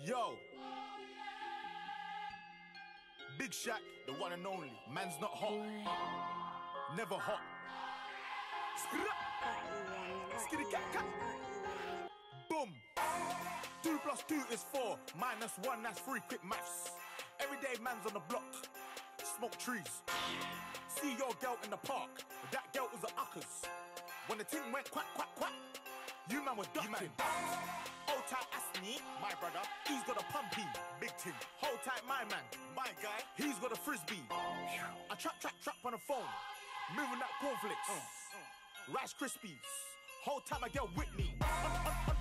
Yo. Big Shaq, the one and only. Man's not hot. Never hot. Skitty cat cat. Boom. 2 + 2 is 4. -1, that's 3. Quick maths. Everyday man's on the block. Smoke trees. See your girl in the park. That girl was a uckers. When the ting went quack, quack, quack, you man were ducking. Hold tight, Asni, my brother. He's got a pumpy, big ting. Hold tight, my man, my guy. He's got a frisbee. I trap on the phone. Moving that cornflakes. Rice Krispies. Hold tight, my girl Whitney.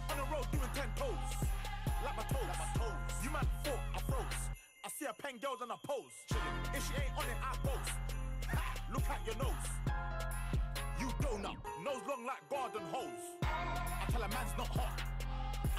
On the road doing 10 toes. Like my toes. You man thought I froze. I see a pen girls on a pose. If she ain't on it, I boast. Look at your nose. You donut, nose long like garden hose. I tell a man's not hot.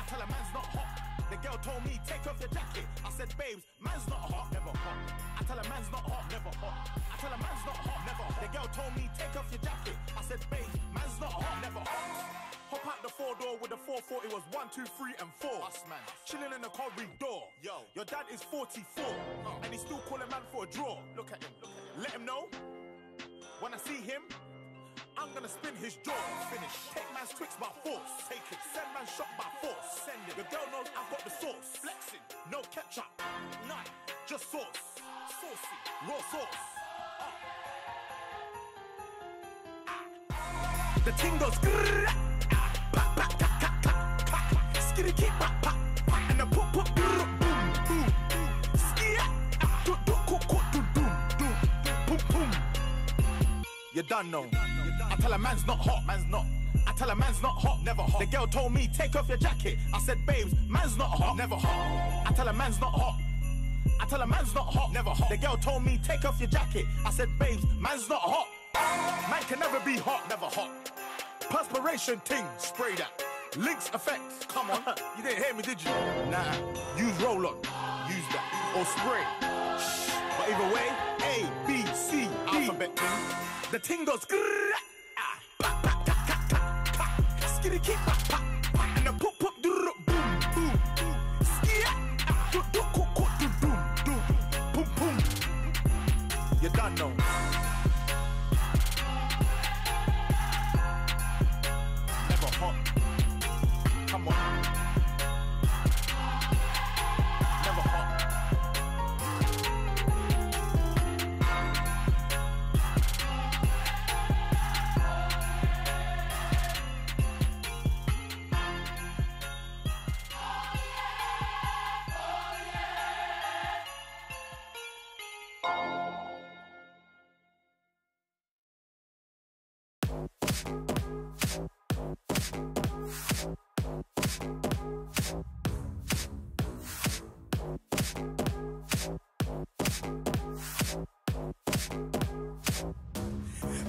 I tell a man's not hot. The girl told me, take off your jacket. I said, babes, man's not hot, never hot. I tell a man's not hot, never hot. I tell a man's not hot, never hot. The girl told me, take off your jacket. I said, babes, man's not hot, never hot. Hop out the 4-door with the 440, was 1, 2, 3, and 4. Us, man. Chilling in the corridor. Yo, your dad is 44, and he's still calling man for a draw. Look at him, Let him know, when I see him, I'm gonna spin his jaw. Finish. Take man's Twix by force. Take it. Send man shot by force. Send it. The girl knows I've got the sauce. Flexing. No ketchup. None. Just sauce. Saucy. Raw sauce. The ting goes grrrr. Skitty keep pop pop. And the pop pop boom boom. Skia. Boom boom. You done know. I tell a man's not hot, man's not. I tell a man's not hot, never hot. The girl told me, take off your jacket. I said, babes, man's not hot, never hot. I tell a man's not hot. I tell a man's not hot, never hot. The girl told me, take off your jacket. I said, babes, man's not hot. Man can never be hot, never hot. Perspiration ting, spray that. Lynx effects, come on. You didn't hear me, did you? Nah, use roll-on, use that. Or spray. But either way, A, B, C, D. Alphabet ting. The ting goes grrrr. Skitty keep pop pop. And the poop poop boom boom. Skia. Boom boom. You done know. Never hot. Come on. Never hot.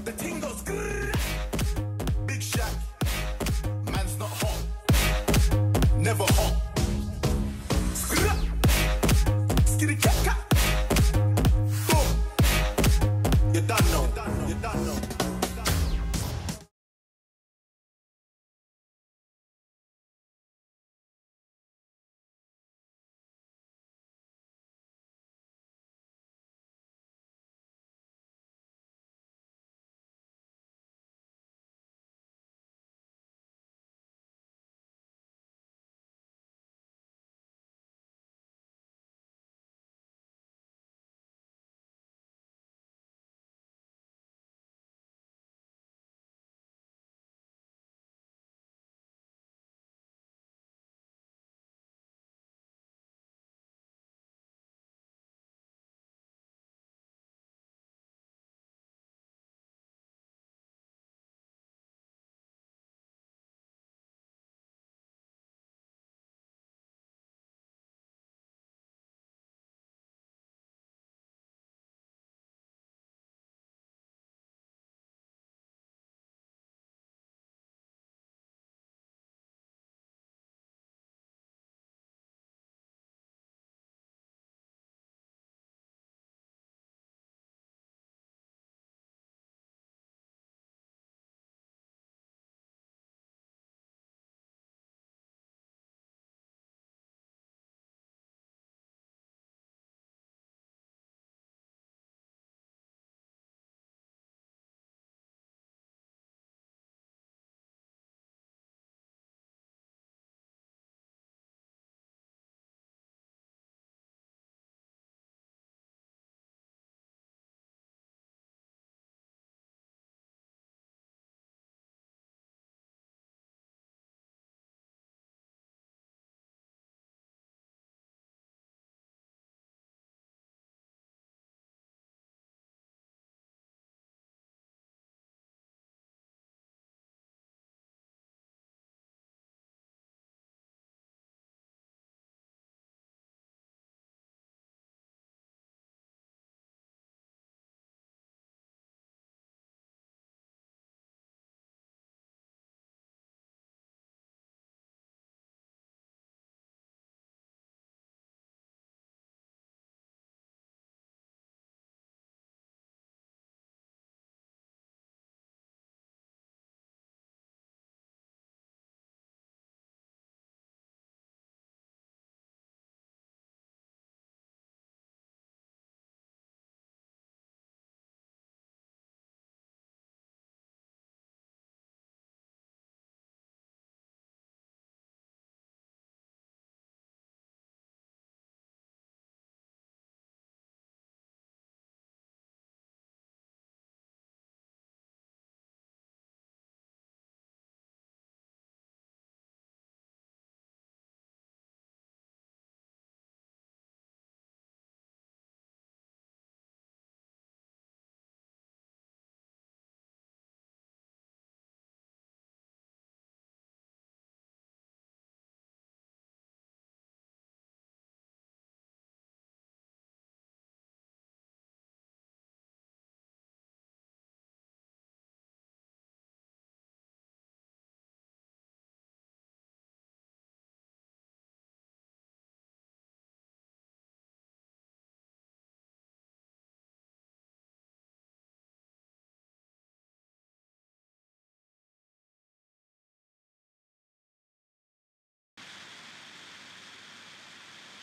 The ting goes grrrr. Big Shaq, man's not hot, never hot. Skitty cat cat. Boom. You done know. You done know.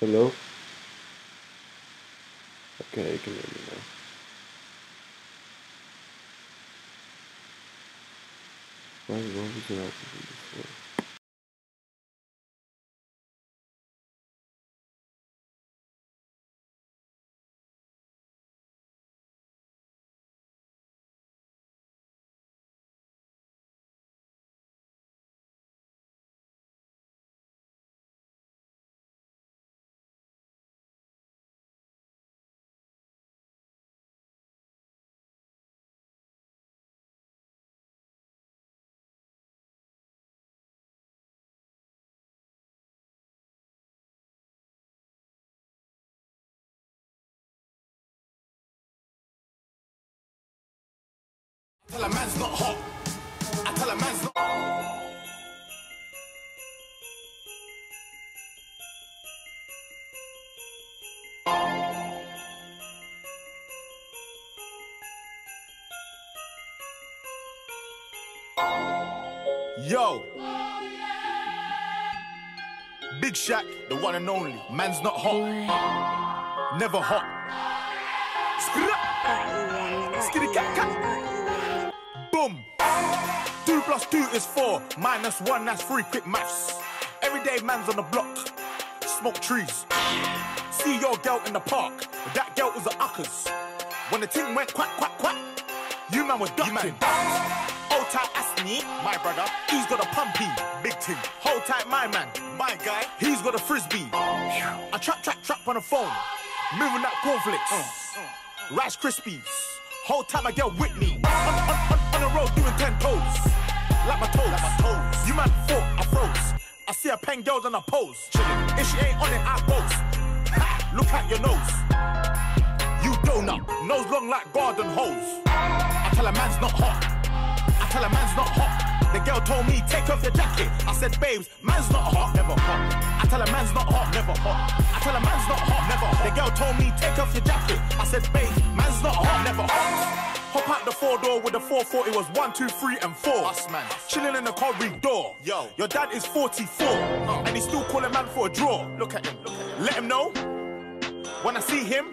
Hello? Okay, you can hear me now. Why is it not before? Tell a man's not hot. I tell a man's not. Yo. Big Shaq, the one and only. Man's not hot. Never hot. Skitty cat cat. Boom. 2 + 2 is 4. -1, that's 3. Quick maths. Everyday man's on the block. Smoke trees. See your girl in the park. That girl was a uckers. When the ting went quack, quack, quack, you man were ducking. Hold tight, Asney, my brother. He's got a pumpy, big ting. Hold tight, my man, my guy. He's got a frisbee. I trap on the phone. Moving that cornflakes. Rice Krispies. Hold tight, my girl Whitney. On the road doing 10 toes. Like my toes. You man thought I froze. I see a pen girls on a pose. If she ain't on it, I boast. Ha, look at your nose. You donut, nose long like garden hose. I tell a man's not hot. I tell a man's not hot. The girl told me, take off your jacket. I said, babes, man's not hot, never hot. I tell a man's not hot, never hot. I tell a man's not hot, never hot. The girl told me, take off your jacket. I said, babes, man's not hot, never hot. Hop out the 4-door with the 440, it was 1, 2, 3, and 4. Us, man. Chilling in the corridor. Yo, your dad is 44, and he's still calling man for a draw. Look at him. Let him know, when I see him,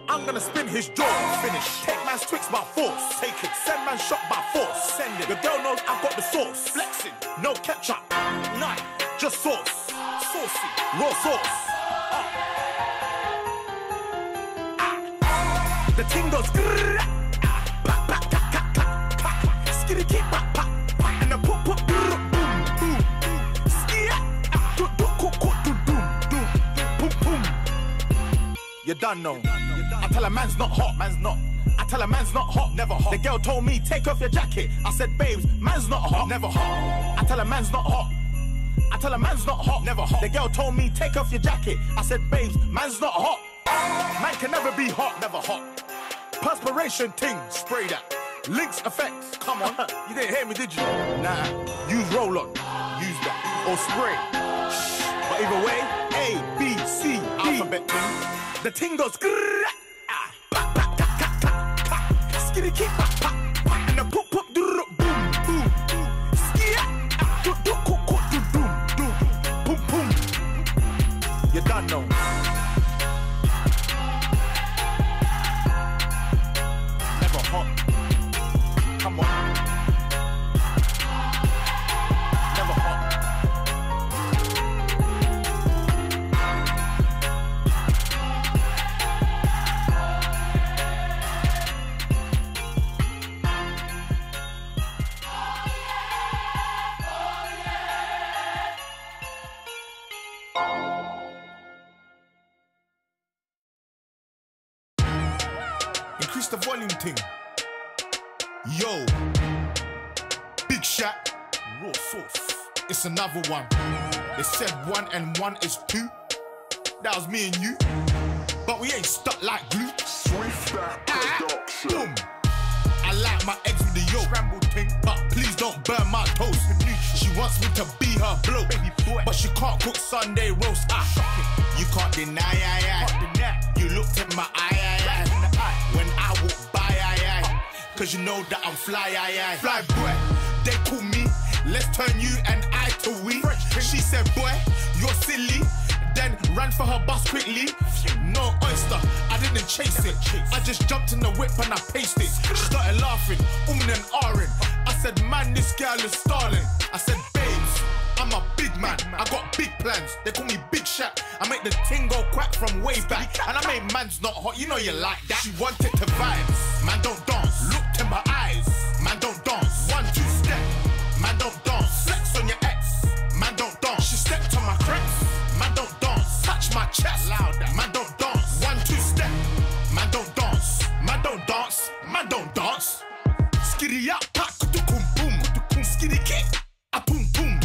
I'm gonna spin his jaw. Finish. Take man's Twix by force. Take it. Send man shot by force. Send it. The girl knows I've got the sauce. Flexing. No ketchup. None. Just sauce. Saucy. Raw sauce. The ting goes. Skitty kick. And the pop. Boom. Boom. Skia. Boom. You done know. I tell a man's not hot, man's not. I tell a man's not hot, never hot. The girl told me, take off your jacket. I said, babes, man's not hot, never hot. I tell a man's not hot. I tell a man's not hot, never hot. The girl told me, take off your jacket. I said, babes, man's not hot. Man can never be hot, never hot. Perspiration ting, spray that. Lynx effects, come on. You didn't hear me, did you? Nah, use roll-on, use that. Or spray. But either way, A, B, C, D. Alphabet ting. The ting goes skitty kick, and the pop boom boom skia boom boom. You done know. Never hot. Come on. Never hot. Increase the volume thing. Yo, Big Shaq, raw sauce. It's another one. They said 1 and 1 is 2. That was me and you, but we ain't stuck like glue. Boom. I like my eggs with the yolk, scrambled thing, but please don't burn my toast. She wants me to be her bloke, but she can't cook Sunday roast. You can't deny, you looked in my eye, when I walk by, cause you know that I'm fly, fly boy. They call me, let's turn you and I to we. She said, boy, you're silly. then ran for her bus quickly. No oyster, I didn't chase it. I just jumped in the whip and I paced it. She started laughing, and ahhing. I said, man, this girl is stalling. I said, babes, I'm a big man, I got big plans. They call me Big Shaq. I make the ting go quack from way back. And I make man's not hot, you know you like that. She wanted to vibe, man don't dance. Looked in my eyes, man don't dance. 1, 2 step, man don't dance. Flex on your ex, man don't dance. She stepped on my crepes, man don't dance. Touch my chest, louder, man don't dance. 1, 2 step, man don't dance. Man don't dance, man don't dance. Skiddy up, pack, boom, boom. Skiddy kick, a boom, boom.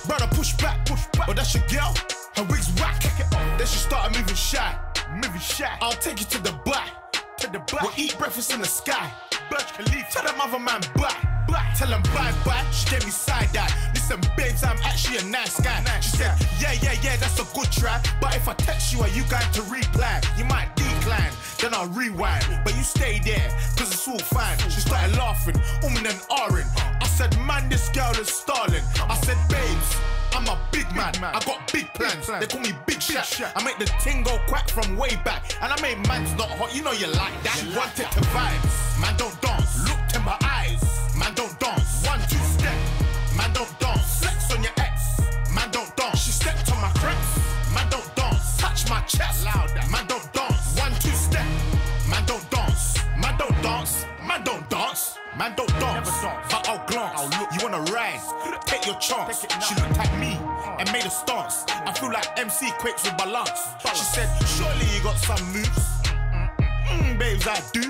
Brother push back, oh that's your girl, her wig's whack. Then she started moving shy. I'll take you to the back. We'll eat breakfast in the sky. Burj Khalifa, tell them other man bye. Tell them bye. She gave me side eye. Listen, babes, I'm actually a nice guy. She said, yeah, that's a good try. But if I text you, are you going to reply? You might decline, then I'll rewind. But you stay there, cause it's all fine. She started laughing, and ahhing. I said, man, this girl is stalling. I said, babes, I'm a big man, I got big plans. They call me Big Shaq. I make the ting go quack from way back. And I make man's not hot, you know you like that. She wanted to vibe, man don't dance. Looked in my eyes, man don't dance. 1, 2 step, man don't dance. Flex on your ex, man don't dance. She stepped on my crepes, man don't dance. Touch my chest, louder, man don't dance. 1, 2 step, man don't dance. Man don't dance, man don't dance. Man don't dance, but I'll glance. You wanna ride? Take your chance. She looked at me and made a stance. I feel like MC Quakes with balance. She said, surely you got some moves. Babes, I do.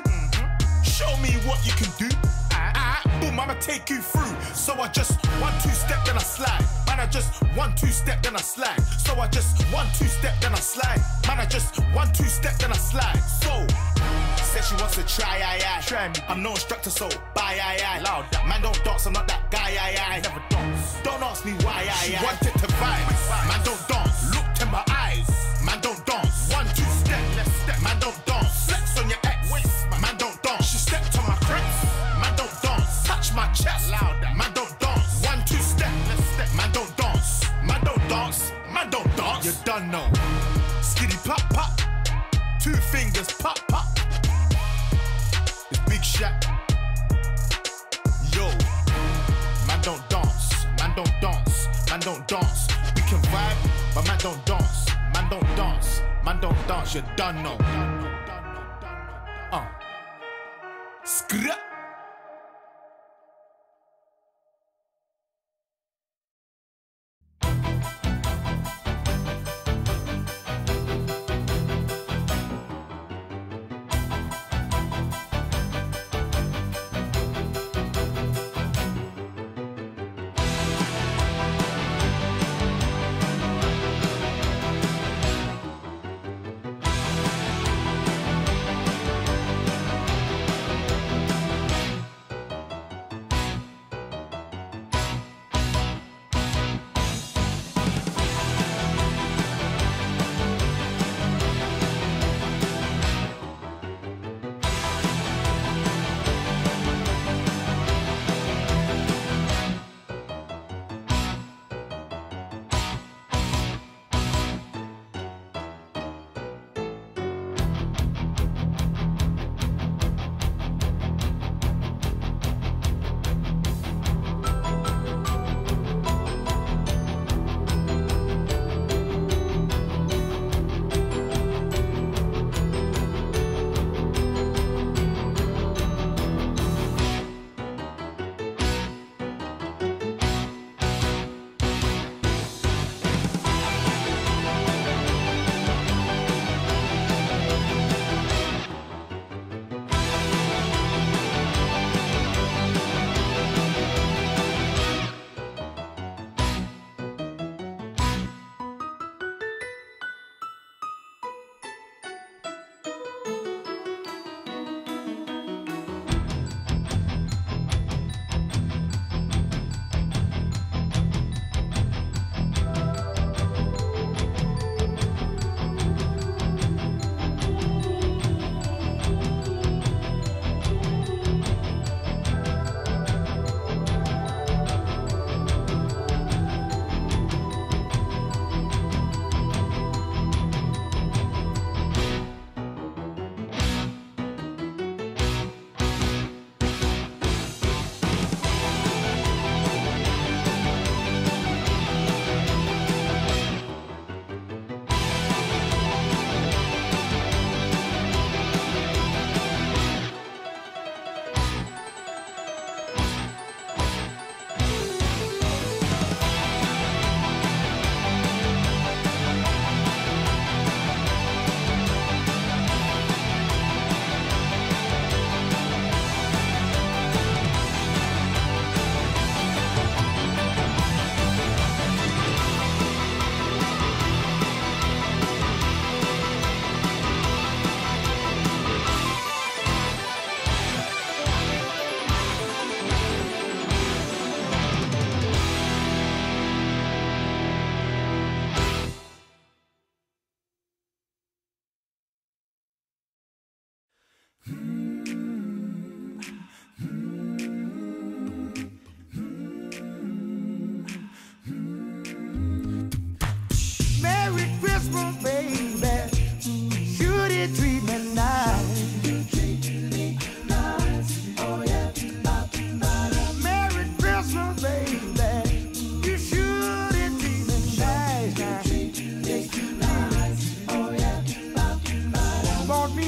Show me what you can do. Boom, I'ma take you through. So I just 1, 2 step, then I slide. Man, I just 1, 2 step, then I slide. So I just 1, 2 step, then I slide. Man, I just 1, 2 step, then I slide. So said she wants to try, try me. I'm no instructor, so bye, loud. Man don't dance, I'm not that guy, never dance. Don't ask me why, She wanted to vibe, man don't dance. Looked in my eyes, man don't dance. 1, 2 step, man don't dance. Flex on your ex, man don't dance. She stepped on my crepes, man don't dance. Touch my chest, louder, man don't dance. 1, 2 step, man don't dance. Man don't dance, man don't dance. You done know. Skiddy pop, 2 fingers pop. Big Shaq. Yo, man don't dance, man don't dance, man don't dance. We can vibe, but man don't dance, man don't dance, man don't dance. You done know. Skra.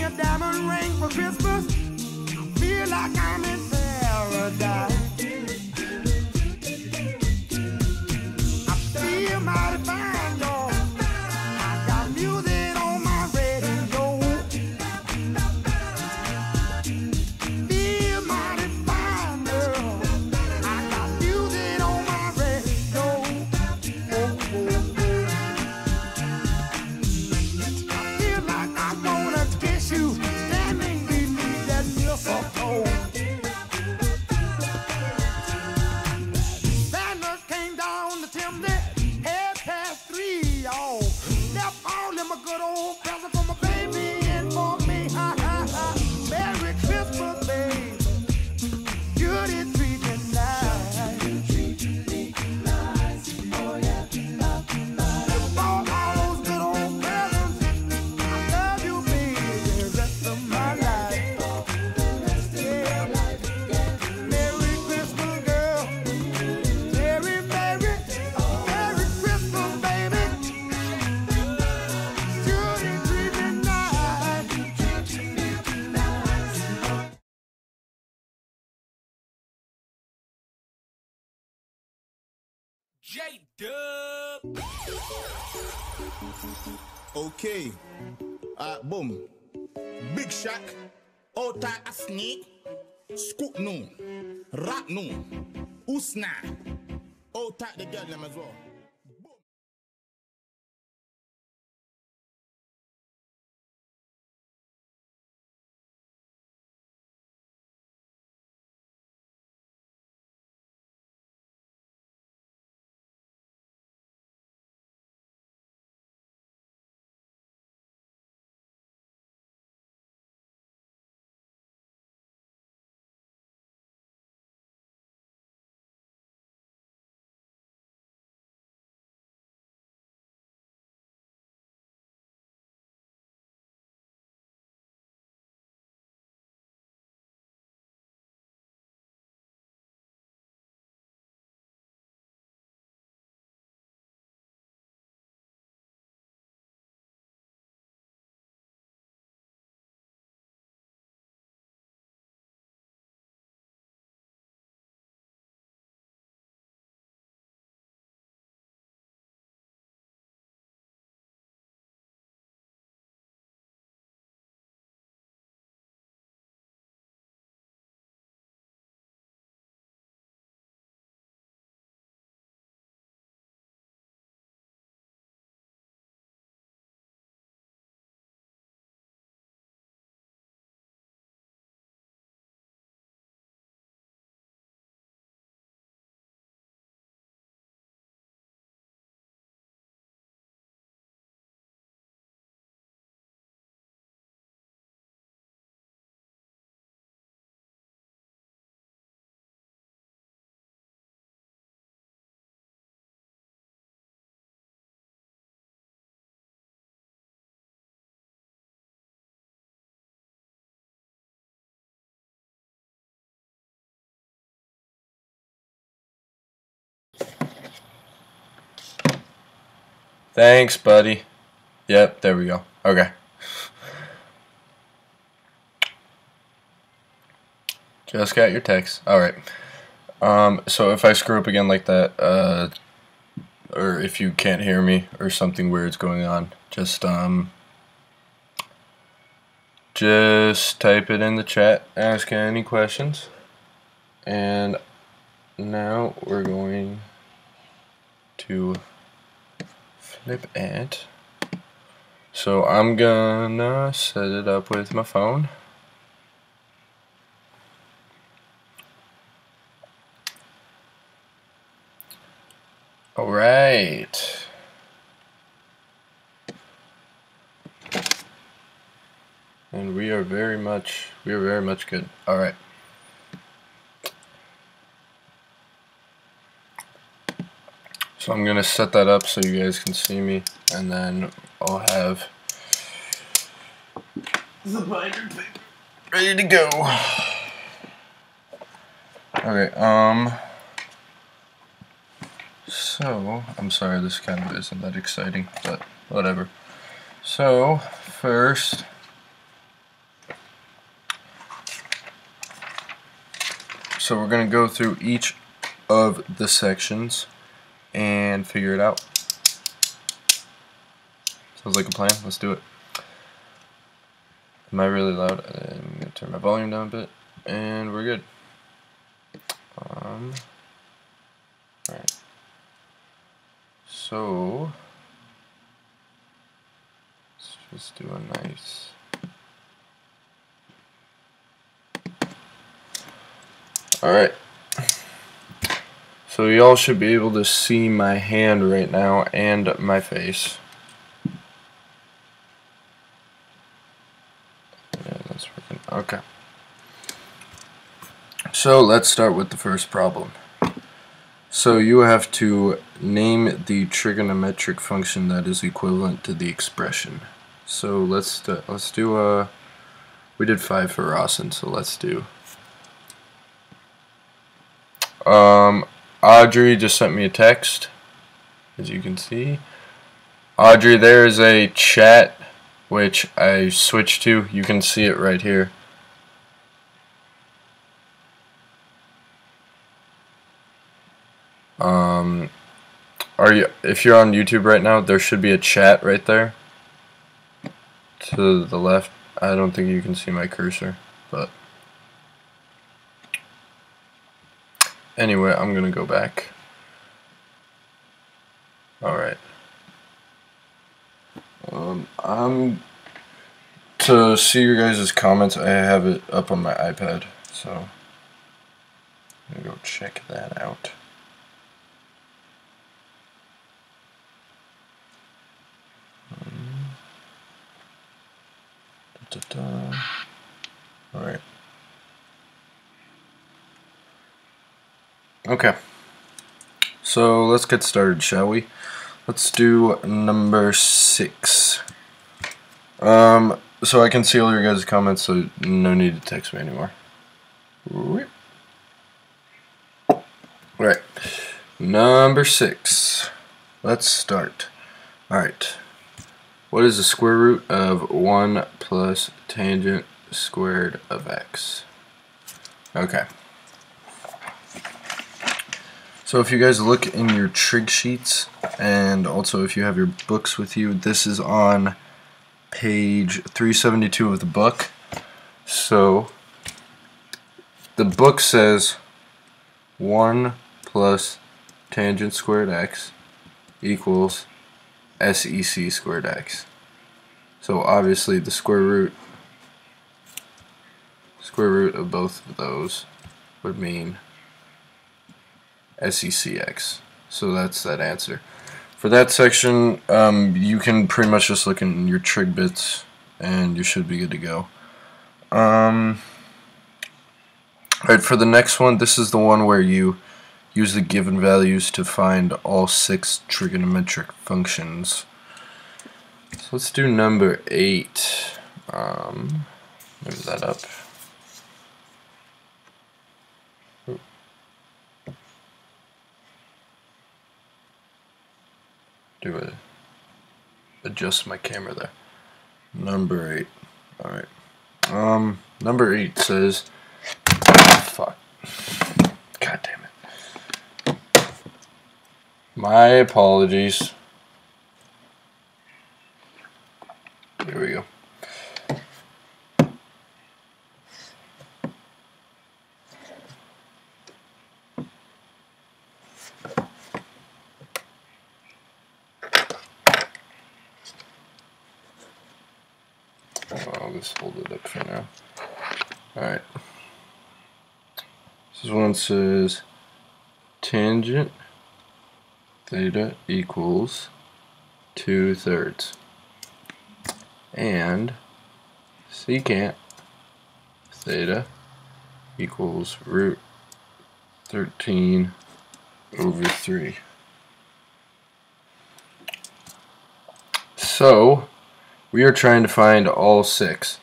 a diamond ring for Christmas. Feel like I'm in paradise. I feel mighty fine, y'all. I got music on my radio. Feel mighty fine, girl. I got music on my radio. Oh, oh, oh. I feel like I wanna kiss you, standing beneath that mistletoe. Santa came down the chimney, 3:30, y'all. Left all them a good old present for my baby and for me. Ha ha ha. Merry Christmas, babe. You did treat me nice. For all those good old presents, I love you, baby, the rest of my life. Yeah. Merry Christmas, girl. Merry, Merry, Merry Christmas, baby. You did treat me nice. J-Dub. Okay. Boom. Big Shack. Ota a sneak. Scoop no. Rap no. Usna. Ota the girl them as well. Thanks, buddy. Yep, there we go. Okay. Just got your text. Alright. So if I screw up again like that, or if you can't hear me or something weird's going on, just type it in the chat, ask any questions. And now we're going to flip it. So I'm gonna set it up with my phone. Alright. And we are very much good. Alright. So I'm gonna set that up so you guys can see me, and then I'll have the binder paper ready to go. Okay, so I'm sorry this kind of isn't that exciting, but whatever. So first So we're going to go through each of the sections and figure it out. Sounds like a plan. Let's do it. Am I really loud? I'm going to turn my volume down a bit, and we're good. Alright. So let's just do a nice. Alright. So y'all should be able to see my hand right now and my face. Yeah, that's working. Okay. So let's start with the first problem. So you have to name the trigonometric function that is equivalent to the expression. So let's do we did 5 for Rawson, so let's do. Audrey just sent me a text, as you can see. Audrey, there is a chat which I switched to. You can see it right here. If you're on YouTube right now, there should be a chat right there to the left. I don't think you can see my cursor, but anyway, I'm gonna go back. Alright. To see your guys' comments, I have it up on my iPad, so I'm gonna go check that out. Alright. Okay. So let's get started, shall we? Let's do number 6. So I can see all your guys' comments, so no need to text me anymore. Alright. Number 6. Let's start. Alright. What is the square root of 1 plus tangent squared of x? Okay. So if you guys look in your trig sheets, and also if you have your books with you, this is on page 372 of the book. So the book says 1 plus tangent squared x equals sec squared x. So obviously the square root of both of those would mean secx. So that's that answer. For that section, you can pretty much just look in your trig bits and you should be good to go. Alright, for the next one, this is the one where you use the given values to find all 6 trigonometric functions. So let's do number 8. Move that up. Adjust my camera there. Number 8. Alright. Number 8 says, fuck. God damn it. My apologies. Here we go. I'll just hold it up for now. Alright. This one says tangent theta equals 2/3 and secant theta equals root 13/3. So we are trying to find all 6.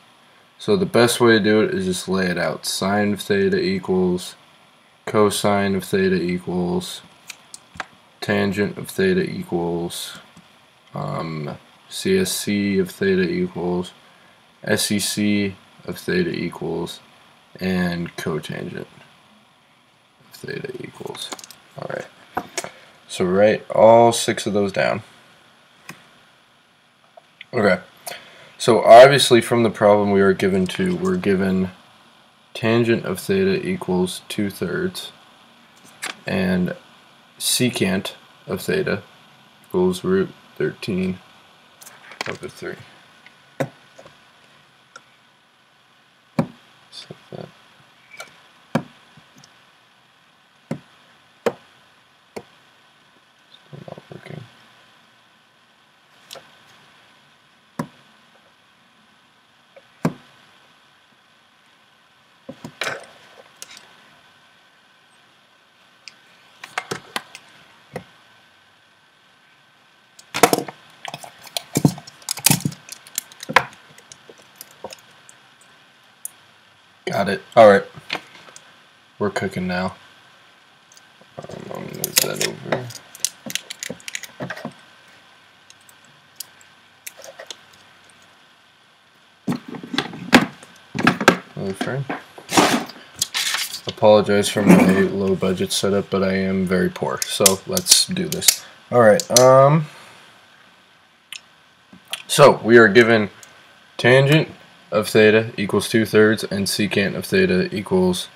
So the best way to do it is just lay it out. Sine of theta equals cosine of theta equals tangent of theta equals CSC of theta equals SEC of theta equals and cotangent. of theta equals. Alright. So write all 6 of those down. Okay. So obviously from the problem we're given tangent of theta equals 2/3 and secant of theta equals root 13 over 3. So that. Still not working. Got it. Alright. We're cooking now. I'm going to move that over. Another frame. Apologize for my low budget setup, but I am very poor. So let's do this. Alright. So we are given tangent of theta equals 2/3 and secant of theta equals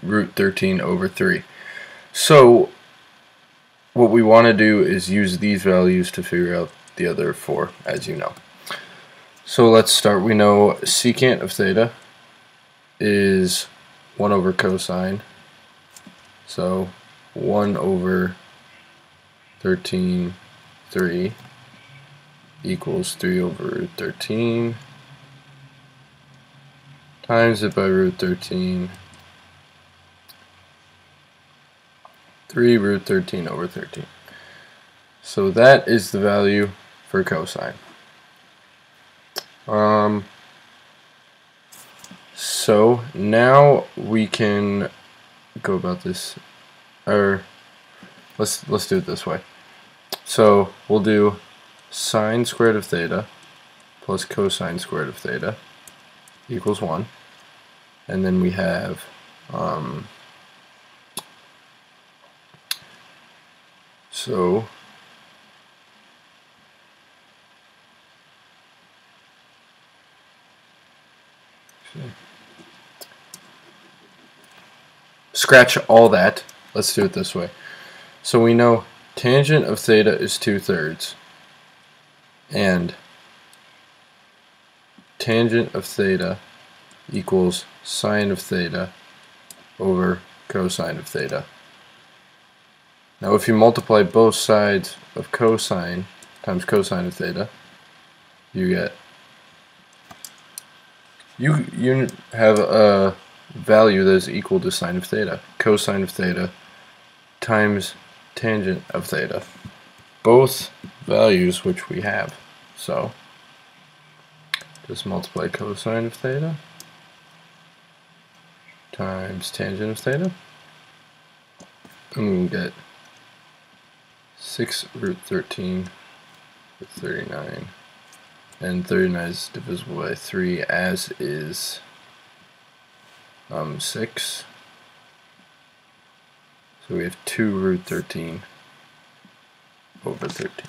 root 13 over 3. So what we want to do is use these values to figure out the other 4, as you know. So let's start. We know secant of theta is 1 over cosine. So 1 over 13, 3 equals 3 over root 13. Times it by root 13, 3 root 13 over 13. So that is the value for cosine. So now we can go about this, or let's do it this way. So we'll do sine squared of theta plus cosine squared of theta equals 1. And then we have scratch all that. Let's do it this way. So we know tangent of theta is 2/3 and tangent of theta equals sine of theta over cosine of theta. Now if you multiply both sides of cosine times cosine of theta, you get, you have a value that is equal to sine of theta. Cosine of theta times tangent of theta. Both values which we have. So just multiply cosine of theta times tangent of theta, and we get 6 root 13 with 39, and 39 is divisible by 3, as is 6. So we have 2 root 13 over 13.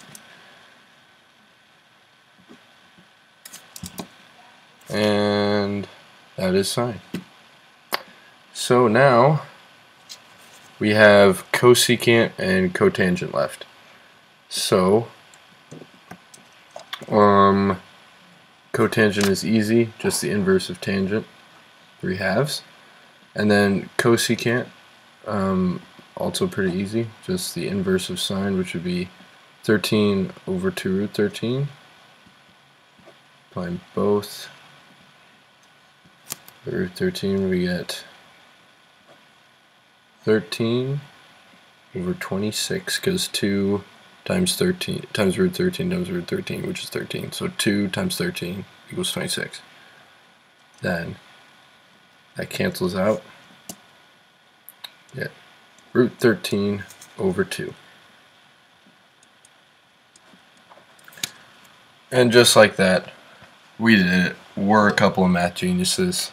And that is sine. So now we have cosecant and cotangent left. So cotangent is easy, just the inverse of tangent, 3/2. And then cosecant, also pretty easy, just the inverse of sine, which would be 13 over 2 root 13. Applying both. Root 13, we get 13 over 26, because 2 times 13 times root 13 times root 13, which is 13. So 2 times 13 equals 26. Then that cancels out. Get root 13 over 2. And just like that, we did it. We're a couple of math geniuses.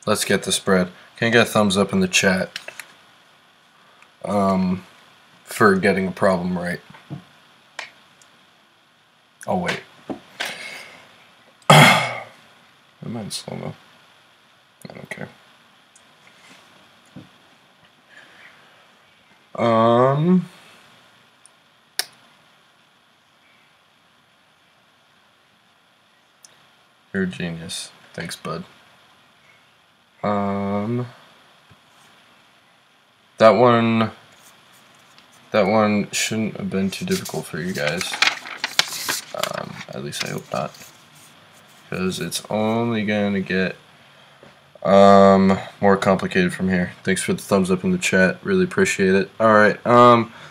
Let's get the spread. Can I get a thumbs up in the chat? for getting a problem right. Oh wait. Am I in slow-mo? I don't care. You're a genius. Thanks, bud. That one shouldn't have been too difficult for you guys. At least I hope not. Because it's only gonna get more complicated from here. Thanks for the thumbs up in the chat. Really appreciate it. Alright,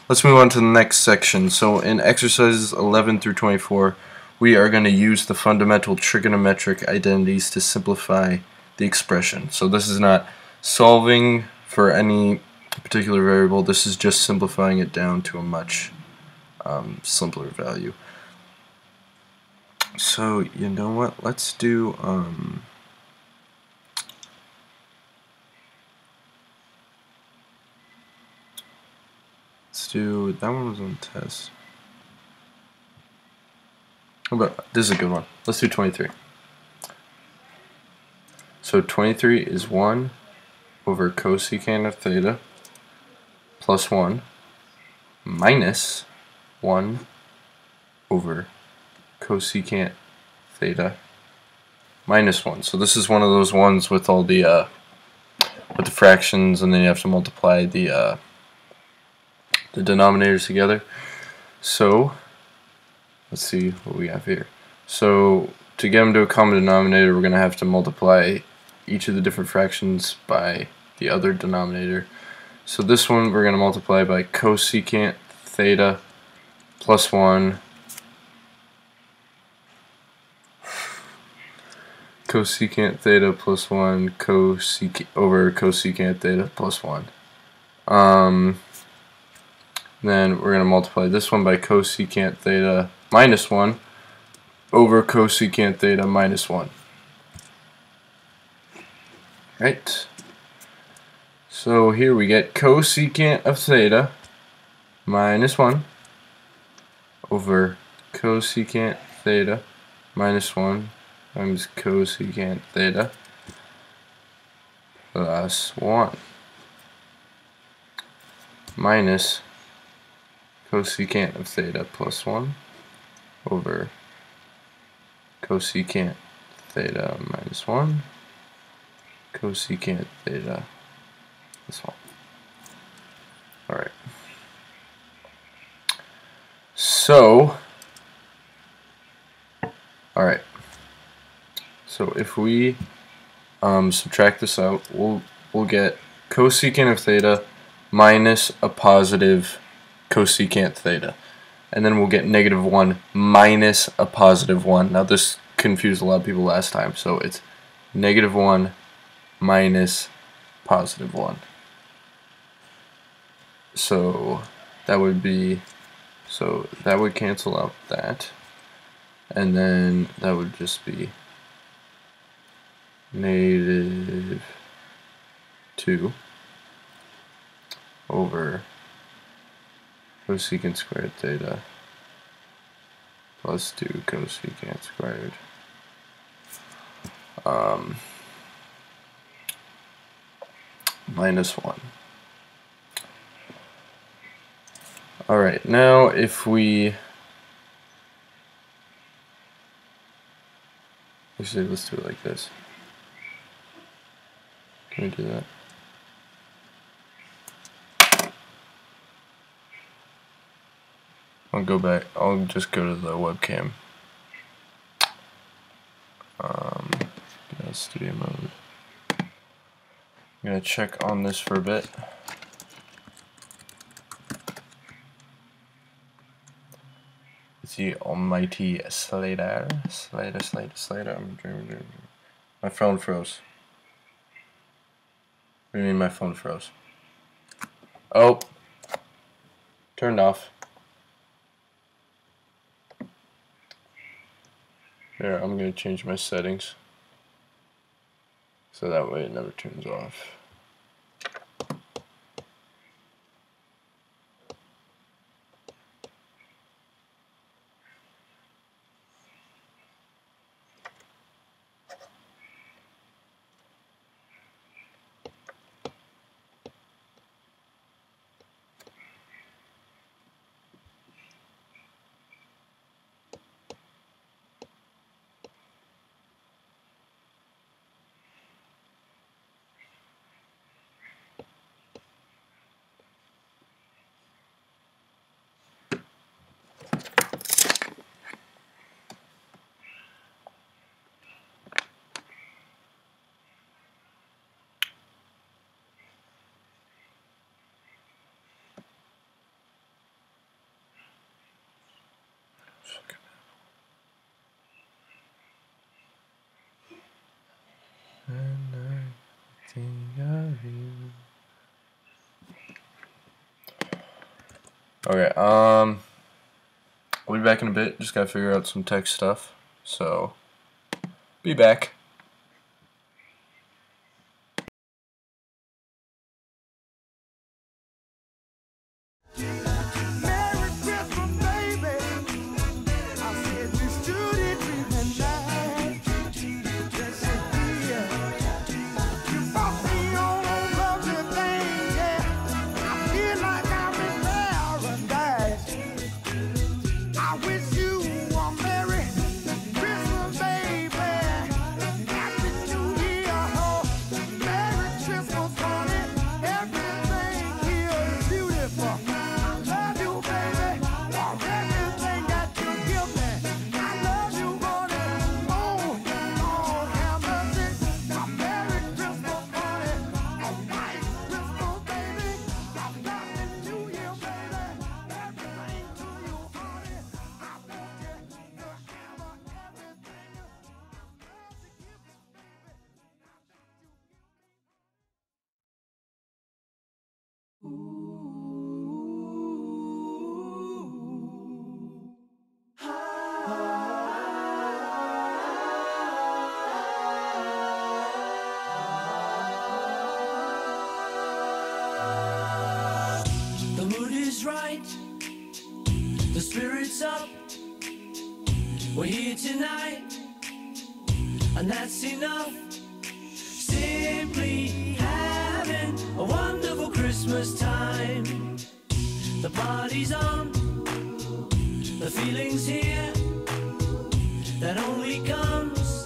let's move on to the next section. So in exercises 11 through 24, we are going to use the fundamental trigonometric identities to simplify the expression. So this is not solving for any particular variable. This is just simplifying it down to a much simpler value. So you know what? Let's do that one was on test. But this is a good one. Let's do 23. So 23 is 1 over cosecant of theta plus 1 minus 1 over cosecant theta minus 1. So this is one of those ones with all the fractions, and then you have to multiply the denominators together. So let's see what we have here. So to get them to a common denominator, we're going to have to multiply each of the different fractions by the other denominator. So this one we're going to multiply by cosecant theta plus 1 cosecant theta plus 1 over cosecant theta plus 1. Then we're going to multiply this one by cosecant theta minus 1 over cosecant theta minus 1. Right? So here we get cosecant of theta minus 1 over cosecant theta minus 1 times cosecant theta plus 1 minus cosecant of theta plus 1 over cosecant theta minus 1 cosecant theta plus 1. Alright. So, alright. So if we subtract this out, we'll get cosecant of theta minus a positive cosecant theta, and then we'll get negative 1 minus a positive 1. Now this confused a lot of people last time, so it's negative 1 minus positive 1. So that would cancel out that, and then that would just be negative 2 over cosecant squared theta plus 2 cosecant squared minus 1. Alright, now if we actually, let's do it like this. Can we do that? I'll go back. I'll just go to the webcam. Studio mode. I'm gonna check on this for a bit. It's the almighty Slater. Slater. My phone froze. What do you mean my phone froze? Oh, turned off. There, I'm going to change my settings so that way it never turns off. Okay, we'll be back in a bit. Just gotta figure out some tech stuff. So, be back. Right, the spirit's up, we're here tonight, and that's enough. Simply having a wonderful Christmas time. The party's on, the feeling's here, that only comes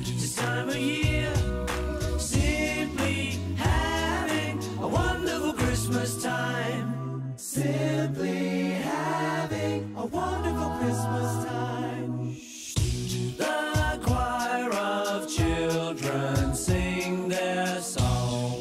this time of year. Simply having a wonderful Christmas time. Simply having a wonderful Christmas time. The choir of children sing their song.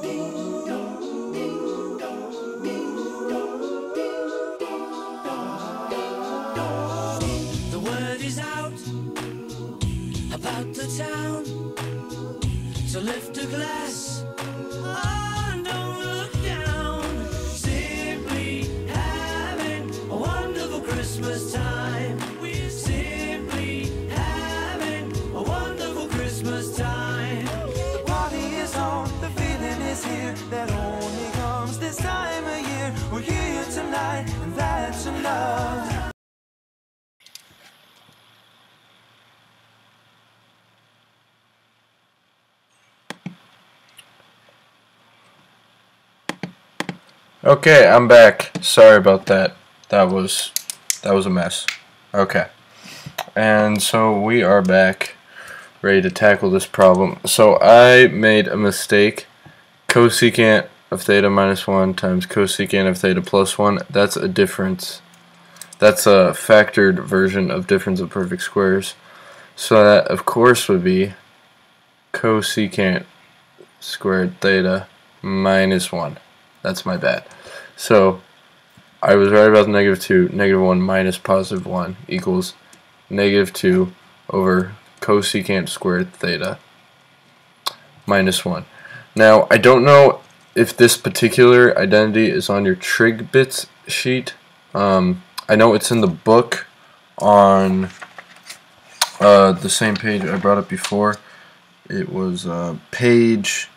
Ding dong, ding dong, ding dong, ding dong, ding dong. The word is out about the town. So lift a glass, oh, and don't look down. Simply having a wonderful Christmas time. We're simply having a wonderful Christmas time. The party is on, the feeling is here, that only comes this time of year. We're here tonight, and that's enough. Okay, I'm back. Sorry about that. That was a mess. Okay. And so we are back, ready to tackle this problem. So I made a mistake. Cosecant of theta minus 1 times cosecant of theta plus 1. That's a difference. That's a factored version of difference of perfect squares. So that, of course, would be cosecant squared theta minus 1. That's my bad. So I was right about the -2. -1 minus +1 equals -2 over cosecant squared theta minus 1. Now, I don't know if this particular identity is on your trig bits sheet. I know it's in the book on the same page I brought up before. It was page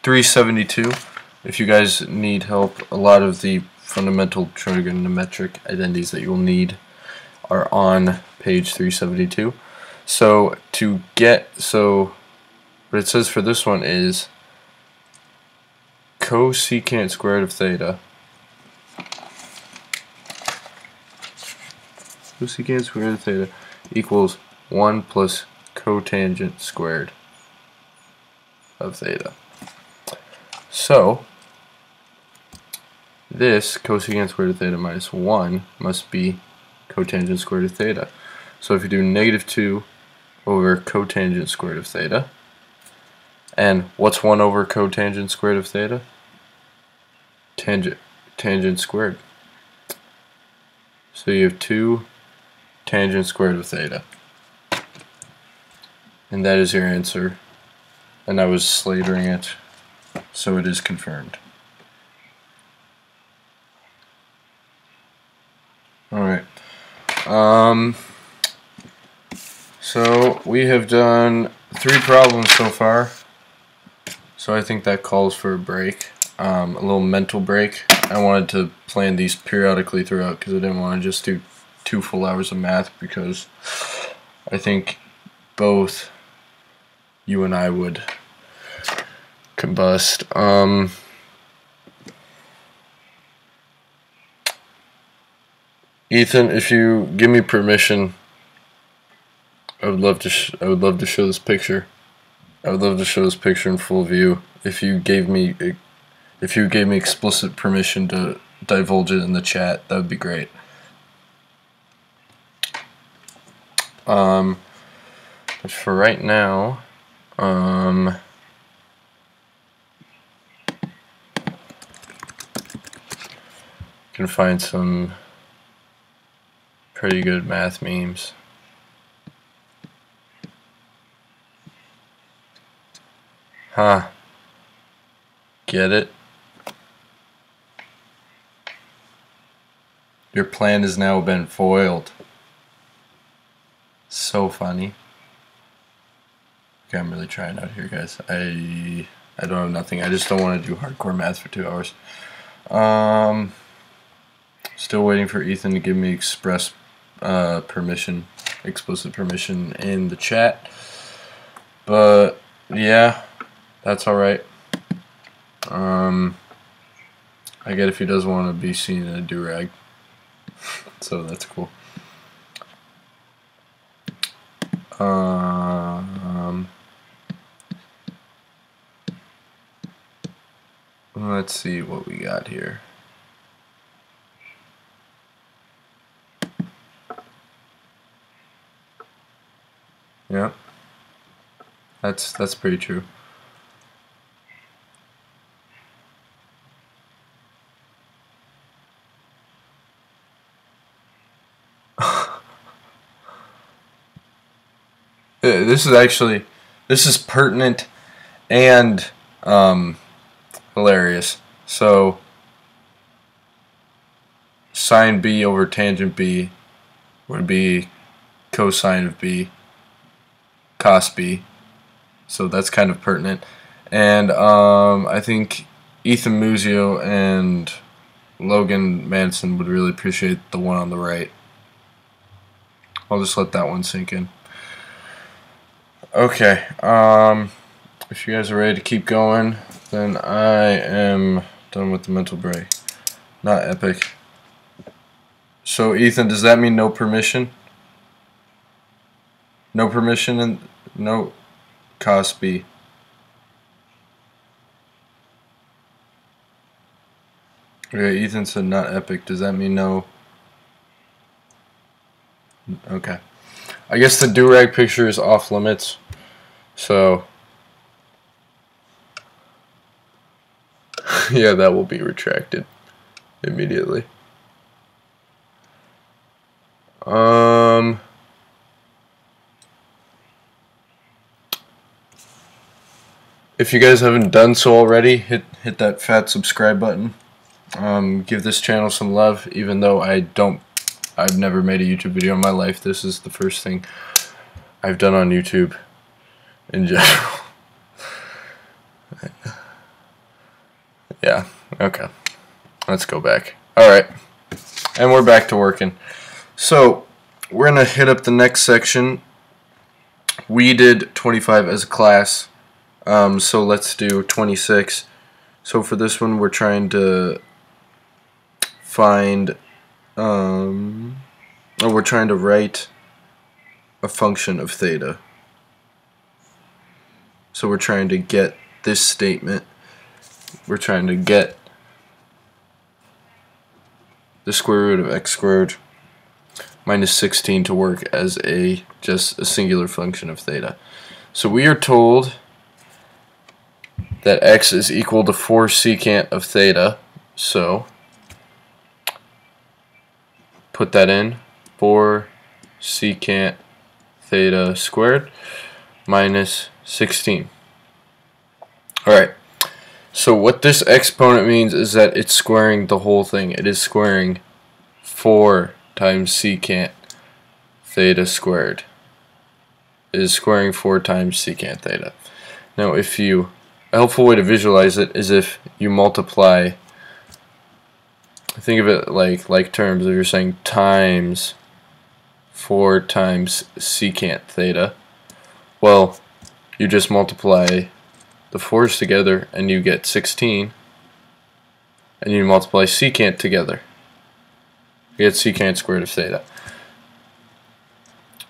372. If you guys need help, a lot of the fundamental trigonometric identities that you will need are on page 372. So what it says for this one is cosecant squared of theta. Cosecant squared of theta equals 1 plus cotangent squared of theta. So this cosecant squared of theta minus 1 must be cotangent squared of theta. So if you do -2 over cotangent squared of theta, and what's 1 over cotangent squared of theta? Tangent squared. So you have 2 tangent squared of theta. And that is your answer. And I was slatering it, so it is confirmed. Alright. So we have done 3 problems so far. So I think that calls for a break. A little mental break. I wanted to plan these periodically throughout because I didn't want to just do 2 full hours of math, because I think both you and I would combust. Ethan, if you give me permission, I would love to show this picture. I would love to show this picture in full view. If you gave me explicit permission to divulge it in the chat, that would be great. But for right now, can find some pretty good math memes. Huh. Get it? Your plan has now been foiled. So funny. Okay, I'm really trying out here, guys. I don't have nothing. I just don't want to do hardcore math for 2 hours. Still waiting for Ethan to give me explicit permission in the chat. But yeah, that's alright. I get if he doesn't want to be seen in a do-rag. So that's cool. Let's see what we got here. Yep. That's pretty true. This is pertinent and hilarious. So sine B over tangent B would be cosine of B, cos B. So that's kind of pertinent. And I think Ethan Muzio and Logan Manson would really appreciate the one on the right. I'll just let that one sink in. Okay, if you guys are ready to keep going, then I am done with the mental break. Not epic. So Ethan, does that mean no permission? No permission and no cos B. Okay, Ethan said not epic. Does that mean no? Okay. I guess the do-rag picture is off limits. So yeah, that will be retracted immediately. If you guys haven't done so already, hit that fat subscribe button. Give this channel some love, even though I've never made a YouTube video in my life. This is the first thing I've done on YouTube in general. Yeah, okay. Let's go back. Alright. And we're back to working. So, we're going to hit up the next section. We did 25 as a class. So let's do 26. So for this one, we're trying to find, we're trying to write a function of theta. So we're trying to get this statement. We're trying to get the square root of x squared minus 16 to work as just a singular function of theta. So we are told that x is equal to 4 secant of theta. So put that in, 4 secant theta squared. minus 16. Alright, so what this exponent means is that it's squaring the whole thing. It is squaring 4 times secant theta squared. It is squaring 4 times secant theta. Now, a helpful way to visualize it is if you multiply, think of it like terms. If you're saying times 4 times secant theta, well, you just multiply the 4's together and you get 16, and you multiply secant together, you get secant squared of theta.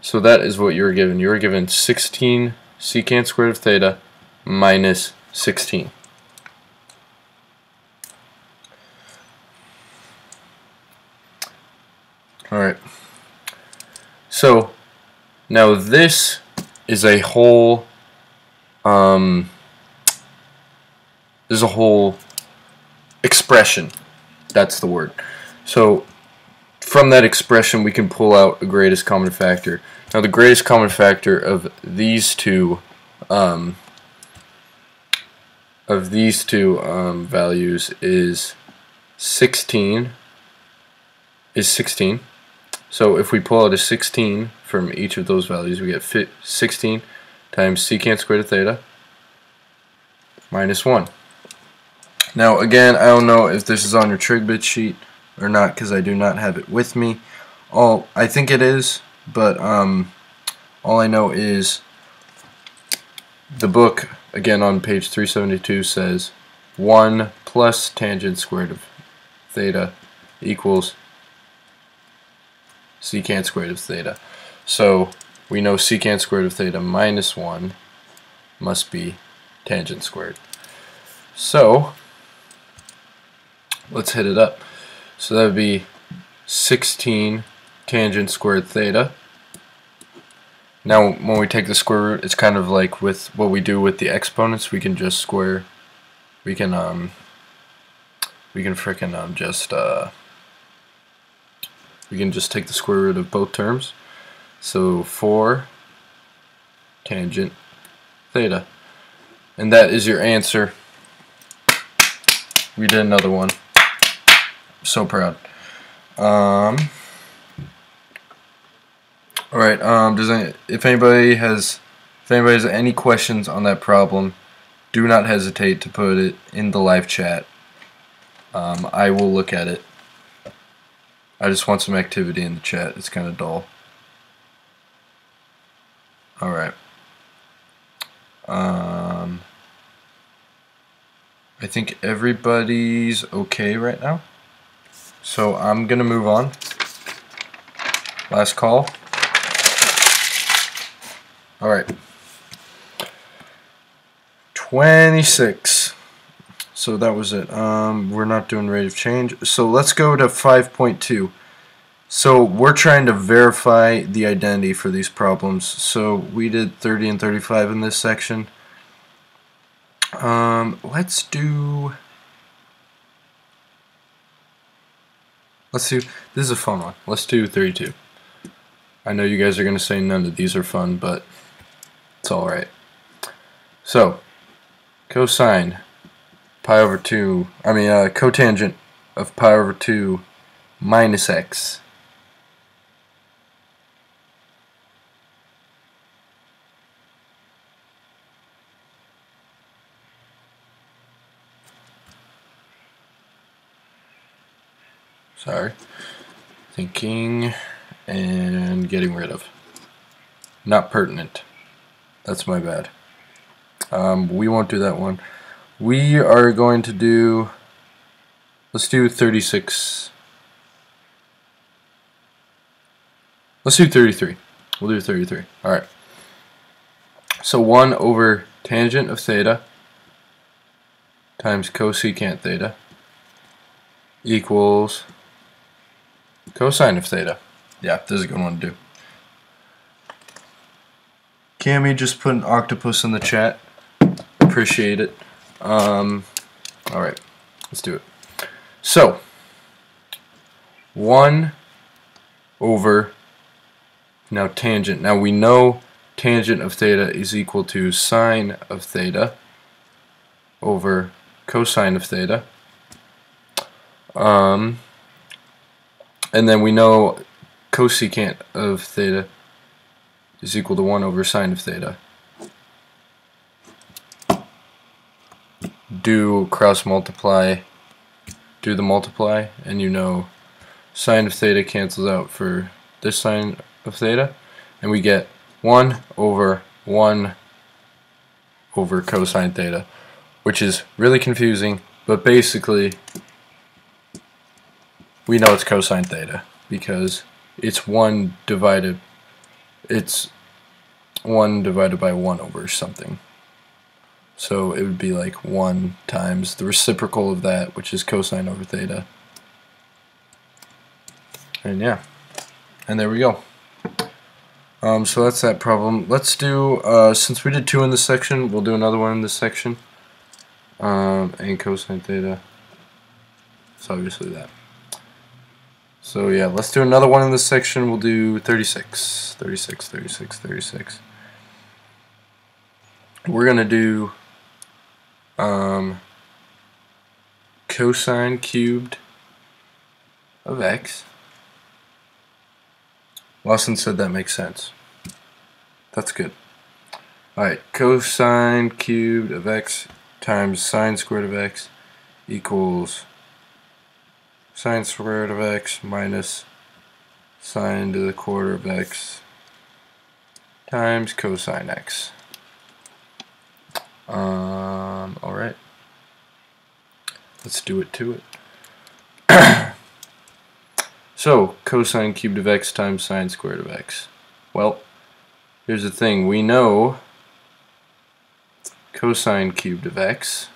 So that is what you were given. You were given 16 secant squared of theta minus 16. Alright, so now this is a whole expression. That's the word. So from that expression we can pull out a greatest common factor. Now the greatest common factor of these two values is 16. So if we pull out a 16 from each of those values, we get 16 times secant squared of theta minus 1. Now again, I don't know if this is on your trig bit sheet or not because I do not have it with me. I think it is, but all I know is the book, again on page 372, says 1 plus tangent squared of theta equals secant squared of theta. So we know secant squared of theta minus 1 must be tangent squared. So let's hit it up. So that would be 16 tangent squared theta. Now when we take the square root, it's kind of like with what we do with the exponents. We can just square, we can just take the square root of both terms. So 4 tangent theta. And that is your answer. We did another one. So proud. Alright, if anybody has any questions on that problem, do not hesitate to put it in the live chat. I will look at it. I just want some activity in the chat. It's kind of dull. Alright. I think everybody's okay right now. So I'm going to move on. Last call. Alright. 26. So that was it. We're not doing rate of change. So let's go to 5.2. So we're trying to verify the identity for these problems. So we did 30 and 35 in this section. Let's do, this is a fun one. Let's do 32. I know you guys are going to say none of these are fun, but it's alright. So, cosine pi over 2, cotangent of pi over 2 minus x. Sorry. Thinking and getting rid of. Not pertinent. That's my bad. We won't do that one. We are going to do, let's do 36. Let's do 33. We'll do 33. Alright. So 1 over tangent of theta times cosecant theta equals cosine of theta. Yeah, this is a good one to do. Cammy just put an octopus in the chat. Appreciate it. Alright, let's do it. So, 1 over, now tangent. Now we know tangent of theta is equal to sine of theta over cosine of theta. And then we know cosecant of theta is equal to 1 over sine of theta. Do cross multiply, do the multiply, and you know sine of theta cancels out for this sine of theta, and we get 1 over cosine theta, which is really confusing, but basically we know it's cosine theta because it's 1 divided by 1 over something. So it would be like 1 times the reciprocal of that, which is cosine over theta. And yeah, and there we go. So that's that problem. Let's do, since we did 2 in this section, we'll do another one in this section. And cosine theta. So obviously that. So yeah, let's do another one in this section. We'll do 36. We're gonna do cosine cubed of x. Lawson said that makes sense. That's good. Alright, cosine cubed of x times sine squared of x equals sine squared of x minus sine to the quarter of x times cosine x. Alright. Let's do it to it. So, cosine cubed of x times sine squared of x. Well, here's the thing. We know cosine cubed of x,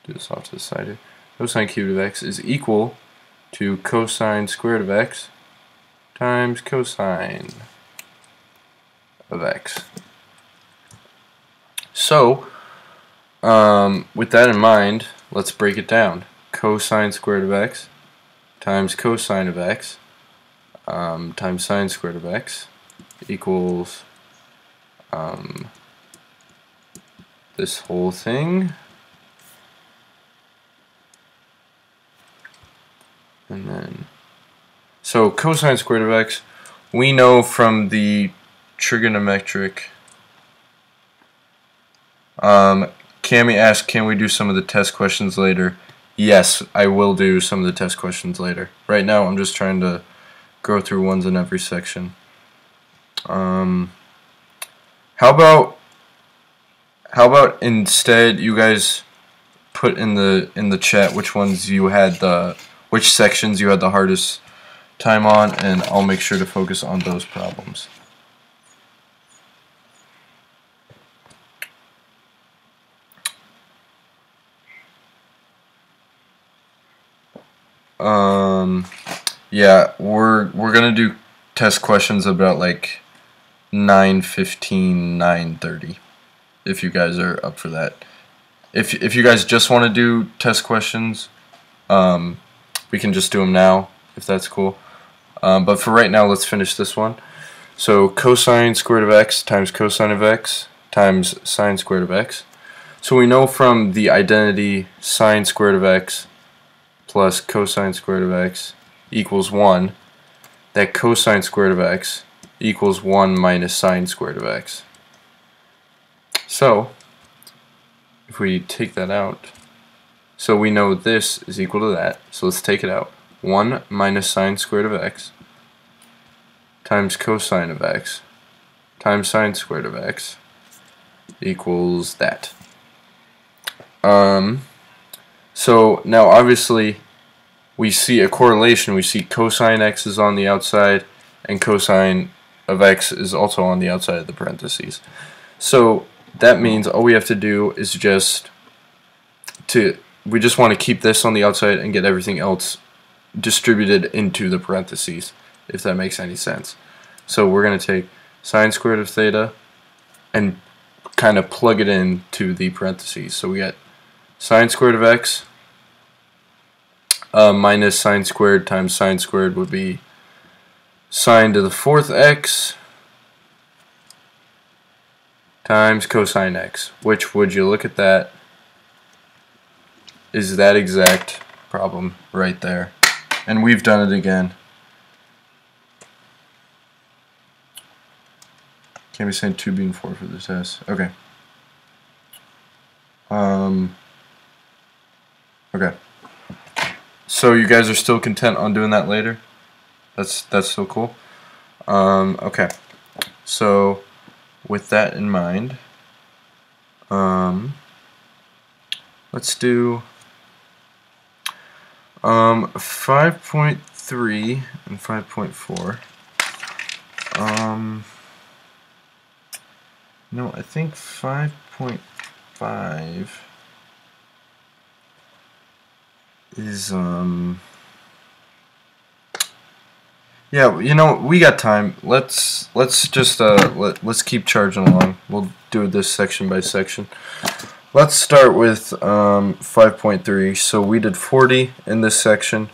do this off to the side here, cosine cubed of x is equal to cosine squared of x times cosine of x. So, with that in mind, let's break it down. Cosine squared of x times cosine of x times sine squared of x equals this whole thing, and then so cosine squared of x, we know from the trigonometric. Cami asked, can we do some of the test questions later? Yes, I will do some of the test questions later. Right now I'm just trying to go through ones in every section. How about instead you guys put in the chat which ones you had which sections you had the hardest time on, and I'll make sure to focus on those problems. Yeah, we're gonna do test questions about like 9:15, 9:30. If you guys are up for that. If you guys just want to do test questions, we can just do them now if that's cool. But for right now, let's finish this one. So cosine squared of x times cosine of x times sine squared of x. So we know from the identity sine squared of x plus cosine squared of x equals 1 that cosine squared of x equals 1 minus sine squared of x. So if we take that out, so we know this is equal to that, so let's take it out. 1 minus sine squared of x times cosine of x times sine squared of x equals that. So now obviously we see a correlation. We see cosine x is on the outside and cosine of x is also on the outside of the parentheses. So that means all we have to do is we just want to keep this on the outside and get everything else distributed into the parentheses, if that makes any sense. So we're going to take sine squared of theta and kind of plug it into the parentheses. So we get sine squared of x minus sine squared times sine squared would be sine to the 4th x times cosine x, which, would you look at that, is that exact problem right there. And we've done it again. Can't be saying 2b and 4 for this s. Okay. Okay. So you guys are still content on doing that later? That's so cool. Okay. So with that in mind, let's do 5.3 and 5.4. No, I think 5.5 is yeah, you know, we got time. Let's just let's keep charging along. We'll do this section by section. Let's start with 5.3. So we did 40 in this section.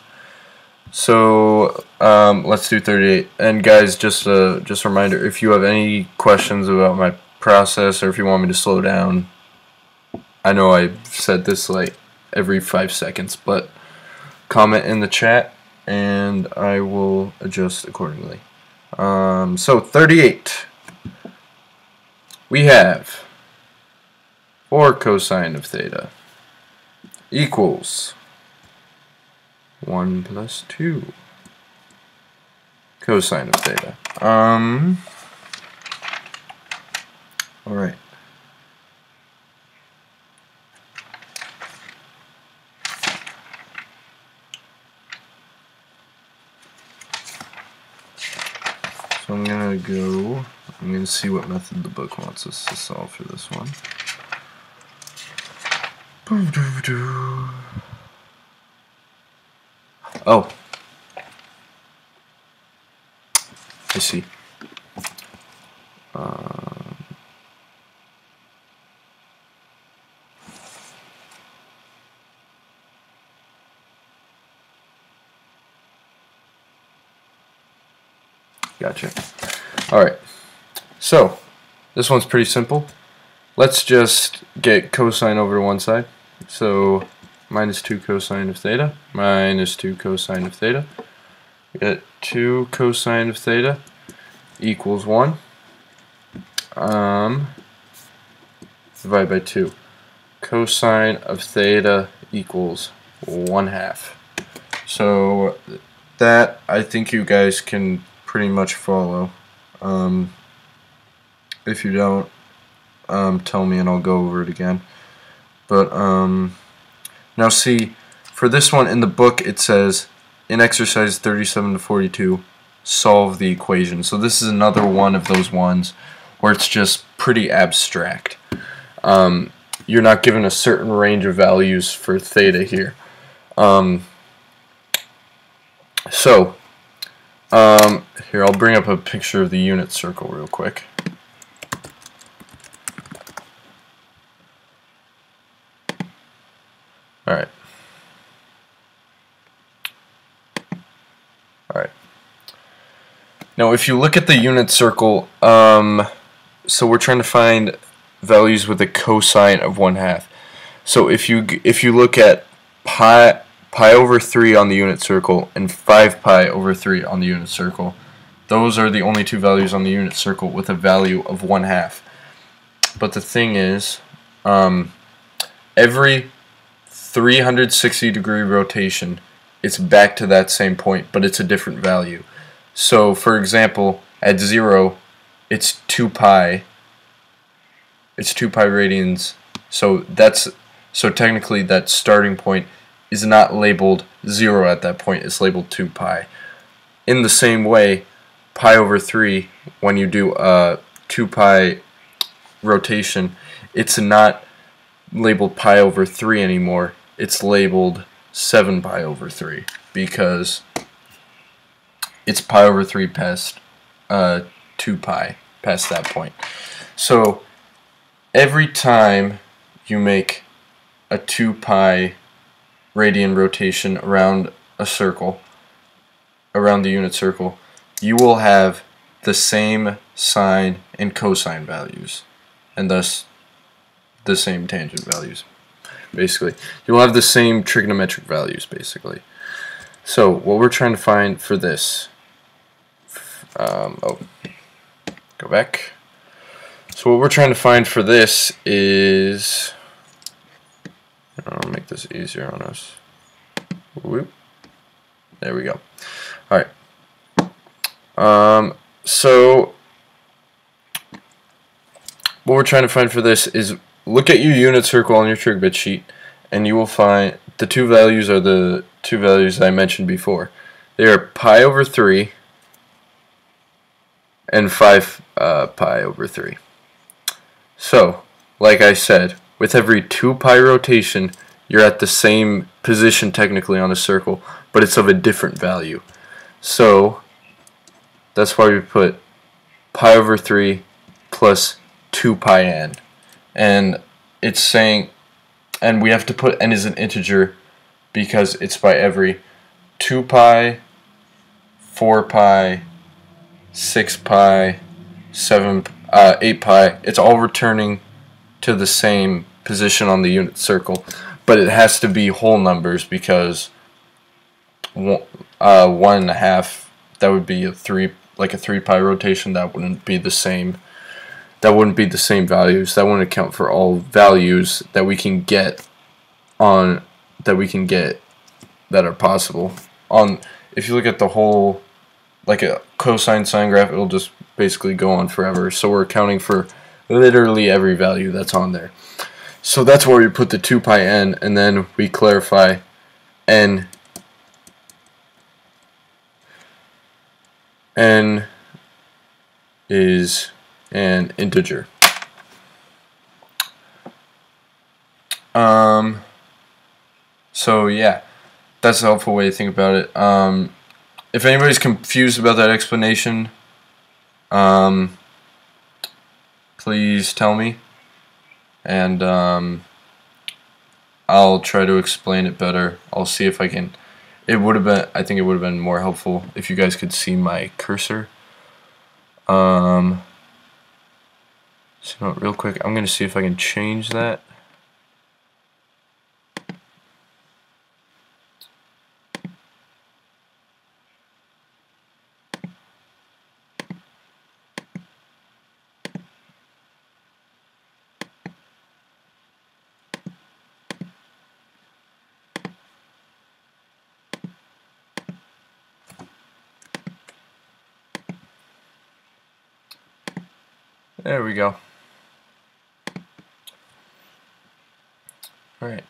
So let's do 38. And guys, just a reminder, if you have any questions about my process, or if you want me to slow down, I know I've said this like every 5 seconds, but comment in the chat and I will adjust accordingly. So 38, we have 4 cosine of theta equals 1 plus 2 cosine of theta. Alright. So I'm going to see what method the book wants us to solve for this one. Oh. I see. Gotcha. Alright, so this one's pretty simple. Let's just get cosine over to one side. So minus 2 cosine of theta, minus 2 cosine of theta. We get 2 cosine of theta equals 1. Divide by 2. Cosine of theta equals 1/2. So that, I think you guys can pretty much follow. If you don't, tell me and I'll go over it again. But now see, for this one in the book it says in exercise 37 to 42 solve the equation. So this is another one of those ones where it's just pretty abstract. You're not given a certain range of values for theta here. Here, I'll bring up a picture of the unit circle real quick. Alright. Alright. Now, if you look at the unit circle, so we're trying to find values with a cosine of 1/2. So if you look at pi over 3 on the unit circle and 5 pi over 3 on the unit circle, those are the only two values on the unit circle with a value of 1/2. But the thing is, every 360-degree rotation, it's back to that same point, but it's a different value. So, for example, at 0, it's 2 pi. It's 2 pi radians. So technically that starting point is not labeled 0 at that point. It's labeled 2 pi. In the same way, pi over 3, when you do a 2 pi rotation, it's not labeled pi over 3 anymore. It's labeled 7 pi over 3 because it's pi over 3 past 2 pi, past that point. So every time you make a 2 pi radian rotation around a circle, around the unit circle, you will have the same sine and cosine values. and thus the same tangent values. Basically, you'll have the same trigonometric values, basically. So what we're trying to find for this, go back. So what we're trying to find for this is, I'll make this easier on us. Whoop. There we go. All right. So what we're trying to find for this is, look at your unit circle on your trig bit sheet, and you will find the two values are the two values I mentioned before. They are pi over 3 and 5 pi over 3. So, like I said, with every 2 pi rotation, you're at the same position technically on a circle, but it's of a different value. So, that's why we put pi over 3 plus 2 pi n. And it's saying, and we have to put n as an integer because it's by every 2 pi, 4 pi, 6 pi, 8 pi. It's all returning to the same position on the unit circle, but it has to be whole numbers because 1.5, that would be a 3 pi rotation. That wouldn't be the same. That wouldn't be the same values. That wouldn't account for all values that we can get that are possible. If you look at the whole, like a cosine sine graph, it'll just basically go on forever. So we're accounting for literally every value that's on there. So that's where we put the 2 pi n, and then we clarify n is an integer. So yeah, that's a helpful way to think about it. If anybody's confused about that explanation, please tell me, and I'll try to explain it better. I'll see if I can. I think it would have been more helpful if you guys could see my cursor. So real quick, I'm gonna see if I can change that. There we go. All right.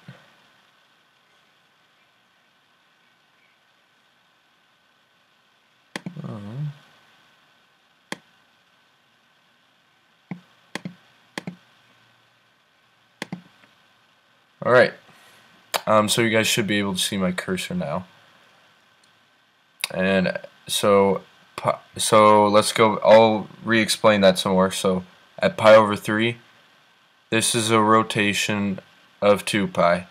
All right. So you guys should be able to see my cursor now. And so let's go. I'll re-explain that some more. So at pi over 3, this is a rotation of 2 pi,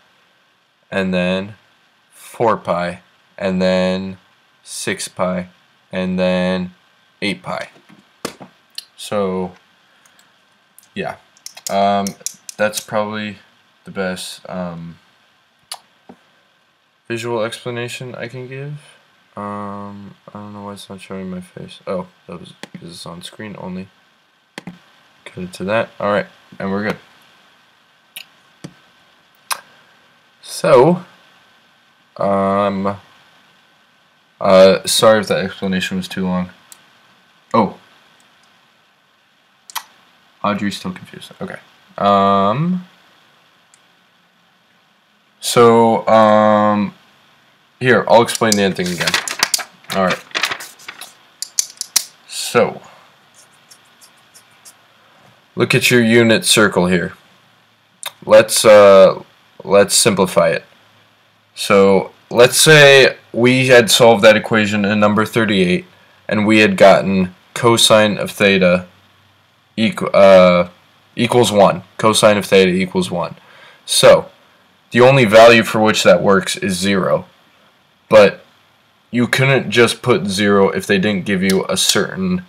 and then 4 pi, and then 6 pi, and then 8 pi. So yeah, that's probably the best visual explanation I can give. I don't know why it's not showing my face. Oh, that was because it's on screen only. Cut it to that. Alright, and we're good. So, sorry if that explanation was too long. Oh. Audrey's still confused. Okay. Here, I'll explain the end thing again. Alright. So, look at your unit circle here. Let's simplify it. So, let's say we had solved that equation in number 38, and we had gotten cosine of theta equals 1. Cosine of theta equals 1. So, the only value for which that works is 0. But you couldn't just put 0 if they didn't give you a certain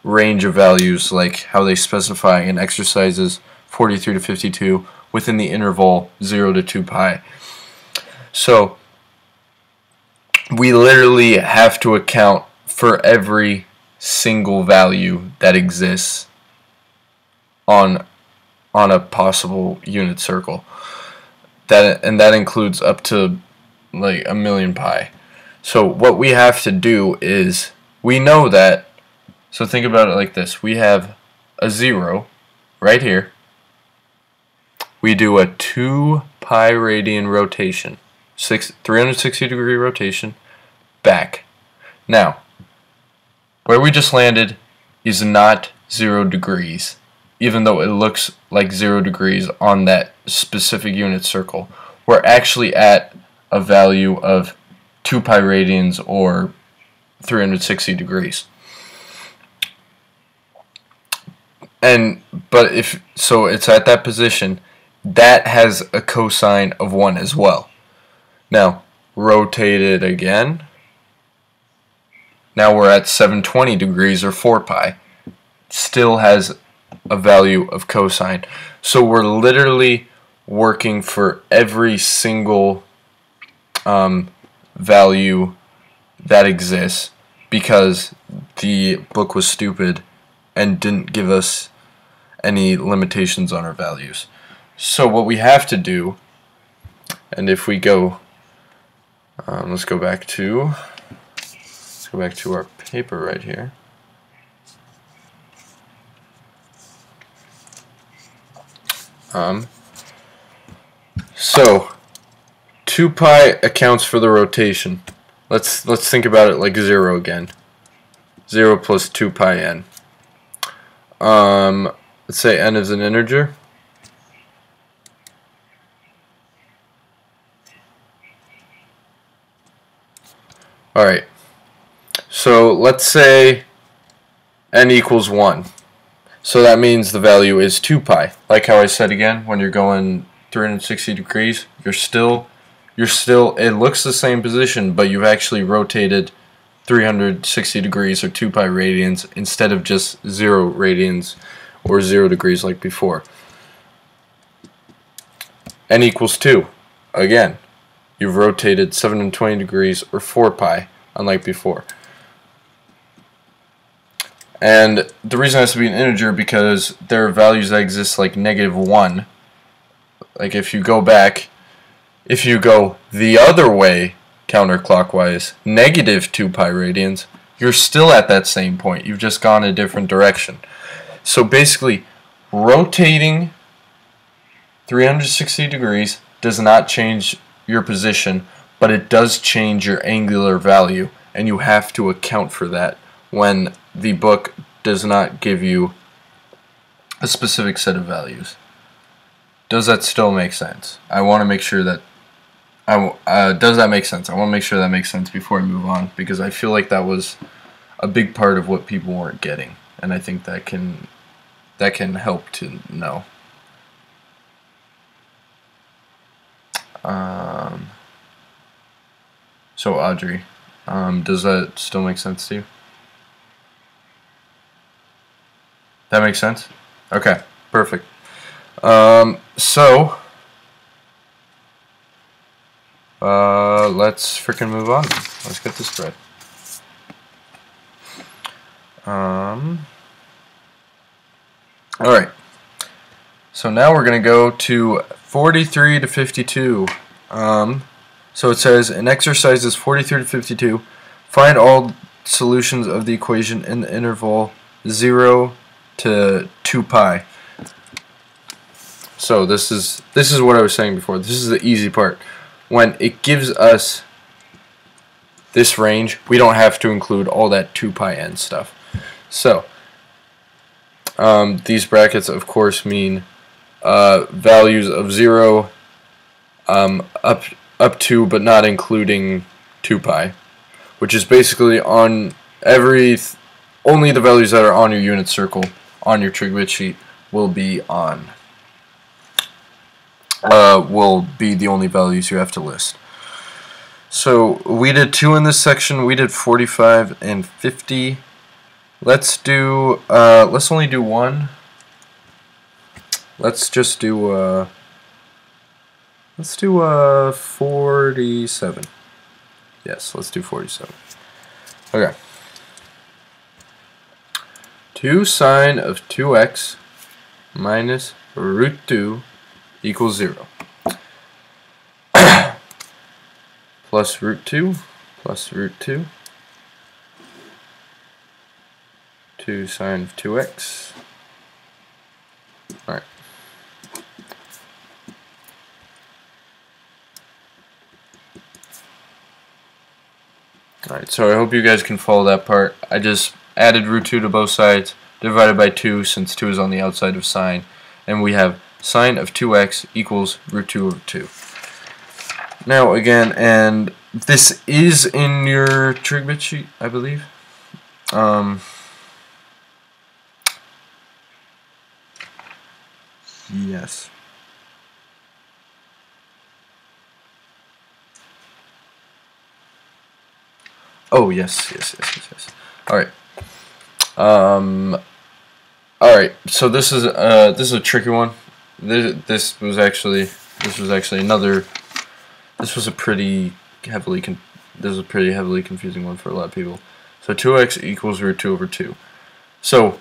range of values, like how they specify in exercises 43 to 52 within the interval 0 to 2 pi. So we literally have to account for every single value that exists on a possible unit circle. That includes up to like 1,000,000 pi. So what we have to do is, we know that, so think about it like this. We have a 0 right here. We do a 2 pi radian rotation, 360-degree rotation back. Now, where we just landed is not 0 degrees, even though it looks like 0 degrees on that specific unit circle. We're actually at a value of 2 pi radians, or 360 degrees. But if so, it's at that position. That has a cosine of 1 as well. Now, rotate it again. Now we're at 720 degrees, or 4 pi. Still has a value of cosine. So we're literally working for every single value that exists, because the book was stupid and didn't give us any limitations on our values. So what we have to do, and if we go, let's go back to our paper right here. So 2 pi accounts for the rotation. Let's think about it like 0 again. 0 plus 2 pi n. Let's say n is an integer. Alright, so let's say n equals 1. So that means the value is 2 pi. Like how I said again, when you're going 360 degrees, you're still, it looks the same position, but you've actually rotated 360 degrees, or 2 pi radians, instead of just 0 radians or 0 degrees like before. N equals 2. Again, you've rotated 720 degrees, or 4 pi, unlike before. And the reason it has to be an integer, because there are values that exist like -1. Like if you go back, if you go the other way counterclockwise, -2 pi radians, you're still at that same point. You've just gone a different direction. So basically, rotating 360 degrees does not change your position, but it does change your angular value, and you have to account for that when the book does not give you a specific set of values. Does that still make sense? I want to make sure that does that make sense? I want to make sure that makes sense before I move on, because I feel like that was a big part of what people weren't getting, and I think that can help to know. So Audrey, does that still make sense to you? That makes sense? Okay, perfect. So let's freaking move on. Let's get this spread. Alright. So now we're going to go to 43 to 52. So it says, in exercises 43 to 52, find all solutions of the equation in the interval 0 to 2 pi. So this is what I was saying before. This is the easy part. When it gives us this range, we don't have to include all that 2 pi n stuff. So these brackets, of course, mean values of 0 up to, but not including 2 pi, which is basically on only the values that are on your unit circle on your trig bit sheet will be the only values you have to list. So we did 2 in this section. We did 45 and 50. let's only do one. Let's just do let's do 47. Yes, let's do 47. Okay. 2 sine of 2x minus root 2 equals 0. Plus root 2 plus root 2. 2 sine of 2x. Alright. Alright, so I hope you guys can follow that part. I just added root 2 to both sides, divided by 2 since 2 is on the outside of sine, and we have sine of 2x equals root 2 over 2. Now again, and this is in your trig bit sheet, I believe. Yes. Oh yes. Alright. Alright, so this is a tricky one. This was actually another. This was a pretty heavily confusing one for a lot of people. So 2x equals root 2 over 2. So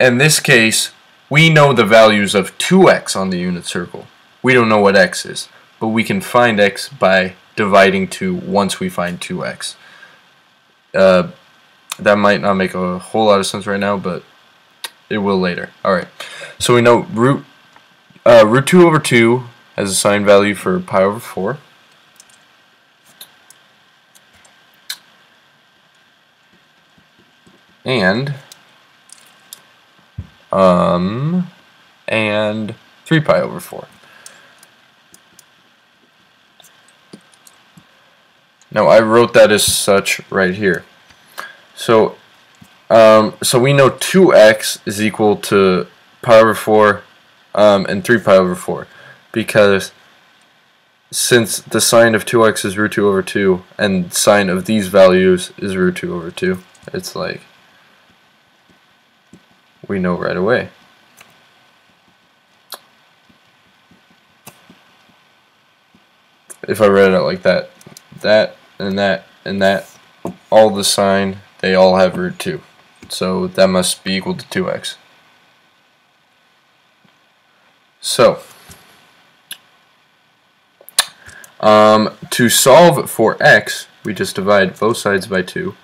in this case, we know the values of 2x on the unit circle. We don't know what x is, but we can find x by dividing 2 once we find 2x. That might not make a whole lot of sense right now, but it will later. Alright, so we know root 2 over 2 has a sign value for pi over 4. And 3 pi over 4. Now I wrote that as such right here. So so we know 2x is equal to pi over 4 and 3 pi over 4, because since the sine of 2x is root 2 over 2 and sine of these values is root 2 over 2, it's like we know right away. If I read it out like that, that and that and that, all the sine, they all have root 2. So that must be equal to 2x. So, to solve for x, we just divide both sides by 2,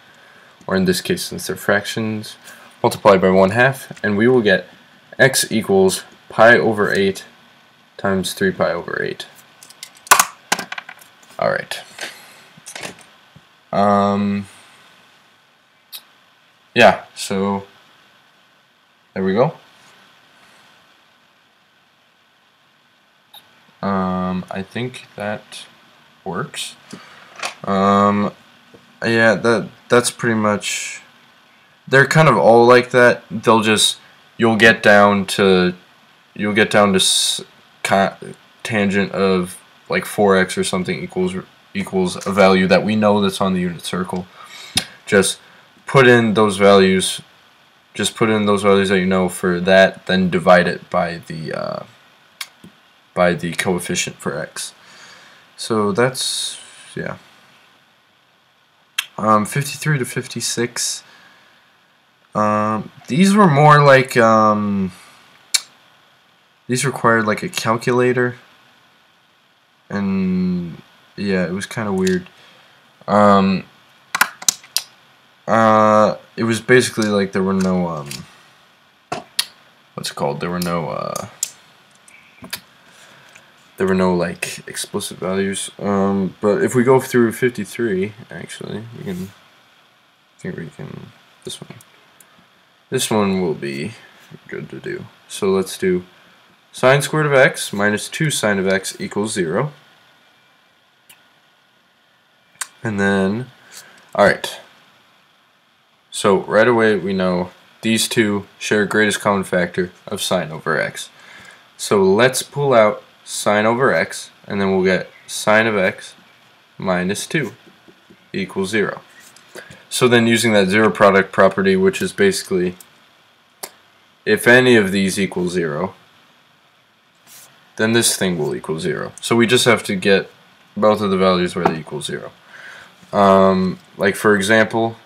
or in this case, since they're fractions, multiply by 1/2, and we will get x equals pi over 8 times 3 pi over 8. Alright. Yeah, so there we go. I think that works. Yeah, that's pretty much. They're kind of all like that. You'll get down to tangent of like 4x or something equals a value that we know that's on the unit circle. Just put in those values. Just put in those values that you know for that, then divide it by the coefficient for x. So that's, yeah. 53 to 56. These were more like these required like a calculator, and yeah, it was kind of weird. It was basically like there were no what's it called? There were no like explicit values. But if we go through 53, actually, this one will be good to do. So let's do sine squared of x minus 2 sine of x equals 0. And then, alright. So right away we know these two share greatest common factor of sine over x. So let's pull out sine over x, and then we'll get sine of x minus 2 equals 0. So then using that zero product property, which is basically if any of these equal 0, then this thing will equal 0. So we just have to get both of the values where they equal 0. Like for example,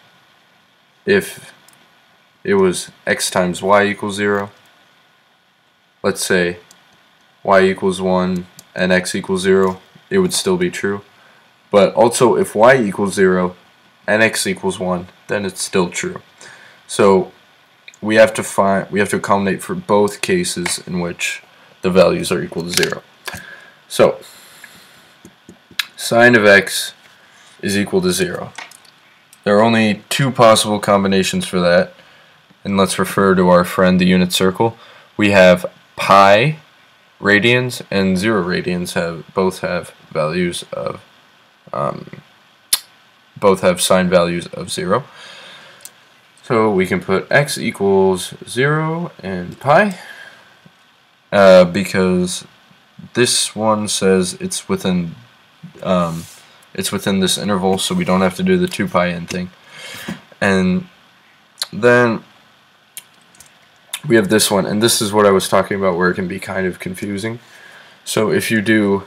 if it was x times y equals 0, let's say y equals 1 and x equals 0, it would still be true. But also if y equals 0 and x equals 1, then it's still true. So we have to accommodate for both cases in which the values are equal to 0. So sine of x is equal to 0. There are only two possible combinations for that, and let's refer to our friend the unit circle. We have pi radians and 0 radians both have values of both have sine values of 0. So we can put x equals 0 and pi because this one says it's within this interval, so we don't have to do the 2 pi n thing. And then we have this one, and this is what I was talking about where it can be kind of confusing. So if you do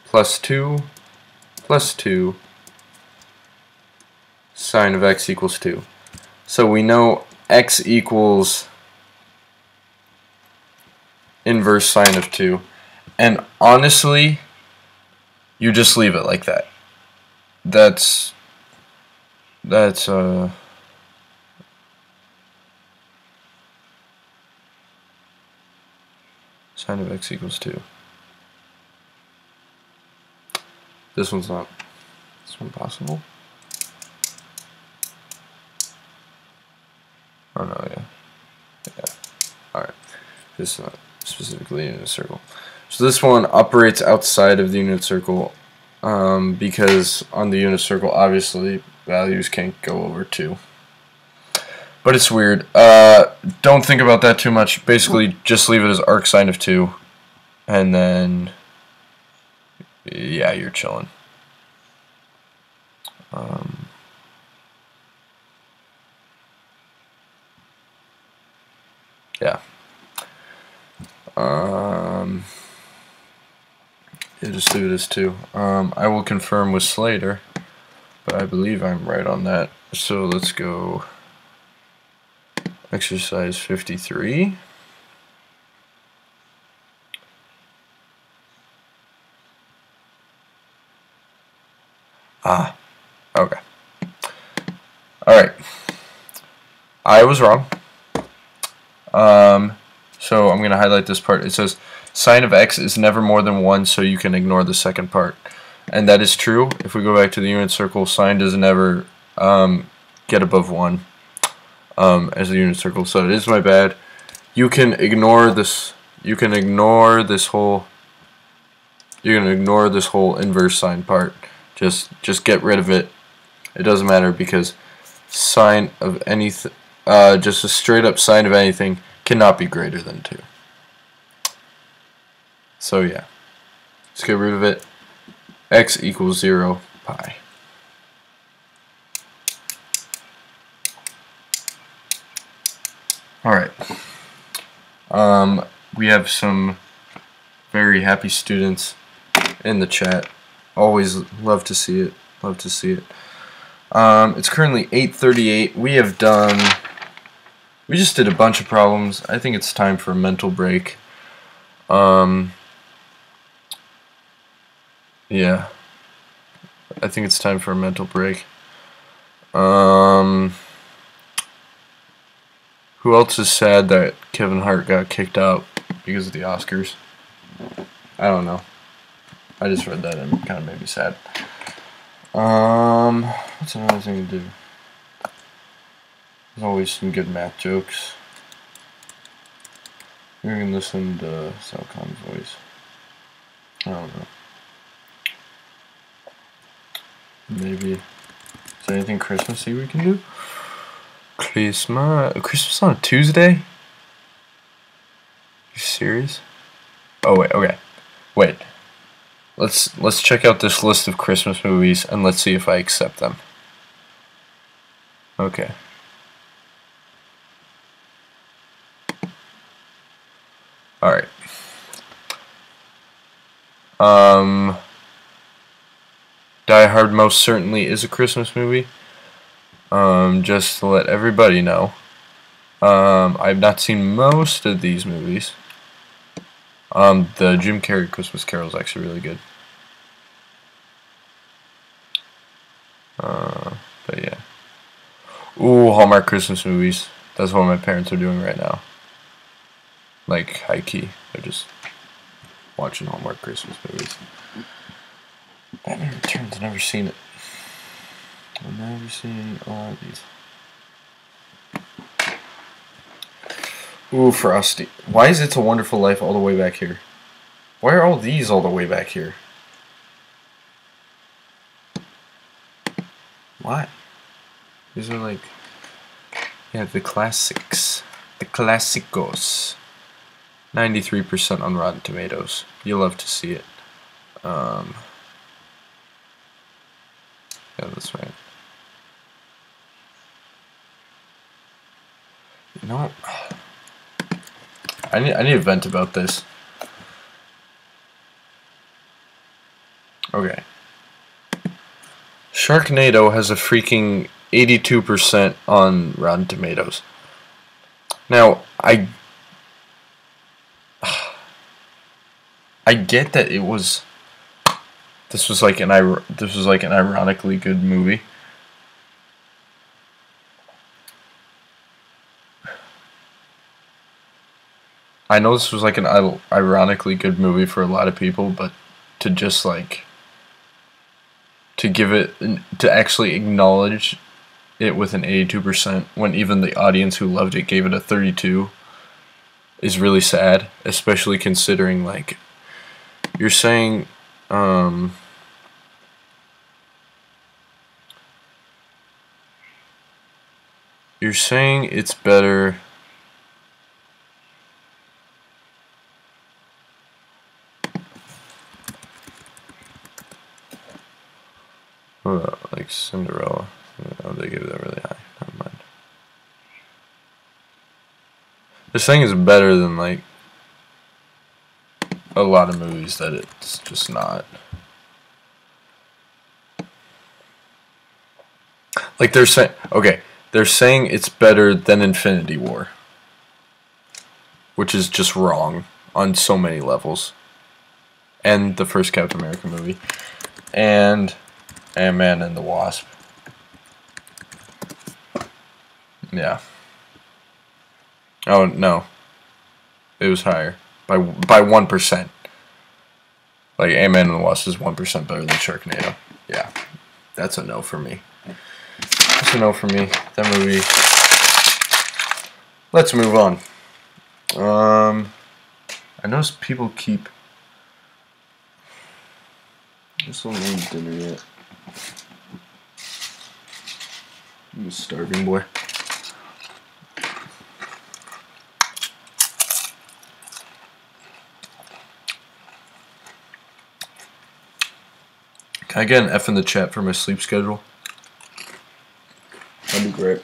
plus 2 sine of x equals 2. So we know x equals inverse sine of 2. And honestly, you just leave it like that. That's sine of x equals 2. This one's not. This one possible? Oh no, yeah. Alright. This is not specifically in a circle. So this one operates outside of the unit circle because on the unit circle, obviously, values can't go over 2. But it's weird. Don't think about that too much. Basically, just leave it as arc sine of 2. And then, yeah, you're chilling. Yeah. Yeah, just leave it as 2. I will confirm with Slater, but I believe I'm right on that. So let's go exercise 53. Okay. Alright. I was wrong. So I'm going to highlight this part. It says sine of x is never more than 1, so you can ignore the second part. And that is true. If we go back to the unit circle, sine doesn't ever get above 1 as a unit circle. So it is my bad. You can ignore this. You can ignore this whole. You're gonna ignore this whole inverse sine part. Just get rid of it. It doesn't matter because sine of anything, just a straight up sine of anything cannot be greater than 2. So yeah, let's get rid of it. X equals 0 pi. Alright. We have some very happy students in the chat. Always love to see it. Love to see it. It's currently 8:38. We just did a bunch of problems. I think it's time for a mental break. Yeah. I think it's time for a mental break. Who else is sad that Kevin Hart got kicked out because of the Oscars? I don't know. I just read that and it kind of made me sad. What's another thing to do? There's always some good math jokes. You can listen to Salcon's voice. I don't know. Maybe. Is there anything Christmassy we can do? Christmas on a Tuesday? You serious? Oh wait, okay. Wait. Let's check out this list of Christmas movies and let's see if I accept them. Okay. Alright. Die Hard most certainly is a Christmas movie. Just to let everybody know. I've not seen most of these movies. The Jim Carrey Christmas Carol is actually really good. But yeah. Ooh, Hallmark Christmas movies. That's what my parents are doing right now. Like, high key. They're just watching Hallmark Christmas movies. Batman Returns, I've never seen it. I've never seen all of these. Ooh, Frosty. Why is It's a Wonderful Life all the way back here? Why are all these all the way back here? Why? These are like... Yeah, the classics. The classicos. 93% on Rotten Tomatoes. You'll love to see it. Yeah, that's right. You know, I need to vent about this. Okay. Sharknado has a freaking 82% on Rotten Tomatoes. Now, I get that it was. This was like an ironically good movie. I know this was like an ironically good movie for a lot of people, but to just like to give it to actually acknowledge it with an 82% when even the audience who loved it gave it a 32 is really sad, especially considering like you're saying it's better. Like Cinderella. Oh, they gave that really high. Never mind. This thing is better than like a lot of movies that it's just not. Like they're saying, okay, they're saying it's better than Infinity War, which is just wrong on so many levels. And the first Captain America movie, and Ant-Man and the Wasp. Yeah. Oh no, it was higher by 1%. Like Ant-Man and the Wasp is 1% better than Sharknado. Yeah, that's a no for me. That's a no for me. That movie. Let's move on. I notice people keep. I still need dinner yet. I'm a starving boy. Can I get an F in the chat for my sleep schedule? That'd be great.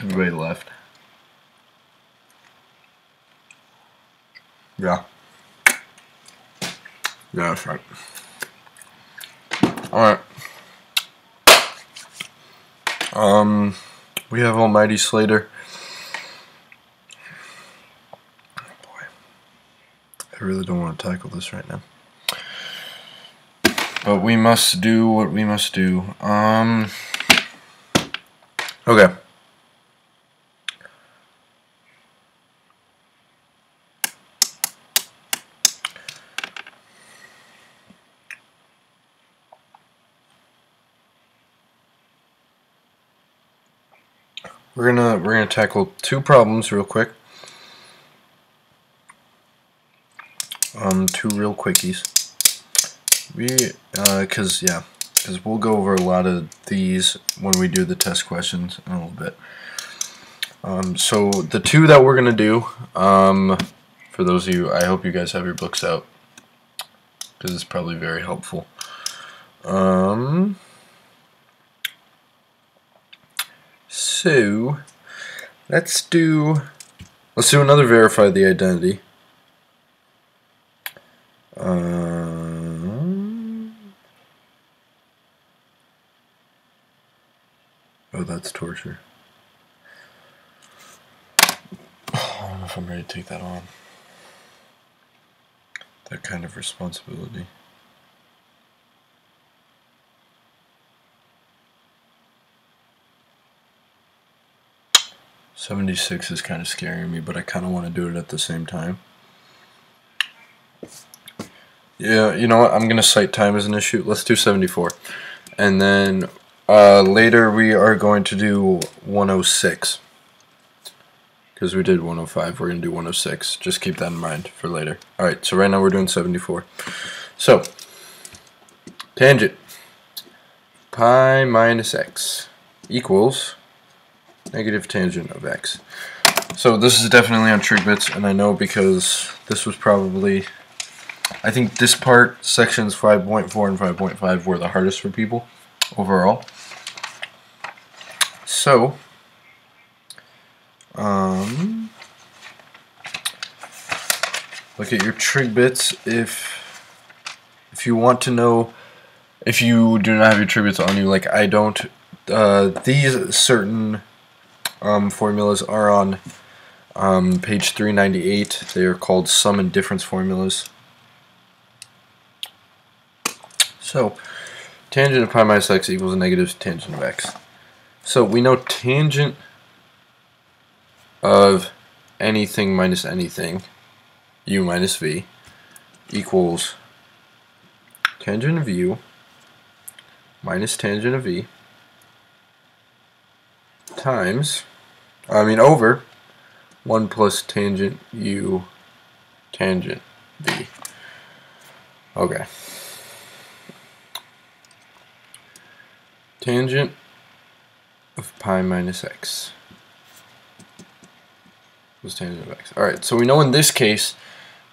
Everybody left. Yeah. Yeah, that's right. Alright. We have Almighty Slater. Oh boy. I really don't want to tackle this right now. But we must do what we must do. Okay. We're gonna tackle two problems real quick. Two real quickies. Cause we'll go over a lot of these when we do the test questions in a little bit. So the two that we're gonna do, for those of you, I hope you guys have your books out because it's probably very helpful. So let's do another verify the identity. Oh, that's torture. I don't know if I'm ready to take that on. That kind of responsibility. $76 is kind of scaring me, but I kind of want to do it at the same time. Yeah, you know what? I'm going to cite time as an issue. Let's do 74. And then later we are going to do 106. Because we did 105, we're going to do 106. Just keep that in mind for later. Alright, so right now we're doing 74. So, tangent pi minus x equals negative tangent of x. So this is definitely on TrigBits, and I know because this was probably, I think this part, sections 5.4 and 5.5 were the hardest for people overall. So, look at your TrigBits if you want to know, if you do not have your TrigBits on you like I don't, these certain formulas are on page 398. They are called sum and difference formulas. So, tangent of pi minus x equals a negative tangent of x. So we know tangent of anything minus anything, u minus v, equals tangent of u minus tangent of v times, over 1 plus tangent u tangent v. Okay. Tangent of pi minus x was tangent of x. Alright, so we know in this case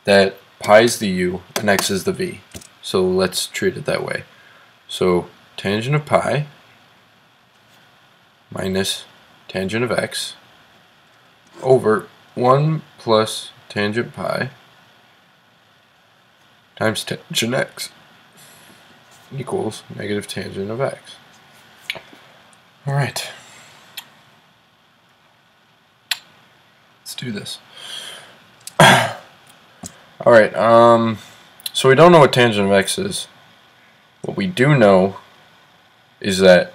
that pi is the u and x is the v. So let's treat it that way. So tangent of pi minus tangent of x over 1 plus tangent pi times tangent x equals negative tangent of x. Alright. Let's do this. Alright, so we don't know what tangent of x is. What we do know is that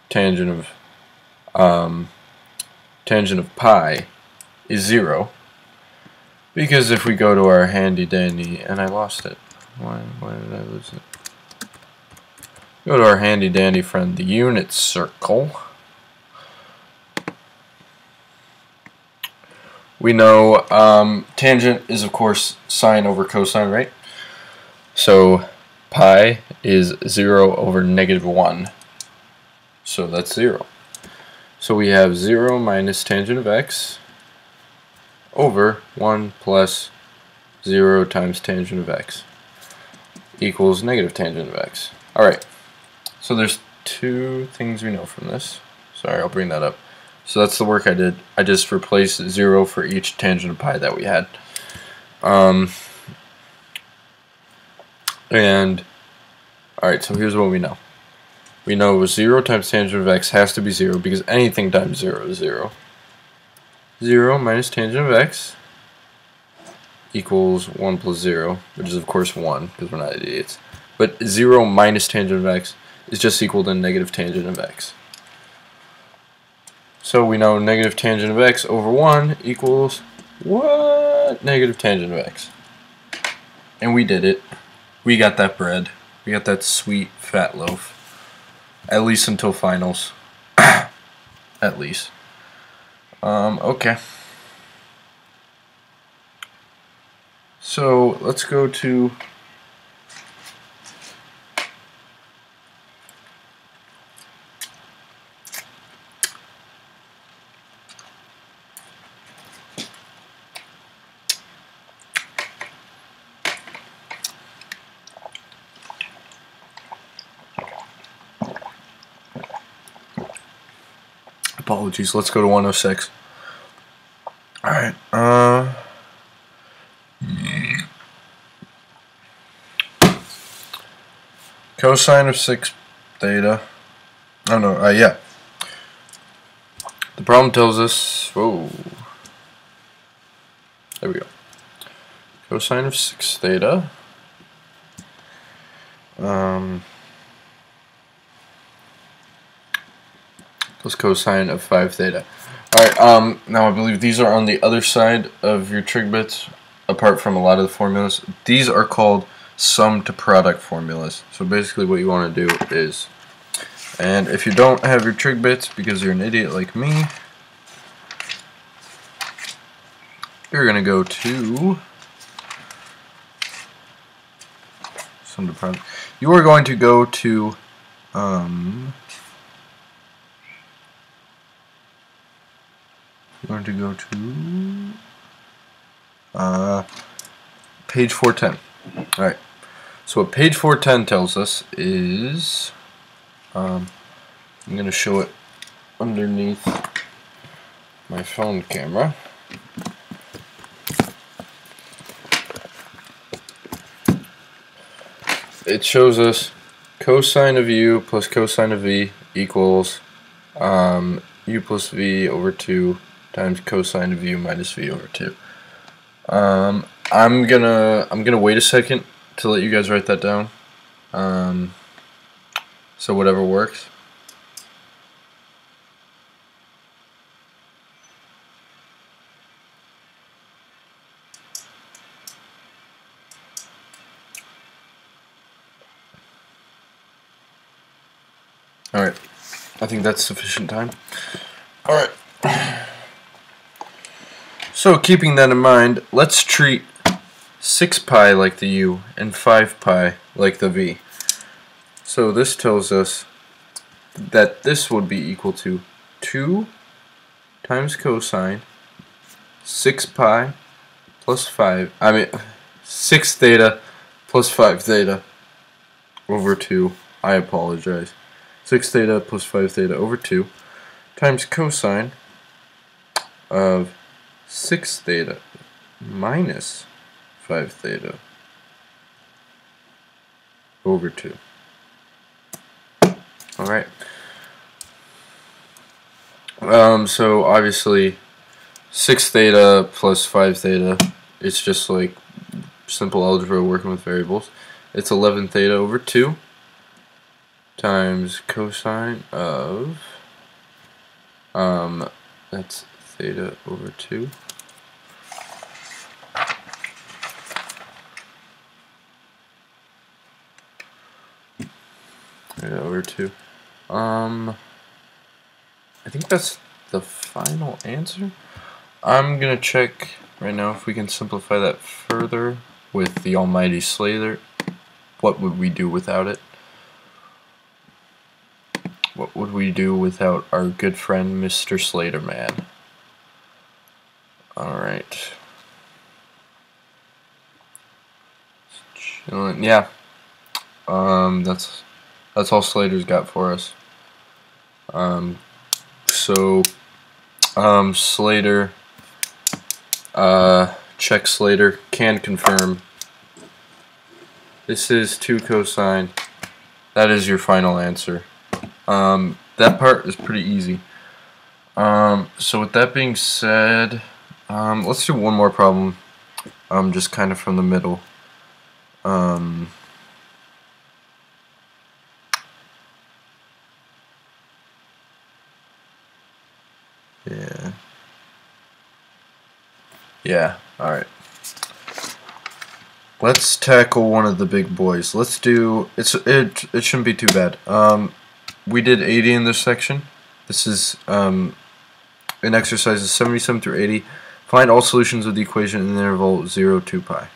tangent of pi is 0, because if we go to our handy dandy, and I lost it. Why did I lose it? Go to our handy dandy friend, the unit circle. We know tangent is of course sine over cosine, right? So pi is 0 over negative 1. So that's 0. So we have 0 minus tangent of x over 1 plus 0 times tangent of x equals negative tangent of x. Alright, so there's two things we know from this. Sorry, I'll bring that up. So that's the work I did. I just replaced 0 for each tangent of pi that we had. And, alright, so here's what we know. We know 0 times tangent of x has to be 0 because anything times 0 is 0. 0 minus tangent of x equals 1 plus 0, which is of course 1 because we're not idiots. But 0 minus tangent of x is just equal to negative tangent of x. So we know negative tangent of x over 1 equals what? Negative tangent of x. And we did it. We got that bread. We got that sweet fat loaf. At least until finals. At least. Okay. So let's go to apologies. Let's go to 106. Alright, cosine of 6 theta. Oh no, yeah. The problem tells us, whoa. There we go. Cosine of 6 theta. Plus cosine of 5 theta. Alright, now I believe these are on the other side of your trig bits, apart from a lot of the formulas. These are called sum to product formulas. So basically what you want to do is, and if you don't have your trig bits because you're an idiot like me, you're going to go to sum to product. You are going to go to page 410. Alright, so what page 410 tells us is, I'm going to show it underneath my phone camera. It shows us cosine of u plus cosine of v equals u plus v over 2 times cosine of u minus v over 2. I'm gonna wait a second to let you guys write that down. So whatever works. Alright, I think that's sufficient time. Alright. So keeping that in mind, let's treat 6 pi like the u and 5 pi like the v. So this tells us that this would be equal to 2 times cosine 6 pi plus 6 theta plus 5 theta over 2. I apologize. 6 theta plus 5 theta over 2 times cosine of 6 theta minus 5 theta over 2. Alright. So obviously 6 theta plus 5 theta, it's just like simple algebra working with variables. It's 11 theta over 2 times cosine of that's theta over 2 theta over 2. I think that's the final answer. I'm gonna check right now if we can simplify that further with the almighty Slater. What would we do without it? What would we do without our good friend Mr. Slater Man? Alright. Chillin'. Yeah. That's all Slater's got for us. Slater, check Slater, can confirm. This is 2 cosine. That is your final answer. That part is pretty easy. So with that being said, let's do one more problem, just kind of from the middle. Yeah, alright. Let's tackle one of the big boys. Let's do, it shouldn't be too bad. We did 80 in this section. This is an exercise 77 through 80. Find all solutions of the equation in the interval 0 to pi.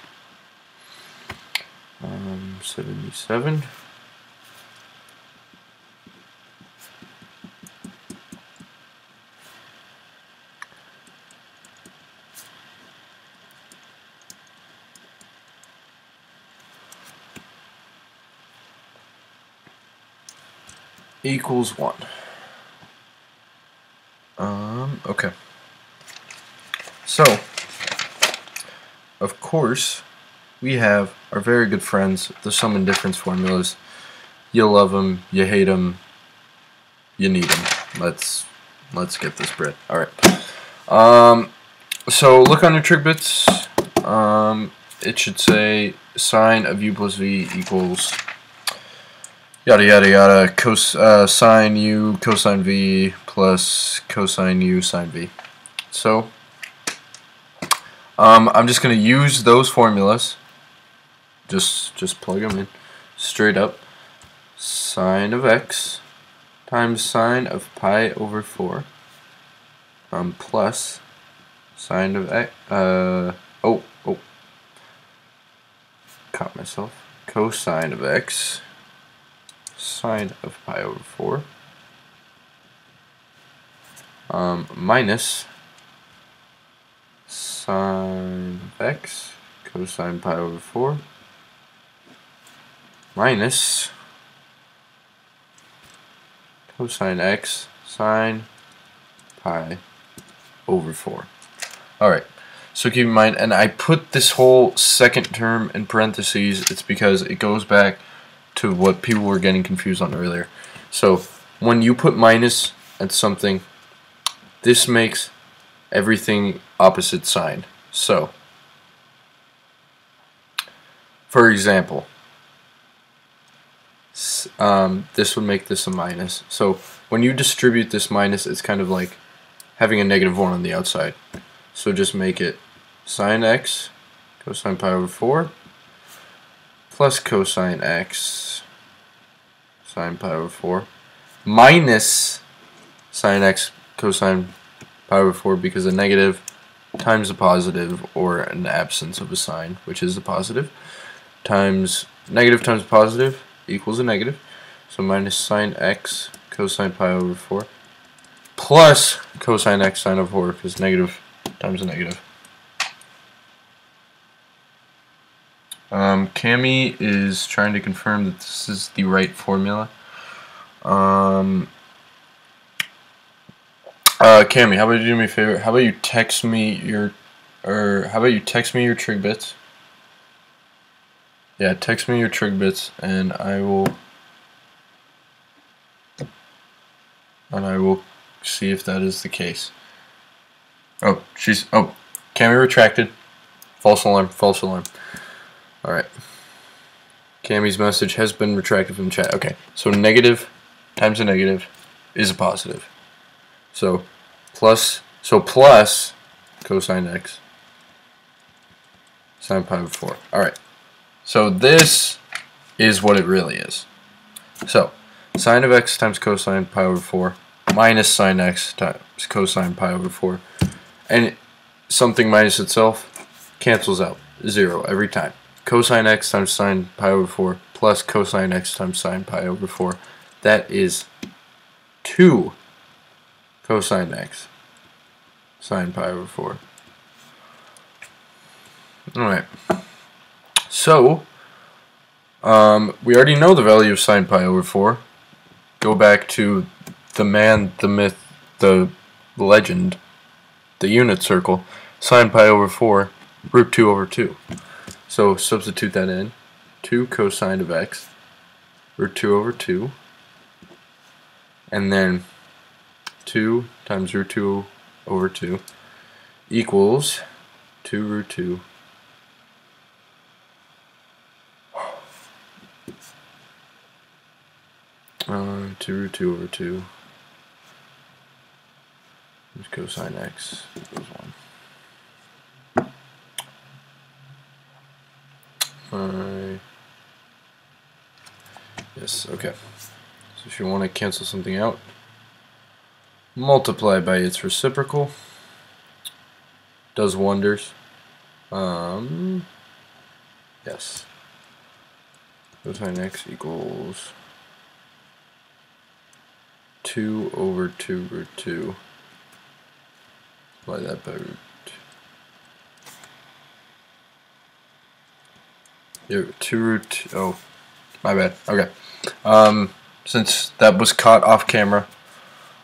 77. Equals 1. Okay. So, of course, we have our very good friends, the sum and difference formulas. You love them, you hate them, you need them. Let's get this bread. All right. So look on your trig bits. It should say sine of u plus v equals yada yada yada sine u cosine v plus cosine u sine v. So I'm just gonna use those formulas. Just plug them in straight up. Sine of x times sine of pi over 4 plus sine of x, caught myself, cosine of x sine of pi over 4 minus sine of x cosine pi over 4 minus cosine x sine pi over 4. Alright, so keep in mind, and I put this whole second term in parentheses, it's because it goes back to what people were getting confused on earlier. So when you put minus at something, this makes everything opposite sign. So, for example, this would make this a minus. So when you distribute this minus, it's kind of like having a negative 1 on the outside. So just make it sine x cosine pi over 4 plus cosine x sine pi over 4 minus sine x cosine pi over 4, because a negative times a positive, or an absence of a sign, which is a positive, times negative times positive equals a negative. So minus sine x cosine pi over 4 plus cosine x sine over 4, because negative times a negative. Cami is trying to confirm that this is the right formula. Cami, how about you do me a favor? How about you text me your, trig bits? Yeah, text me your trig bits, and I will see if that is the case. Oh, Cami retracted. False alarm, false alarm. Alright. Cami's message has been retracted from the chat. Okay, so negative times a negative is a positive. So plus cosine x sine pi over 4. Alright. So this is what it really is. So sine of x times cosine pi over 4 minus sine x times cosine pi over 4. And something minus itself cancels out. 0 every time. Cosine x times sine pi over 4 plus cosine x times sine pi over 4. That is 2 cosine x sine pi over 4. Alright. So, we already know the value of sine pi over 4. Go back to the man, the myth, the legend, the unit circle. Sine pi over 4, root 2 over 2. So substitute that in. 2 cosine of x, root 2 over 2. And then 2 times root 2 over 2 equals 2 root 2 2 root 2 over 2 cosine x equals 1. Yes, okay. So if you want to cancel something out, multiply by its reciprocal. Does wonders. Yes. Cosine x equals 2 over 2 root 2. Multiply that by root 2 root, oh, my bad, okay. Since that was caught off camera,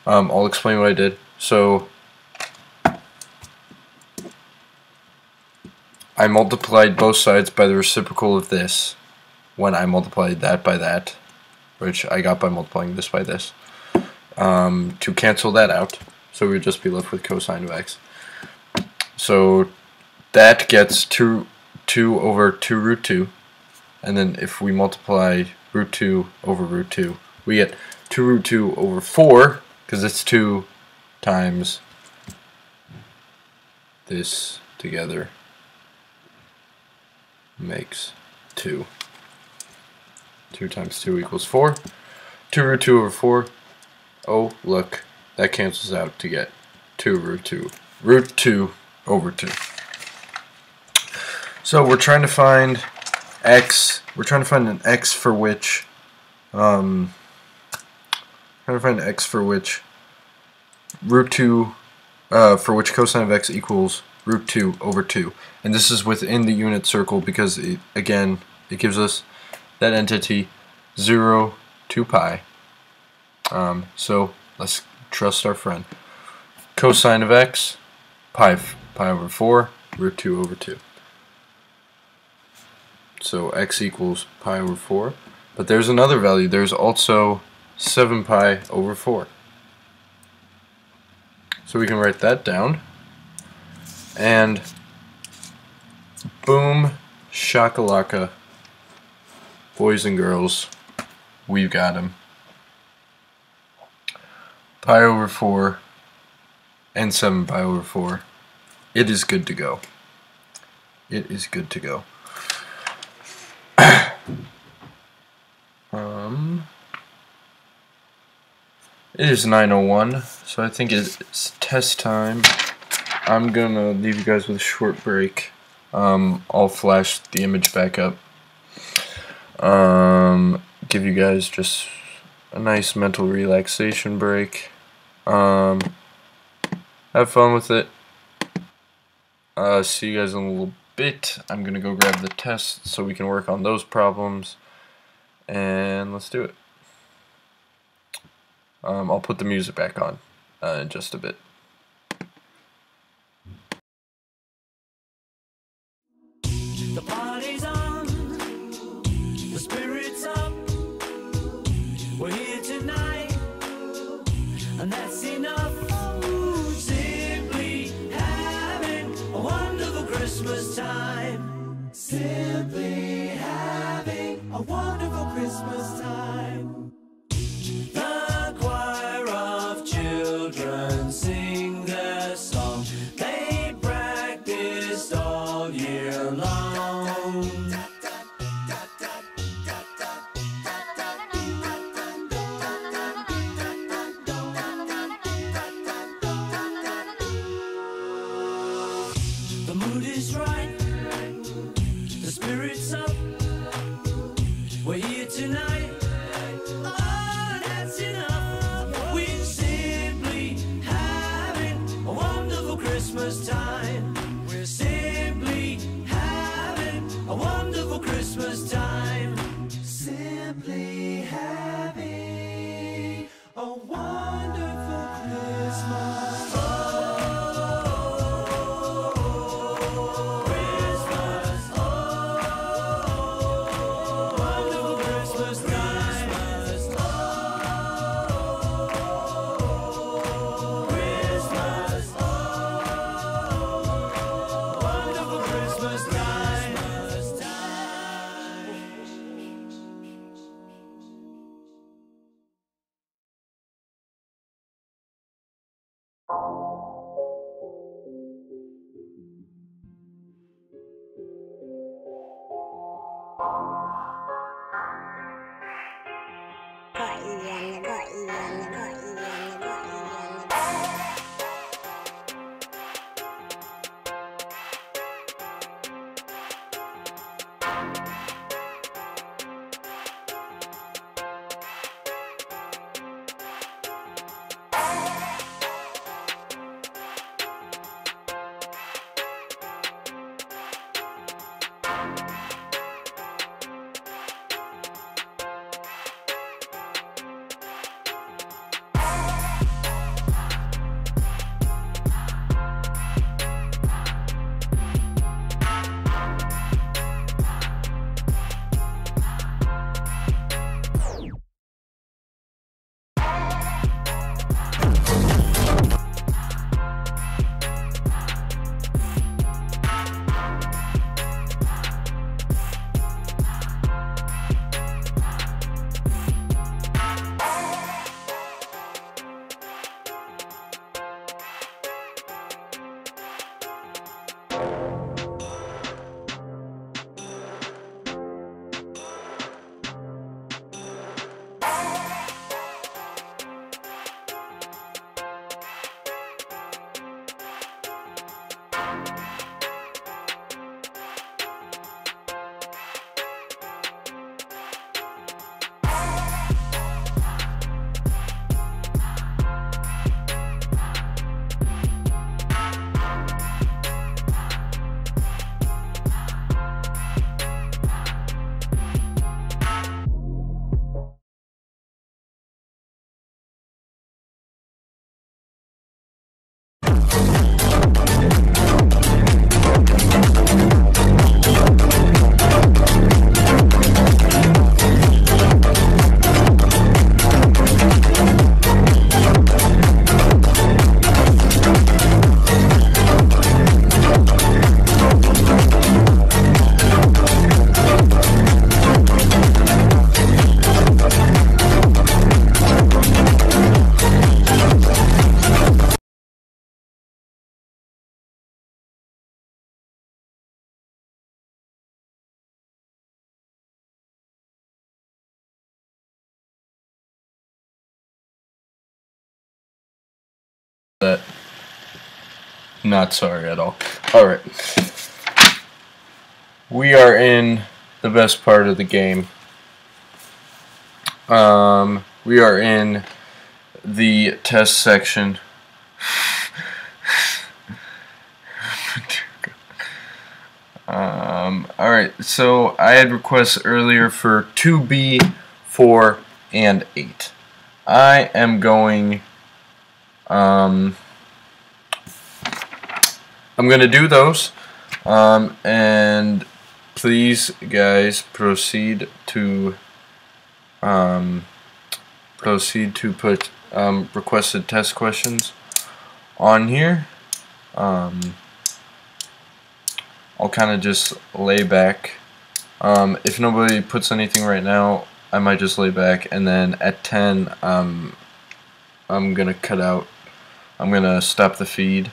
I'll explain what I did. So, I multiplied both sides by the reciprocal of this when I multiplied that by that, which I got by multiplying this by this, to cancel that out. So we would just be left with cosine of x. So that gets 2 over 2 root 2. And then if we multiply root 2 over root 2, we get 2 root 2 over 4, because it's 2 times this together makes 2. 2 times 2 equals 4. 2 root 2 over 4. Oh, look, that cancels out to get 2 root 2. Root 2 over 2. So we're trying to find x. We're trying to find an x for which root 2 for which cosine of x equals root 2 over 2. And this is within the unit circle because again it gives us that entity 0 to pi. So let's trust our friend. Cosine of x, pi over 4, root 2 over 2. So x equals pi over 4. But there's another value. There's also 7 pi over 4. So we can write that down. And boom, shakalaka, boys and girls, we've got him. Pi over 4 and 7 pi over 4. It is good to go. It is good to go. It is 9:01, so I think it's test time. I'm gonna leave you guys with a short break. I'll flash the image back up. Give you guys just a nice mental relaxation break. Have fun with it. See you guys in a little bit. I'm gonna go grab the test so we can work on those problems. And let's do it. I'll put the music back on in just a bit. The party's on, the spirit's up. We're here tonight, and that's enough. Simply having a wonderful Christmas time. Simply having a wonderful Christmas time. The choir of children sing their song. They practiced all year long. The mood is right, the spirit's up. We're here tonight. Oh, that's enough. We're simply having a wonderful Christmas time. We're simply having a wonderful Christmas time. Simply having a wonderful Christmas. that. Not sorry at all. Alright. We are in the best part of the game. We are in the test section. Alright, so I had requests earlier for 2B, 4, and 8. I am going, I'm going to do those, and please, guys, proceed to put requested test questions on here. I'll kind of just lay back. If nobody puts anything right now, I might just lay back, and then at 10, I'm gonna cut out. I'm gonna stop the feed,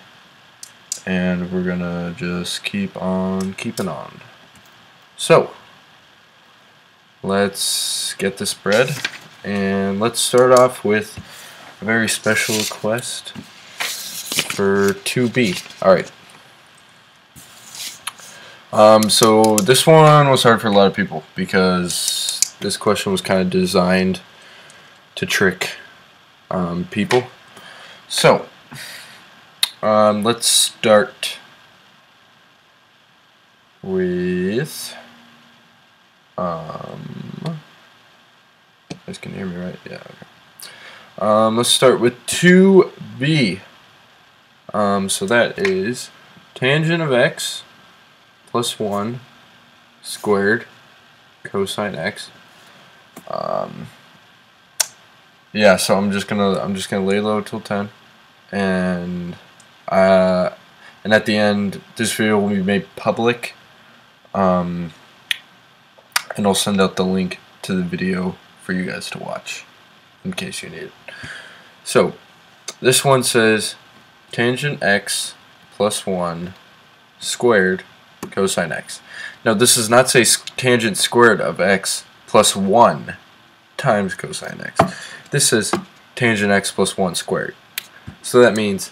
and we're gonna just keep on keeping on. So let's get this bread, and let's start off with a very special request for 2B. All right. So this one was hard for a lot of people because this question was kind of designed to trick people. So let's start with you guys can hear me, right? Yeah. Okay. Let's start with 2B. So that is tangent of x plus 1 squared cosine x. Yeah, so I'm just gonna lay low till 10, and at the end this video will be made public, and I'll send out the link to the video for you guys to watch in case you need it. So this one says tangent x plus 1 squared cosine x. Now this does not say tangent squared of x plus 1 times cosine x. This says tangent x plus 1 squared. So that means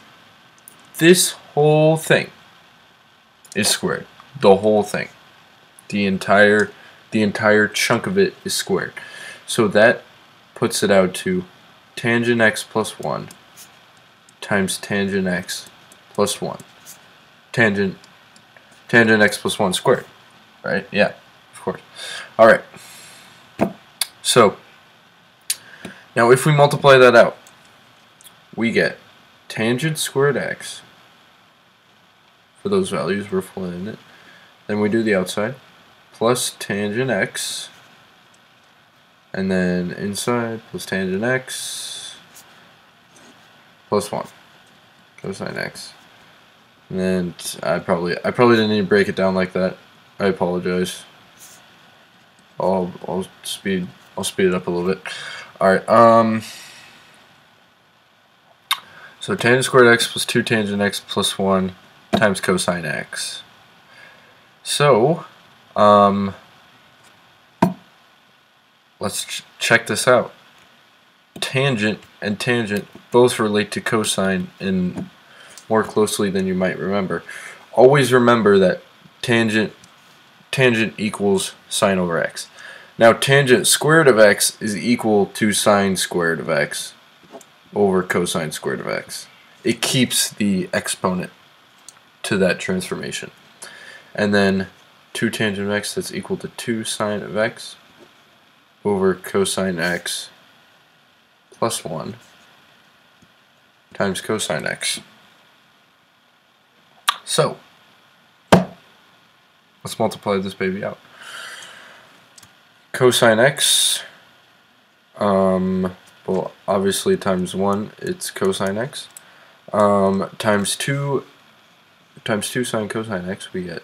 this whole thing is squared. The whole thing. The entire chunk of it is squared. So that puts it out to tangent x plus 1 times tangent x plus 1. Tangent x plus 1 squared, right? Yeah, of course. Alright, so now if we multiply that out, we get tangent squared x for those values, we're filling in it. Then we do the outside, plus tangent x, and then inside, plus tangent x, plus 1, cosine x. And then I probably didn't need to break it down like that. I apologize. I'll speed it up a little bit. All right. So tangent squared x plus 2 tangent x plus 1 times cosine x. So let's check this out. Tangent and tangent both relate to cosine in more closely than you might remember. Always remember that tangent equals sine over x. Now tangent squared of x is equal to sine squared of x over cosine squared of x. It keeps the exponent to that transformation. And then 2 tangent of x, that's equal to 2 sine of x over cosine x plus 1 times cosine x. So let's multiply this baby out. Cosine x, well, obviously times 1, it's cosine x. Times 2 sine cosine x, we get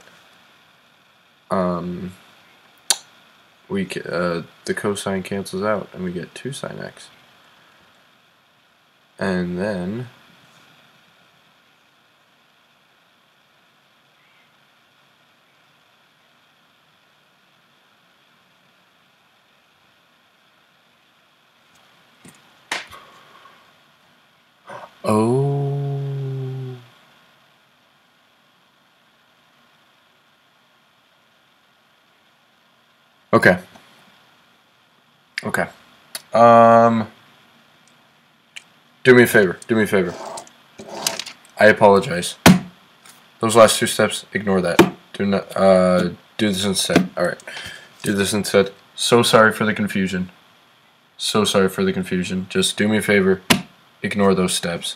the cosine cancels out, and we get 2 sine x. And then oh, Okay. Okay. Do me a favor. Do me a favor. I apologize. Those last two steps, ignore that. Do not. Do this instead. All right. Do this instead. So sorry for the confusion. So sorry for the confusion. Just do me a favor. Ignore those steps.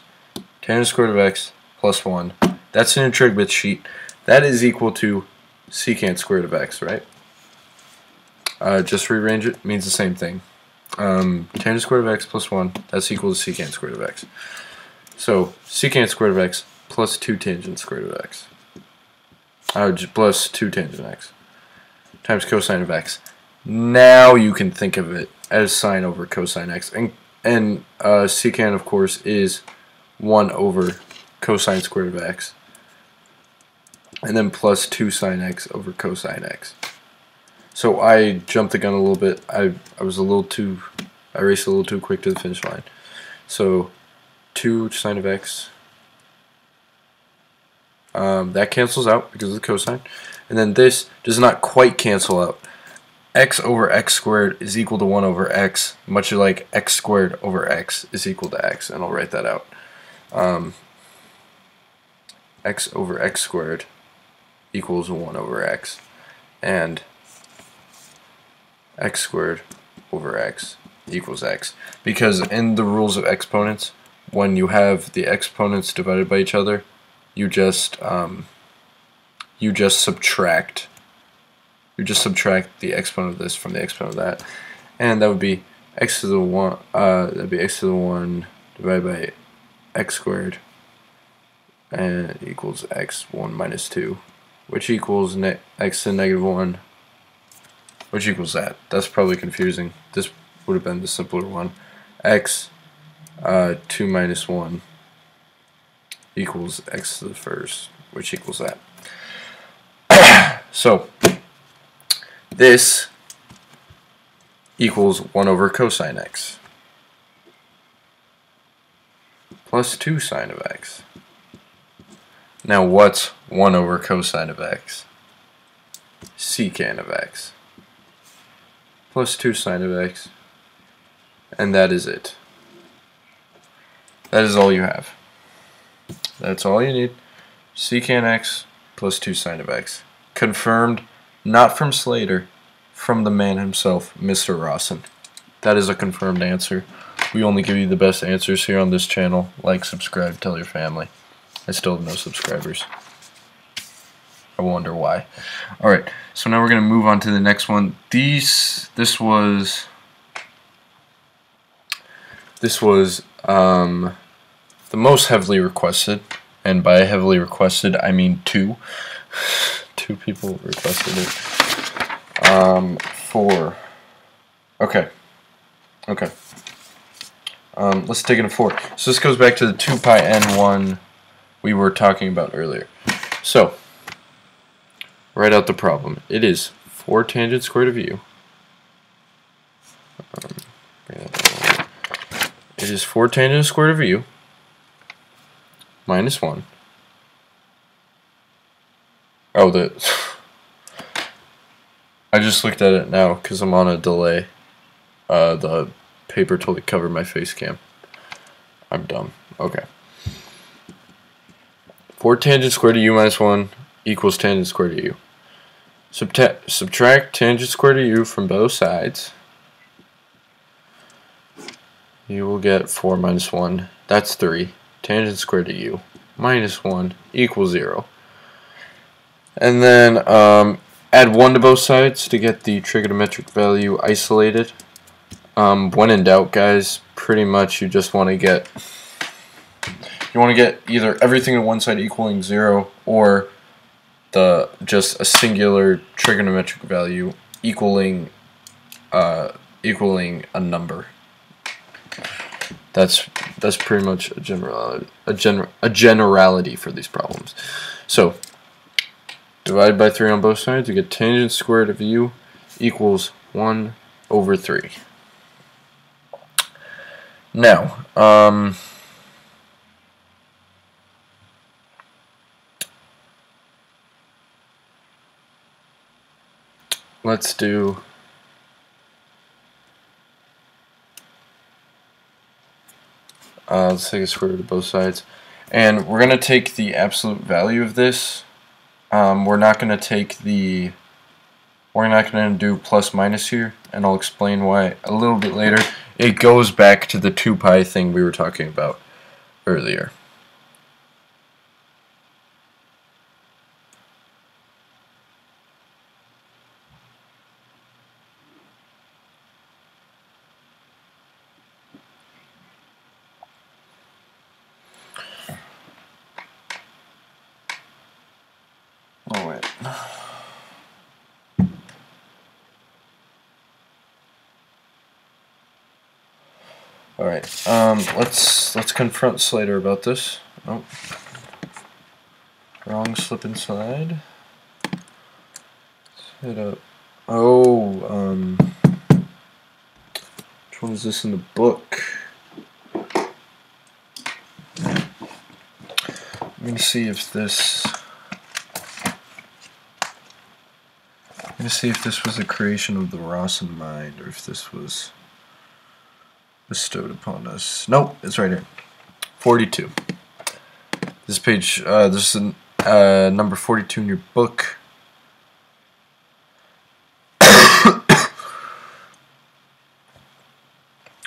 Tangent squared of x plus 1. That's in your trig bit sheet. That is equal to secant squared of x, right? Just rearrange it. Means the same thing. Tangent squared of x plus 1. That's equal to secant squared of x. So secant squared of x plus 2 tangent squared of x. Plus 2 tangent x times cosine of x. Now you can think of it as sine over cosine x. And secant, of course, is 1 over cosine squared of x. And then plus 2 sine x over cosine x. So I jumped the gun a little bit. I raced a little too quick to the finish line. So 2 sine of x. That cancels out because of the cosine. And then this does not quite cancel out. X over x squared is equal to 1 over x, much like x squared over x is equal to x, and I'll write that out. X over x squared equals 1 over x, and x squared over x equals x. Because in the rules of exponents, when you have the exponents divided by each other, you just subtract. You just subtract the exponent of this from the exponent of that, and that would be x to the 1. That'd be x to the 1 divided by x squared, and it equals x1 minus 2, which equals x to the negative 1, which equals that. That's probably confusing. This would have been the simpler one. X 2 minus 1 equals x to the first, which equals that. So this equals 1 over cosine x plus 2 sine of x. Now what's 1 over cosine of x? Secant of x plus 2 sine of x, and that is it. That is all you have. That's all you need. Secant x plus 2 sine of x. Confirmed, not from Slater, from the man himself, Mr. Rawson. That is a confirmed answer. We only give you the best answers here on this channel. Like, subscribe, tell your family. I still have no subscribers. I wonder why. Alright, so now we're going to move on to the next one. This was the most heavily requested, and by heavily requested I mean 2. 2 people requested it. 4. Okay. Let's take it to 4. So this goes back to the 2 pi n1 we were talking about earlier. So write out the problem. It is 4 tangent squared of u. It is 4 tangent squared of u minus 1. Oh, I just looked at it now because I'm on a delay. The paper totally covered my face cam. I'm dumb. Okay. 4 tangent squared of u minus 1 equals tangent squared of u. Subtract tangent squared of u from both sides. You will get 4 minus 1. That's 3. Tangent squared of u minus 1 equals 0. And then add 1 to both sides to get the trigonometric value isolated. When in doubt, guys, pretty much you just want to get either everything on one side equaling 0 or just a singular trigonometric value equaling a number. That's pretty much a generality for these problems. So divide by 3 on both sides, you get tangent squared of u equals 1 over 3. Now, let's do Let's take a square root of both sides. And we're going to take the absolute value of this. We're not going to do plus minus here, and I'll explain why a little bit later. It goes back to the 2 pi thing we were talking about earlier. Oh wait. All right. Let's confront Slater about this. Oh, wrong slip inside. Let's hit up. Oh, which one is this in the book? Let me see if this. Let me see if this was a creation of the Rawson mind, or if this was bestowed upon us. Nope, it's right here. 42. This page, this is number 42 in your book.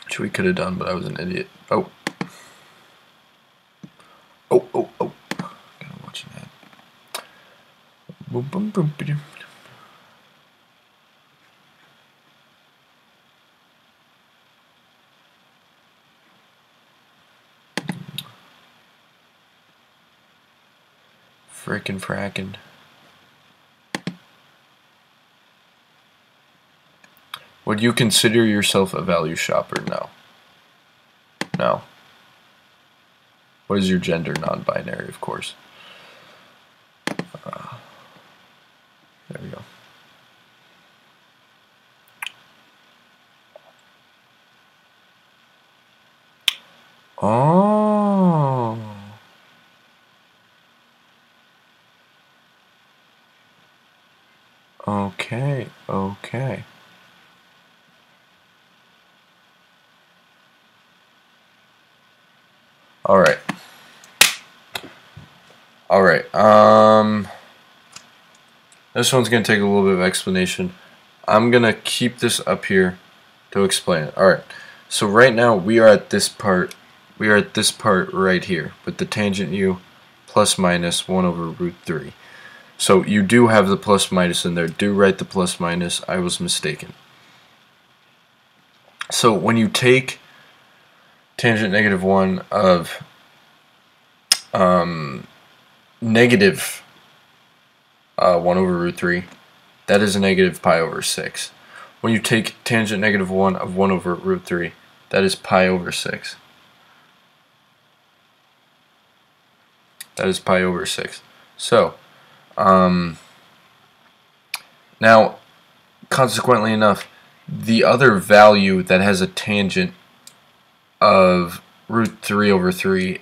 Which we could have done, but I was an idiot. Oh. Oh. Gotta watch that. Boom, boom, boom, boom. Frackin'. Would you consider yourself a value shopper? No. No. What is your gender? Non-binary, of course. There we go. Oh. Okay. All right. This one's going to take a little bit of explanation. I'm going to keep this up here to explain it. All right. So right now we are at this part. We are at this part right here with the tangent u plus minus 1 over root 3. So you do have the plus minus in there. Do write the plus minus. I was mistaken. So when you take tangent negative 1 of negative 1 over root 3, that is a negative pi over 6. When you take tangent negative 1 of 1 over root 3, that is pi over 6. That is pi over 6. So, now, consequently enough, the other value that has a tangent of root 3 over 3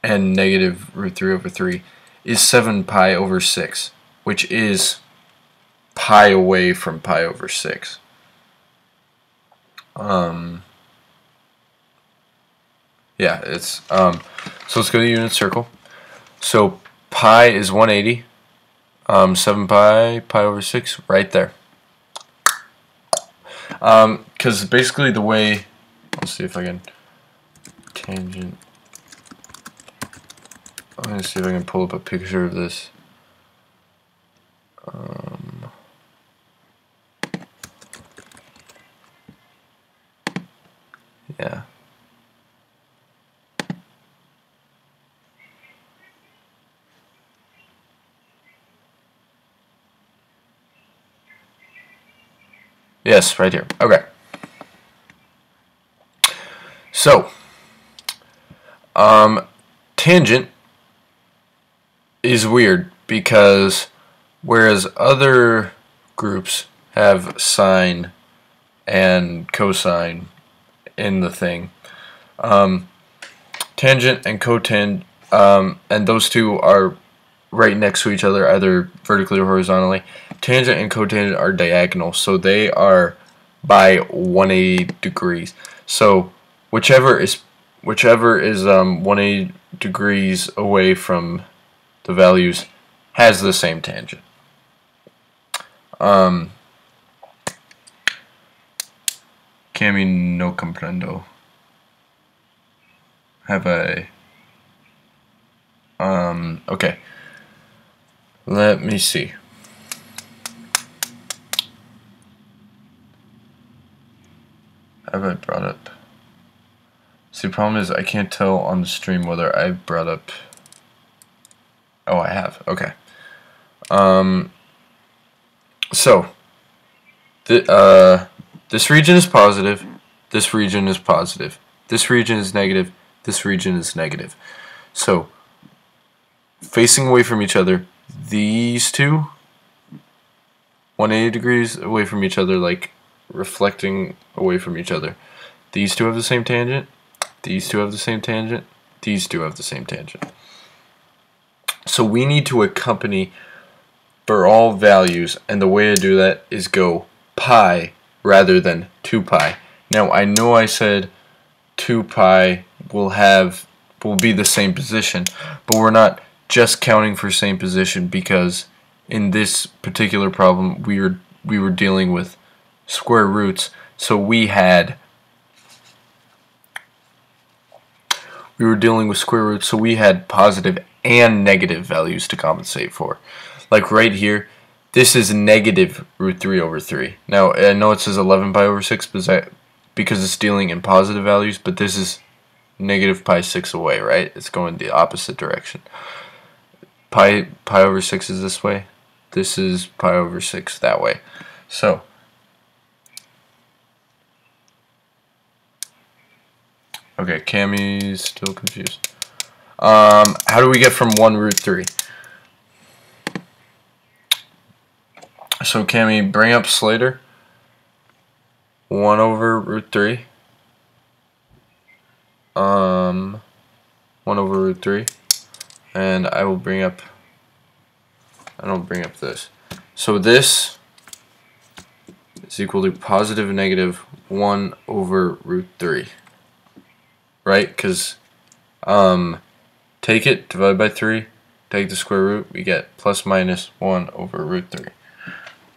and negative root 3 over 3 is 7 pi over 6, which is pi away from pi over 6. Yeah, it's, so let's go to the unit circle. So pi is 180, 7 pi over 6, right there. Because basically the way, let's see if I can, tangent, I'm going to see if I can pull up a picture of this. Yeah. Yes, right here. Okay. So, tangent is weird because whereas other groups have sine and cosine in the thing, tangent and cotangent, and those two are right next to each other, either vertically or horizontally. Tangent and cotangent are diagonal, so they are by 180 degrees. So whichever is 180 degrees away from the values has the same tangent. Cami no comprendo. Have I? Okay. Let me see. Have I brought up? See, the problem is I can't tell on the stream whether I brought up. Oh, I have. Okay. So, this region is positive. This region is positive. This region is negative. This region is negative. So, facing away from each other, these two, 180 degrees away from each other, like reflecting away from each other. These two have the same tangent. These two have the same tangent. These two have the same tangent. So we need to accompany for all values, and the way to do that is go pi rather than 2 pi. Now I know I said 2 pi will be the same position, but we're not just counting for same position, because in this particular problem we were dealing with square roots, so we were dealing with square roots, so we had positive and negative values to compensate for. Like right here, this is negative root 3 over 3. Now, I know it says 11 pi over 6 because it's dealing in positive values, but this is negative pi 6 away, right? It's going the opposite direction. Pi over 6 is this way. This is pi over 6 that way. So, okay, Cami's still confused. How do we get from 1 root 3? So Cami, bring up Slater. 1 over root 3. 1 over root 3. And I don't bring up this. So this is equal to positive and negative 1 over root 3. Right? Because take it, divide by 3, take the square root, we get plus minus 1 over root 3.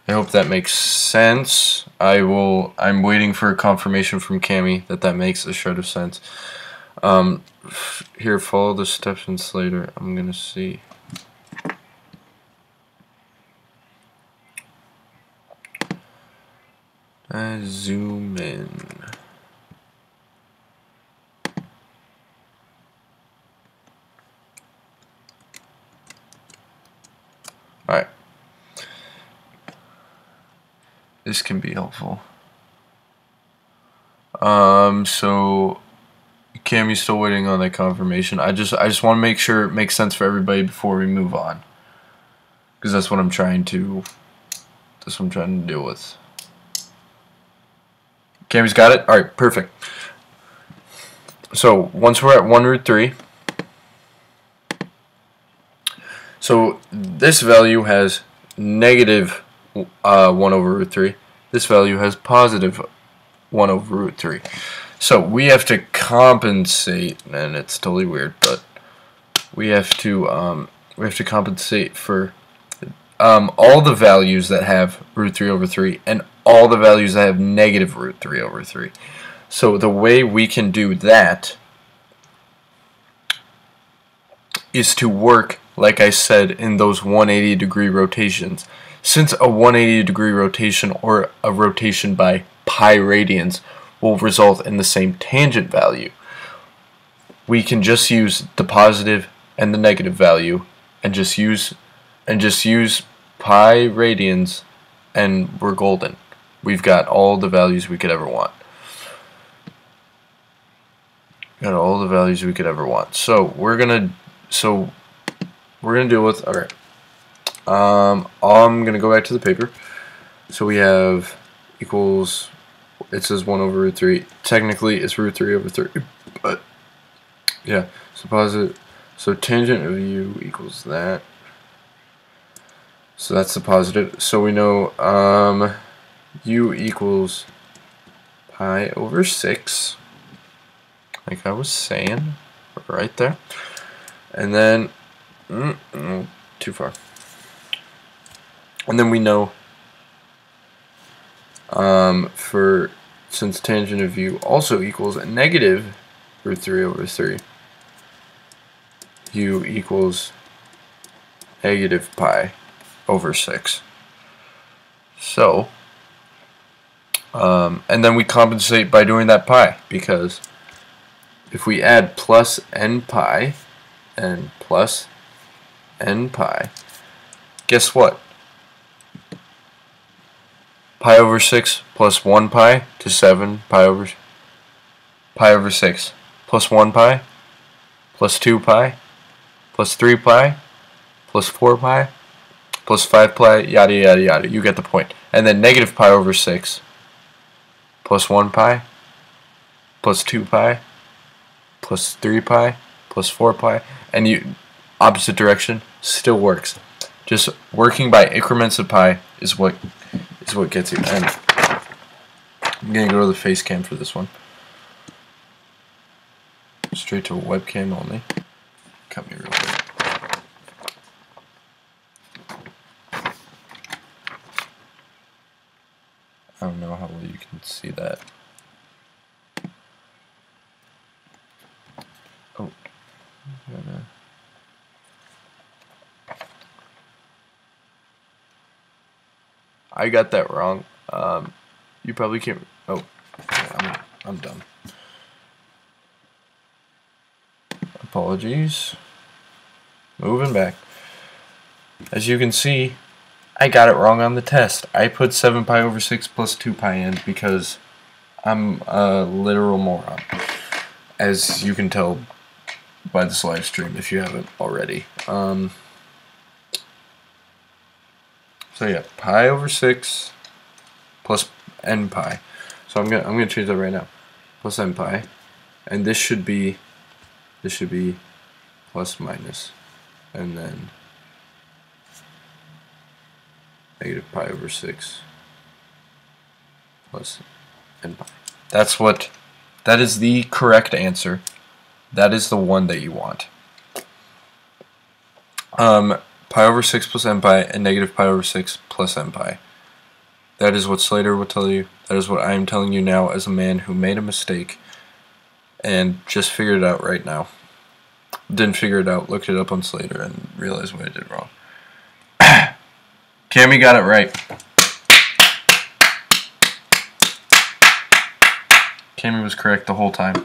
I hope that makes sense. I'm waiting for a confirmation from Cami that makes a shred of sense. Here, follow the steps in Slater. I'm gonna see. I zoom in. Alright. This can be helpful. So Cami's still waiting on that confirmation. I just want to make sure it makes sense for everybody before we move on, because that's what I'm trying to deal with. Cami's got it. All right, perfect. So once we're at 1 root 3, so this value has negative 1 over root 3. This value has positive 1 over root 3. So we have to compensate, and it's totally weird, but we have to compensate for all the values that have root 3 over 3 and all the values that have negative root 3 over 3. So the way we can do that is to work, like I said, in those 180 degree rotations. Since a 180 degree rotation or a rotation by pi radians will result in the same tangent value, we can just use the positive and the negative value and just use pi radians, and we're golden. We've got all the values we could ever want. Got all the values we could ever want. So we're gonna deal with, alright. I'm gonna go back to the paper. So we have equals, it says 1 over root 3. Technically it's root 3 over 3, but yeah, so positive, so tangent of u equals that. So that's the positive. So we know u equals pi over 6. like I was saying, right there. And then, too far. And then we know, since tangent of u also equals a negative root 3 over 3, u equals negative pi over 6. So, and then we compensate by doing that pi, because if we add plus n pi and plus n pi, guess what? Pi over 6 plus 1 pi to 7 pi over 6 plus 1 pi plus 2 pi plus 3 pi plus 4 pi plus 5 pi, yada yada yada. You get the point. And then negative pi over 6 plus 1 pi plus 2 pi plus 3 pi plus 4 pi, and you opposite direction still works. Just working by increments of pi is what gets you. And I'm gonna go to the face cam for this one. Straight to a webcam only. Cut me real quick. I don't know how well you can see that. Oh. I got that wrong. You probably can't. Oh, yeah, I'm done. Apologies. Moving back. As you can see, I got it wrong on the test. I put 7 pi over 6 plus 2 pi in because I'm a literal moron, as you can tell by this live stream if you haven't already. So yeah, pi over 6 plus n pi. So I'm gonna change that right now. Plus n pi, and this should be plus minus, and then negative pi over 6 plus n pi. That is the correct answer. That is the one that you want. Pi over 6 plus n pi and negative pi over 6 plus n pi. That is what Slater will tell you. That is what I am telling you now as a man who made a mistake and just figured it out right now. Didn't figure it out, looked it up on Slater, and realized what I did wrong. Cammy got it right. Cammy was correct the whole time.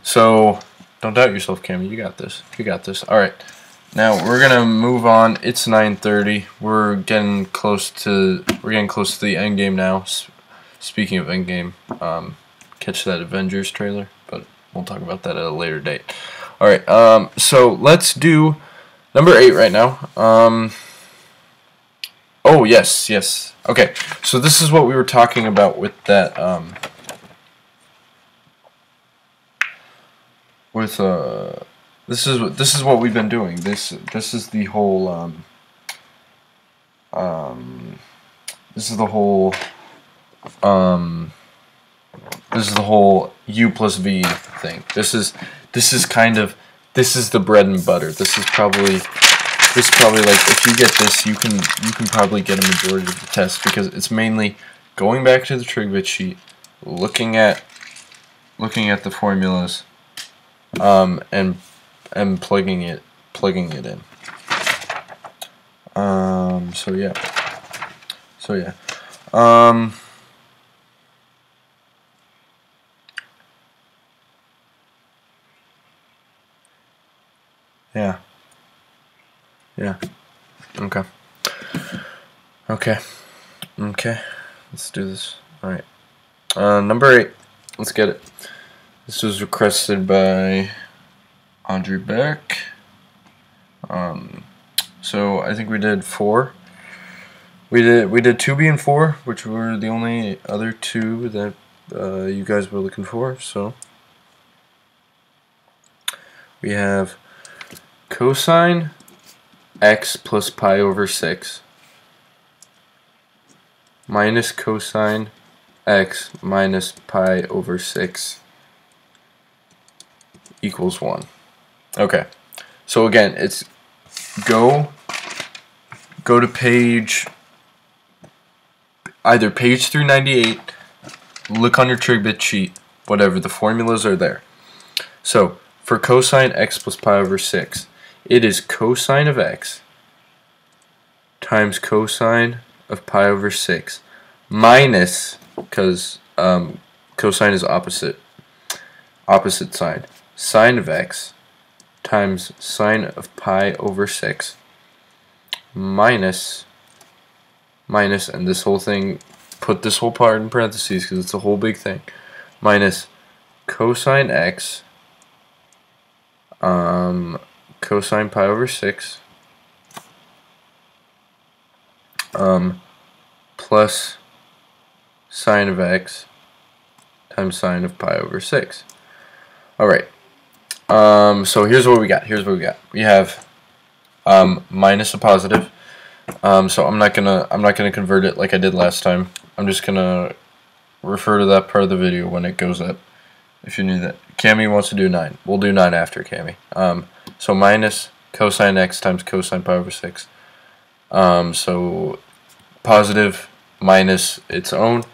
So, don't doubt yourself, Cammy. You got this. You got this. Alright. Now we're gonna move on. It's 9:30. We're getting close to the end game now. Speaking of end game, catch that Avengers trailer, but we'll talk about that at a later date. All right. So let's do number 8 right now. Oh yes. Okay. So this is what we were talking about with that. This is what we've been doing. This is the whole this is the whole u plus v thing. This is the bread and butter. This is probably like, if you get this, you can probably get a majority of the test, because it's mainly going back to the trig bit sheet, looking at the formulas, and plugging it in. So yeah. Yeah. Okay. Let's do this. Alright. Number 8. Let's get it. This was requested by Andrew Beck. So I think we did 4. We did 2B and 4, which were the only other 2 that you guys were looking for. So we have cosine x plus pi over 6 minus cosine x minus pi over 6 equals 1. Okay, so again, it's go to page, either page 398, look on your trig bit sheet, whatever, the formulas are there. So for cosine x plus pi over 6, it is cosine of x times cosine of pi over 6 minus, because cosine is opposite side, sine of x times sine of pi over 6 minus, and this whole thing, put this whole part in parentheses because it's a whole big thing, minus cosine x cosine pi over 6 plus sine of x times sine of pi over 6. Alright, so here's what we got. We have minus a positive. So I'm not gonna convert it like I did last time. I'm just gonna refer to that part of the video when it goes up. If you knew that. Cami wants to do 9. We'll do 9 after, Cami. So minus cosine x times cosine pi over 6. So positive minus its own.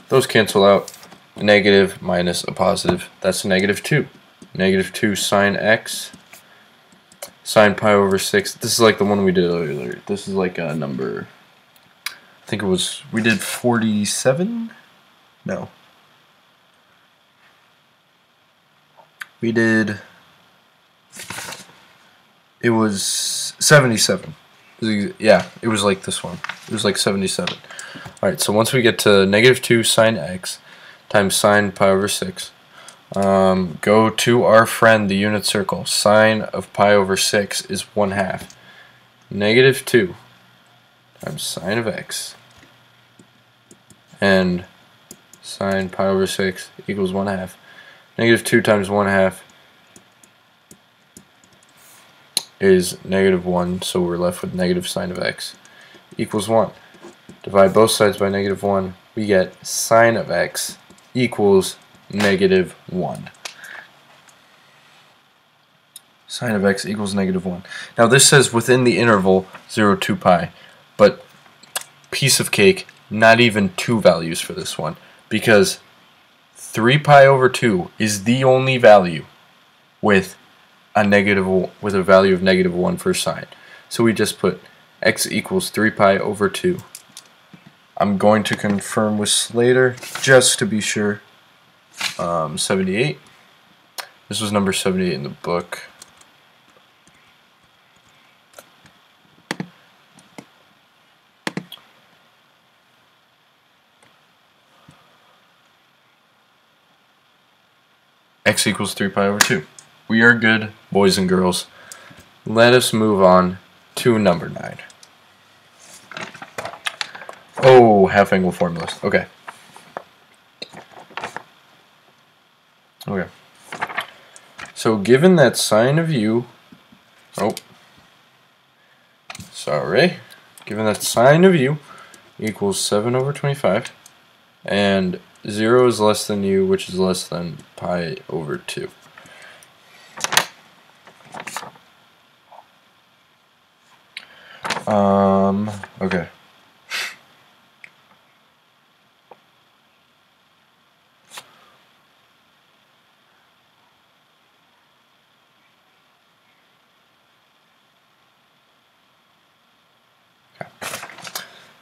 Those cancel out. Negative minus a positive. That's negative 2. Negative 2 sine x. Sine pi over 6. This is like the one we did earlier. This is like a number. I think it was. We did 47? No. We did. It was 77. Yeah, it was like this one. It was like 77. Alright, so once we get to negative 2 sine x times sine pi over 6, go to our friend, the unit circle. Sine of pi over 6 is 1/2. Negative 2 times sine of x and sine pi over 6 equals 1/2. Negative 2 times 1/2 is negative 1, so we're left with negative sine of x equals 1. Divide both sides by negative 1, we get sine of x equals negative 1. Sine of x equals negative 1. Now this says within the interval 0 to pi, but piece of cake, not even 2 values for this one, because 3 pi over 2 is the only value with a value of negative 1 for sine. So we just put x equals 3 pi over 2. I'm going to confirm with Slater just to be sure. 78. This was number 78 in the book. X equals 3 pi over 2. We are good, boys and girls. Let us move on to number 9. Oh, half-angle formulas. Okay. Okay. So given that sine of u, given that sine of u equals 7 over 25, and 0 is less than u, which is less than pi over 2. Okay.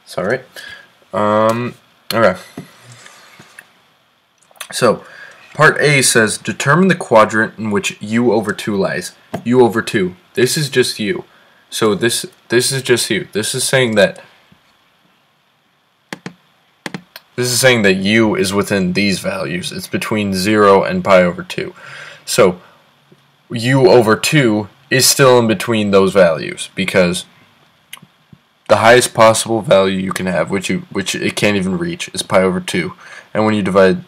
It's alright. Okay. So, part A says, determine the quadrant in which u over 2 lies. U over 2. This is just u. So this is just u. This is saying that u is within these values. It's between 0 and pi over 2. So u over 2 is still in between those values, because the highest possible value you can have, which it can't even reach, is pi over 2. And when you divide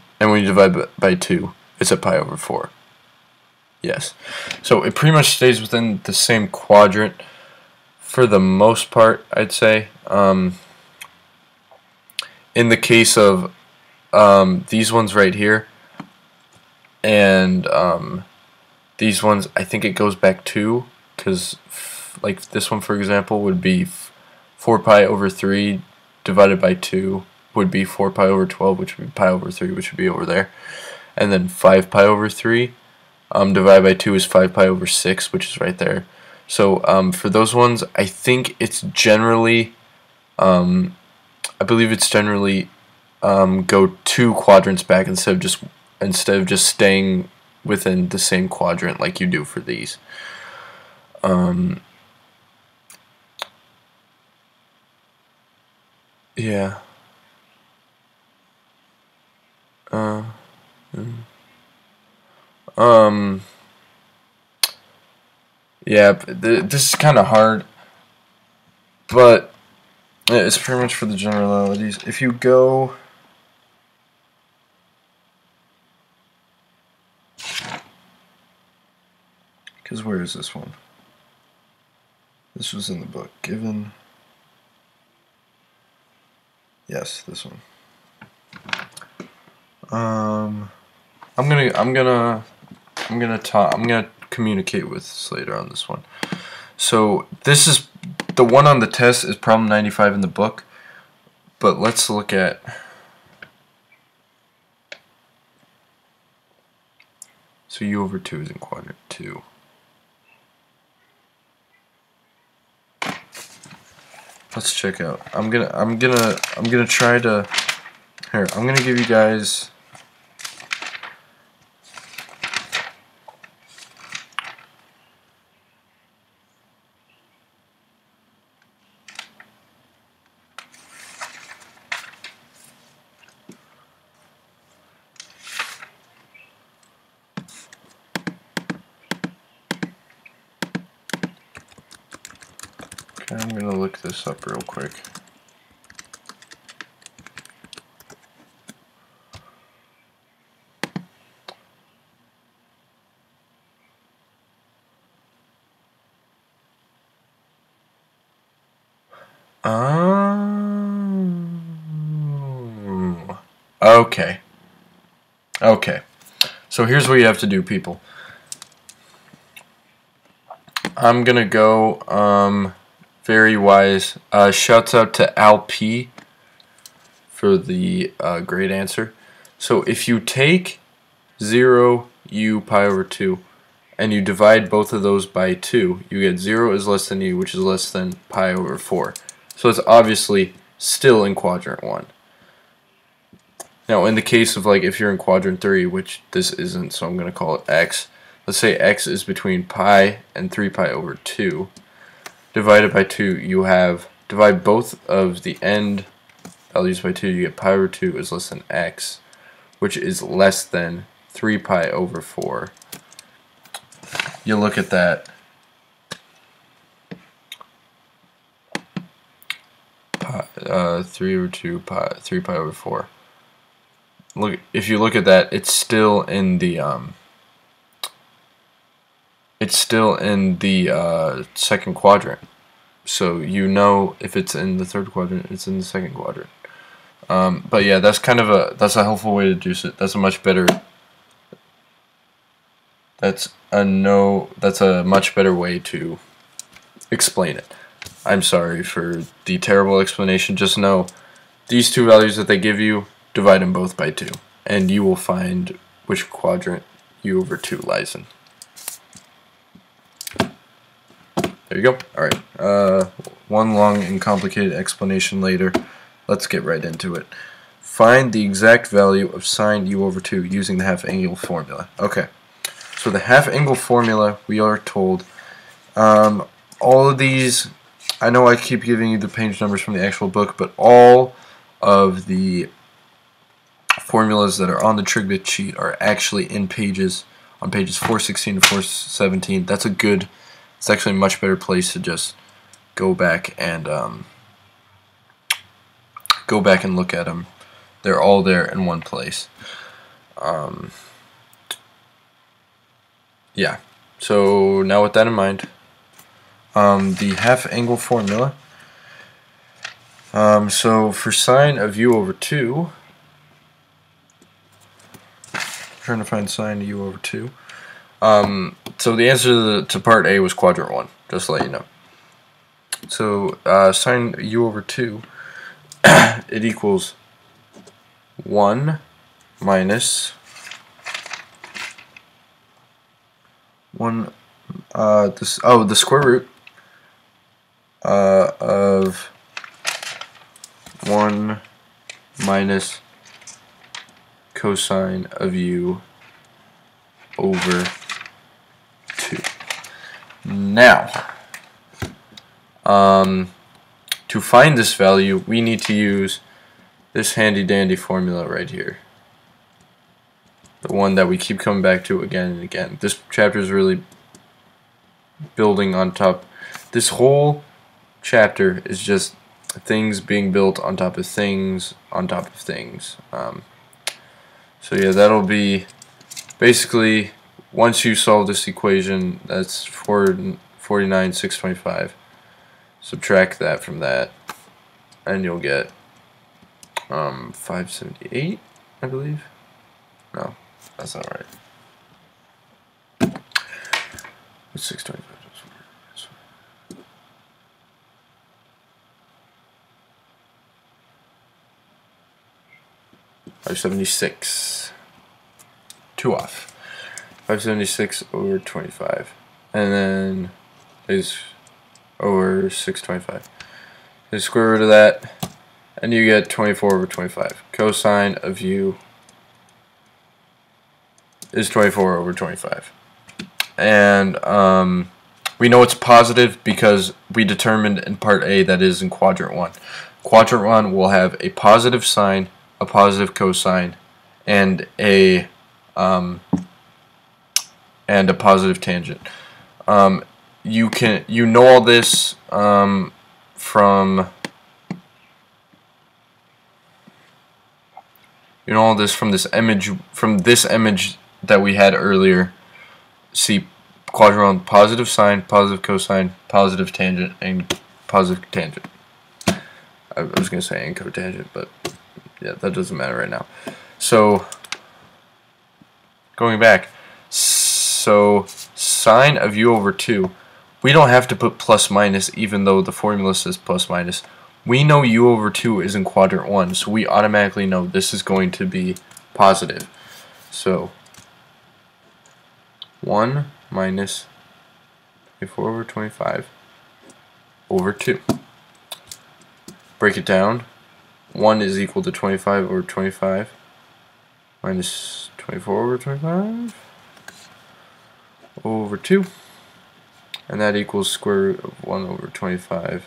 by 2, it's at pi over 4. Yes. So it pretty much stays within the same quadrant for the most part, I'd say. In the case of these ones right here, and these ones, I think it goes back 2, because like this one, for example, would be 4 pi over 3 divided by 2 would be 4 pi over 12, which would be pi over 3, which would be over there. And then 5 pi over 3 divided by 2 is 5 pi over 6, which is right there. So for those ones, I think it's generally, I believe it's generally go 2 quadrants back instead of just staying within the same quadrant like you do for these. Yeah. Yeah, this is kind of hard, but it's pretty much for the generalities. If you go, because where is this one? This was in the book. Given, yes, this one. I'm gonna communicate with Slater on this one. So this is the one on the test is problem 95 in the book, but let's look at so u over 2 is in quadrant 2. Let's check out. I'm gonna try to here. I'm gonna give you guys. I'm going to look this up real quick. Okay. Okay. So here's what you have to do, people. I'm going to go, very wise. Shouts out to Al P for the great answer. So if you take 0 u pi over 2 and you divide both of those by 2, you get 0 is less than u, which is less than pi over 4. So it's obviously still in quadrant 1. Now in the case of like if you're in quadrant 3, which this isn't, so I'm going to call it x. Let's say x is between pi and 3 pi over 2. Divided by 2, you have, divide both of the end values by 2, you get pi over 2 is less than x, which is less than 3 pi over 4. You look at that. 3 over 2, 3 pi over 4. Look, if you look at that, it's still in the second quadrant. So you know if it's in the third quadrant, it's in the second quadrant. But yeah, that's kind of that's a helpful way to do it. That's a much better. That's a much better way to explain it. I'm sorry for the terrible explanation. Just know these two values that they give you, divide them both by 2, and you will find which quadrant u over 2 lies in. There you go. Alright, one long and complicated explanation later. Let's get right into it. Find the exact value of sine u over 2 using the half-angle formula. Okay, so the half-angle formula, we are told, all of these, I know I keep giving you the page numbers from the actual book, but all of the formulas that are on the TrigBit sheet are actually in pages, on pages 416 to 417. That's a good, it's actually a much better place to just go back and look at them. They're all there in one place. Yeah, so now with that in mind, the half-angle formula, so for sine of u over 2, trying to find sine of u over 2, So the answer to part A was quadrant 1, just to let you know. So sine u over 2, it equals 1 minus 1, the square root of 1 minus cosine of u over 2. Now, to find this value, we need to use this handy dandy formula right here. The one that we keep coming back to again and again. This chapter is really building on top. This whole chapter is just things being built on top of things on top of things. So yeah, that'll be basically, once you solve this equation, that's 49,625. Subtract that from that, and you'll get 578, I believe. No, that's not right. It's 625. 576. 2 off. 576 over 25. And then is over 625. The square root of that, and you get 24 over 25. Cosine of u is 24 over 25. And we know it's positive because we determined in part A that is in quadrant 1. Quadrant 1 will have a positive sine, a positive cosine, and a positive tangent. You know all this from this image that we had earlier. See quadrant 1, positive sine, positive cosine, positive tangent, and positive tangent. I was going to say and cotangent, but yeah, that doesn't matter right now. So, going back, so sine of u over 2, we don't have to put plus minus even though the formula says plus minus. We know u over 2 is in quadrant 1, so we automatically know this is going to be positive. So, 1 minus 24 over 25 over 2. Break it down. 1 is equal to 25 over 25 minus 24 over 25 over 2. And that equals square root of 1 over 25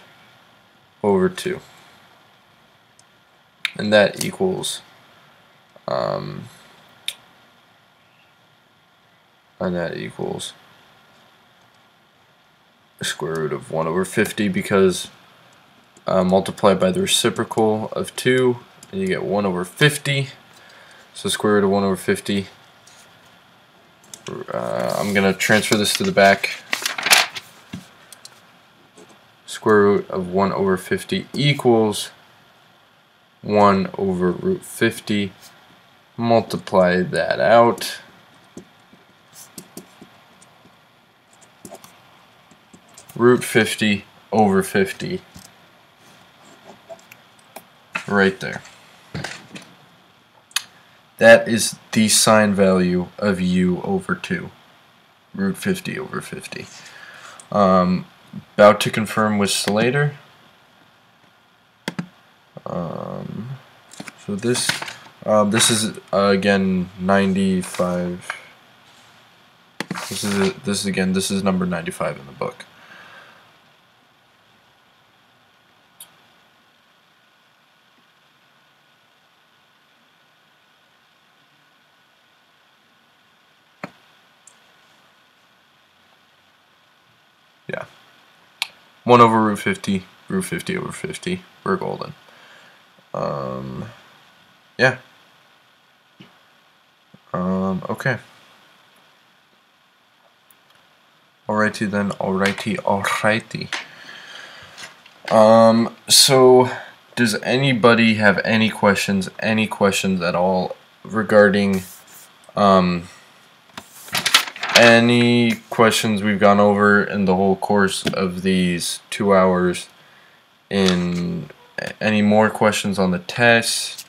over 2. And that equals square root of 1 over 50 because multiplied by the reciprocal of 2 and you get 1 over 50. So square root of 1 over 50. I'm going to transfer this to the back. Square root of 1 over 50 equals 1 over root 50. Multiply that out. Root 50 over 50. Right there. That is the sine value of u over 2. Root 50 over 50. About to confirm with Slater. So this is again 95. This is number 95 in the book. Yeah. 1 over root 50 over 50. We're golden. Yeah. Okay. Alrighty then, alrighty. So does anybody have any questions at all regarding any questions we've gone over in the whole course of these 2 hours, in any more questions on the test,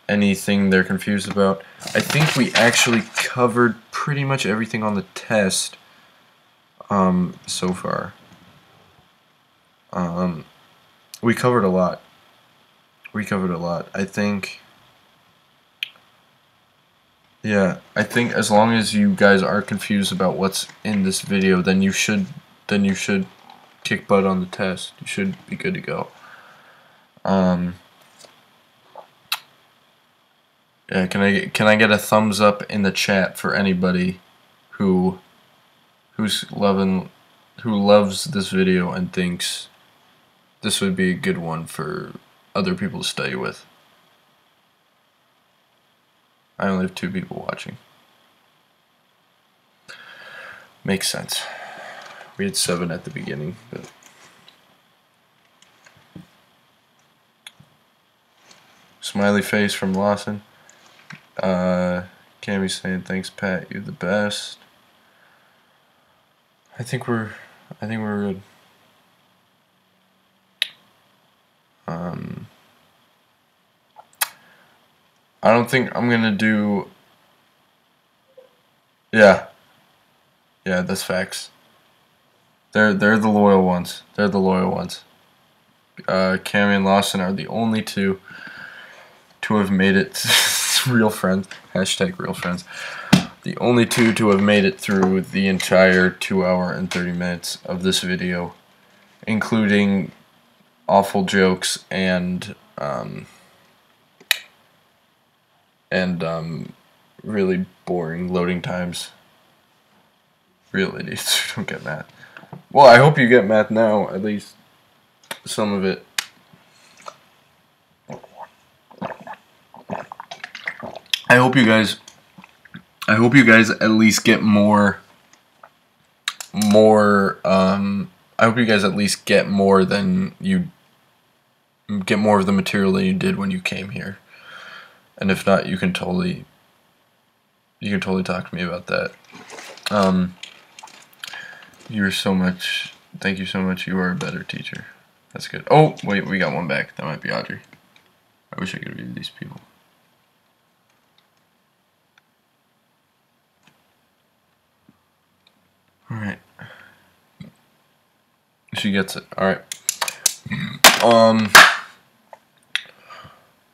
anything they're confused about. I think we actually covered pretty much everything on the test so far. We covered a lot. I think, yeah, I think as long as you guys are confused about what's in this video, then you should kick butt on the test. You should be good to go. Yeah, can I get a thumbs up in the chat for anybody who loves this video and thinks this would be a good one for other people to study with? I only have 2 people watching. Makes sense. We had 7 at the beginning, but smiley face from Lawson. Cammy's saying thanks, Pat. You're the best. I think we're good. I don't think I'm gonna do. Yeah, that's facts. They're the loyal ones. Cammy and Lawson are the only two to have made it. Real friends. Hashtag real friends. The only two to have made it through the entire 2 hour and 30 minutes of this video, including awful jokes and really boring loading times. Real idiots who don't get math. Well, I hope you get math now, at least some of it. I hope you guys at least get more I hope you guys at least get more than you get more of the material than you did when you came here. And if not, you can totally talk to me about that. Thank you so much. You are a better teacher. That's good. Oh, wait, we got one back. That might be Audrey. I wish I could read these people. Alright. She gets it. Alright.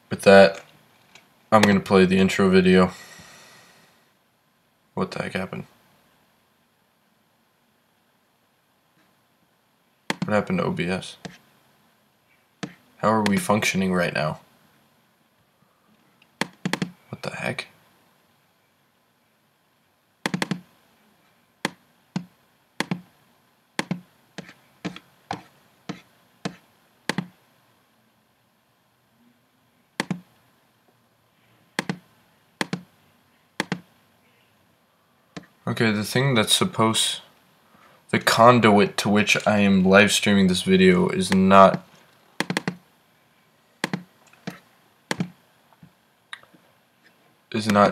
With that, I'm gonna play the intro video. What the heck happened? What happened to OBS? How are we functioning right now? What the heck? Okay, the conduit to which I am live streaming this video is not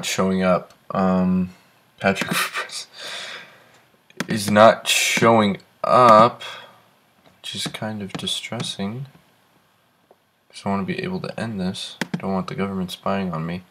showing up. Patrick is not showing up, which is kind of distressing. Because I want to be able to end this. I don't want the government spying on me.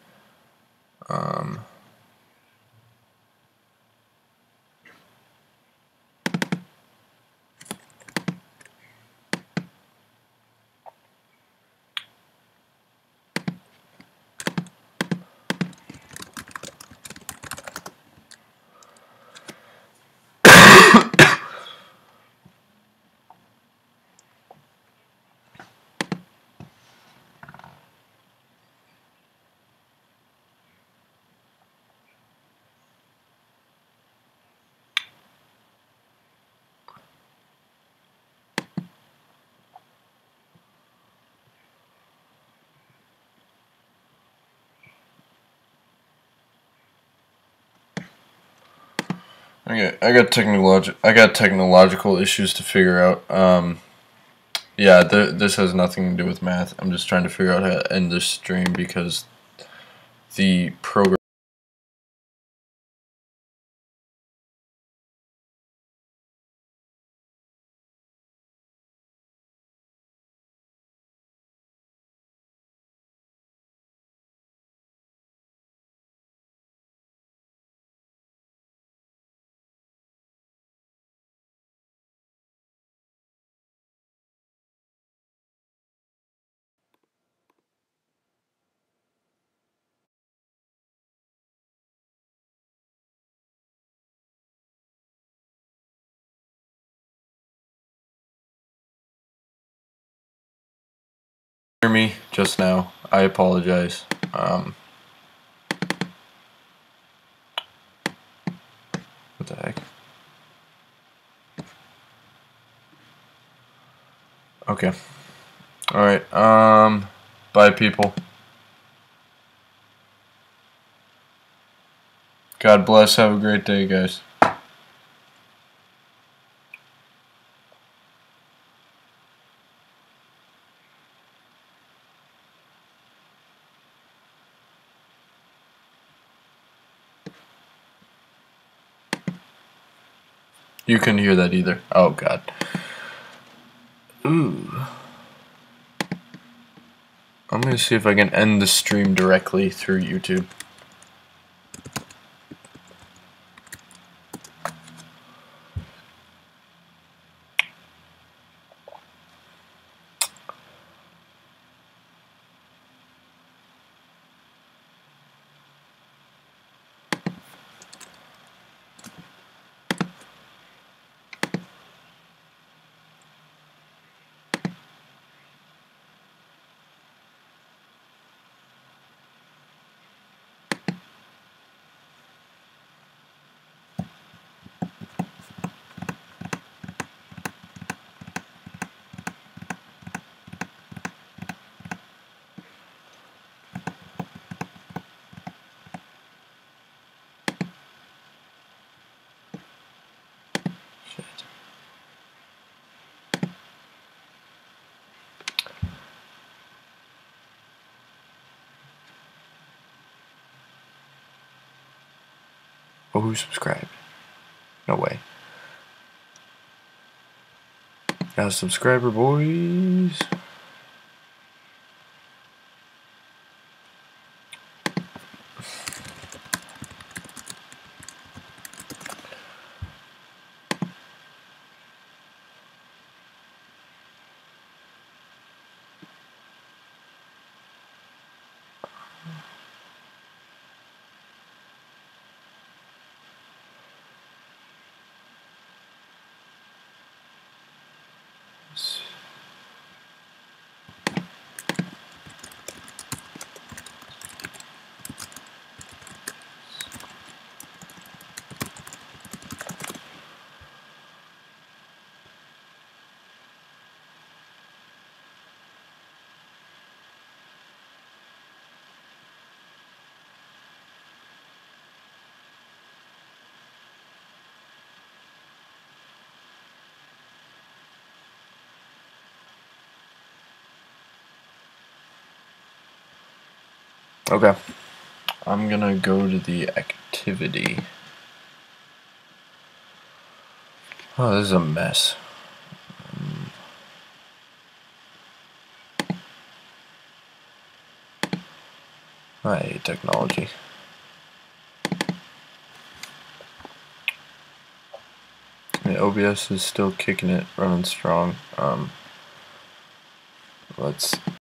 Okay, I got technological issues to figure out. Yeah, this has nothing to do with math. I'm just trying to figure out how to end this stream because the program me just now. I apologize. What the heck? Okay. Alright, bye people. God bless, have a great day, guys. You couldn't hear that either. Oh god. Ooh. I'm gonna see if I can end the stream directly through YouTube. Oh, who subscribed? No way. Got a subscriber, boys. Okay. I'm gonna go to the activity. Oh, this is a mess. I hate technology. The OBS is still kicking it, running strong. Let's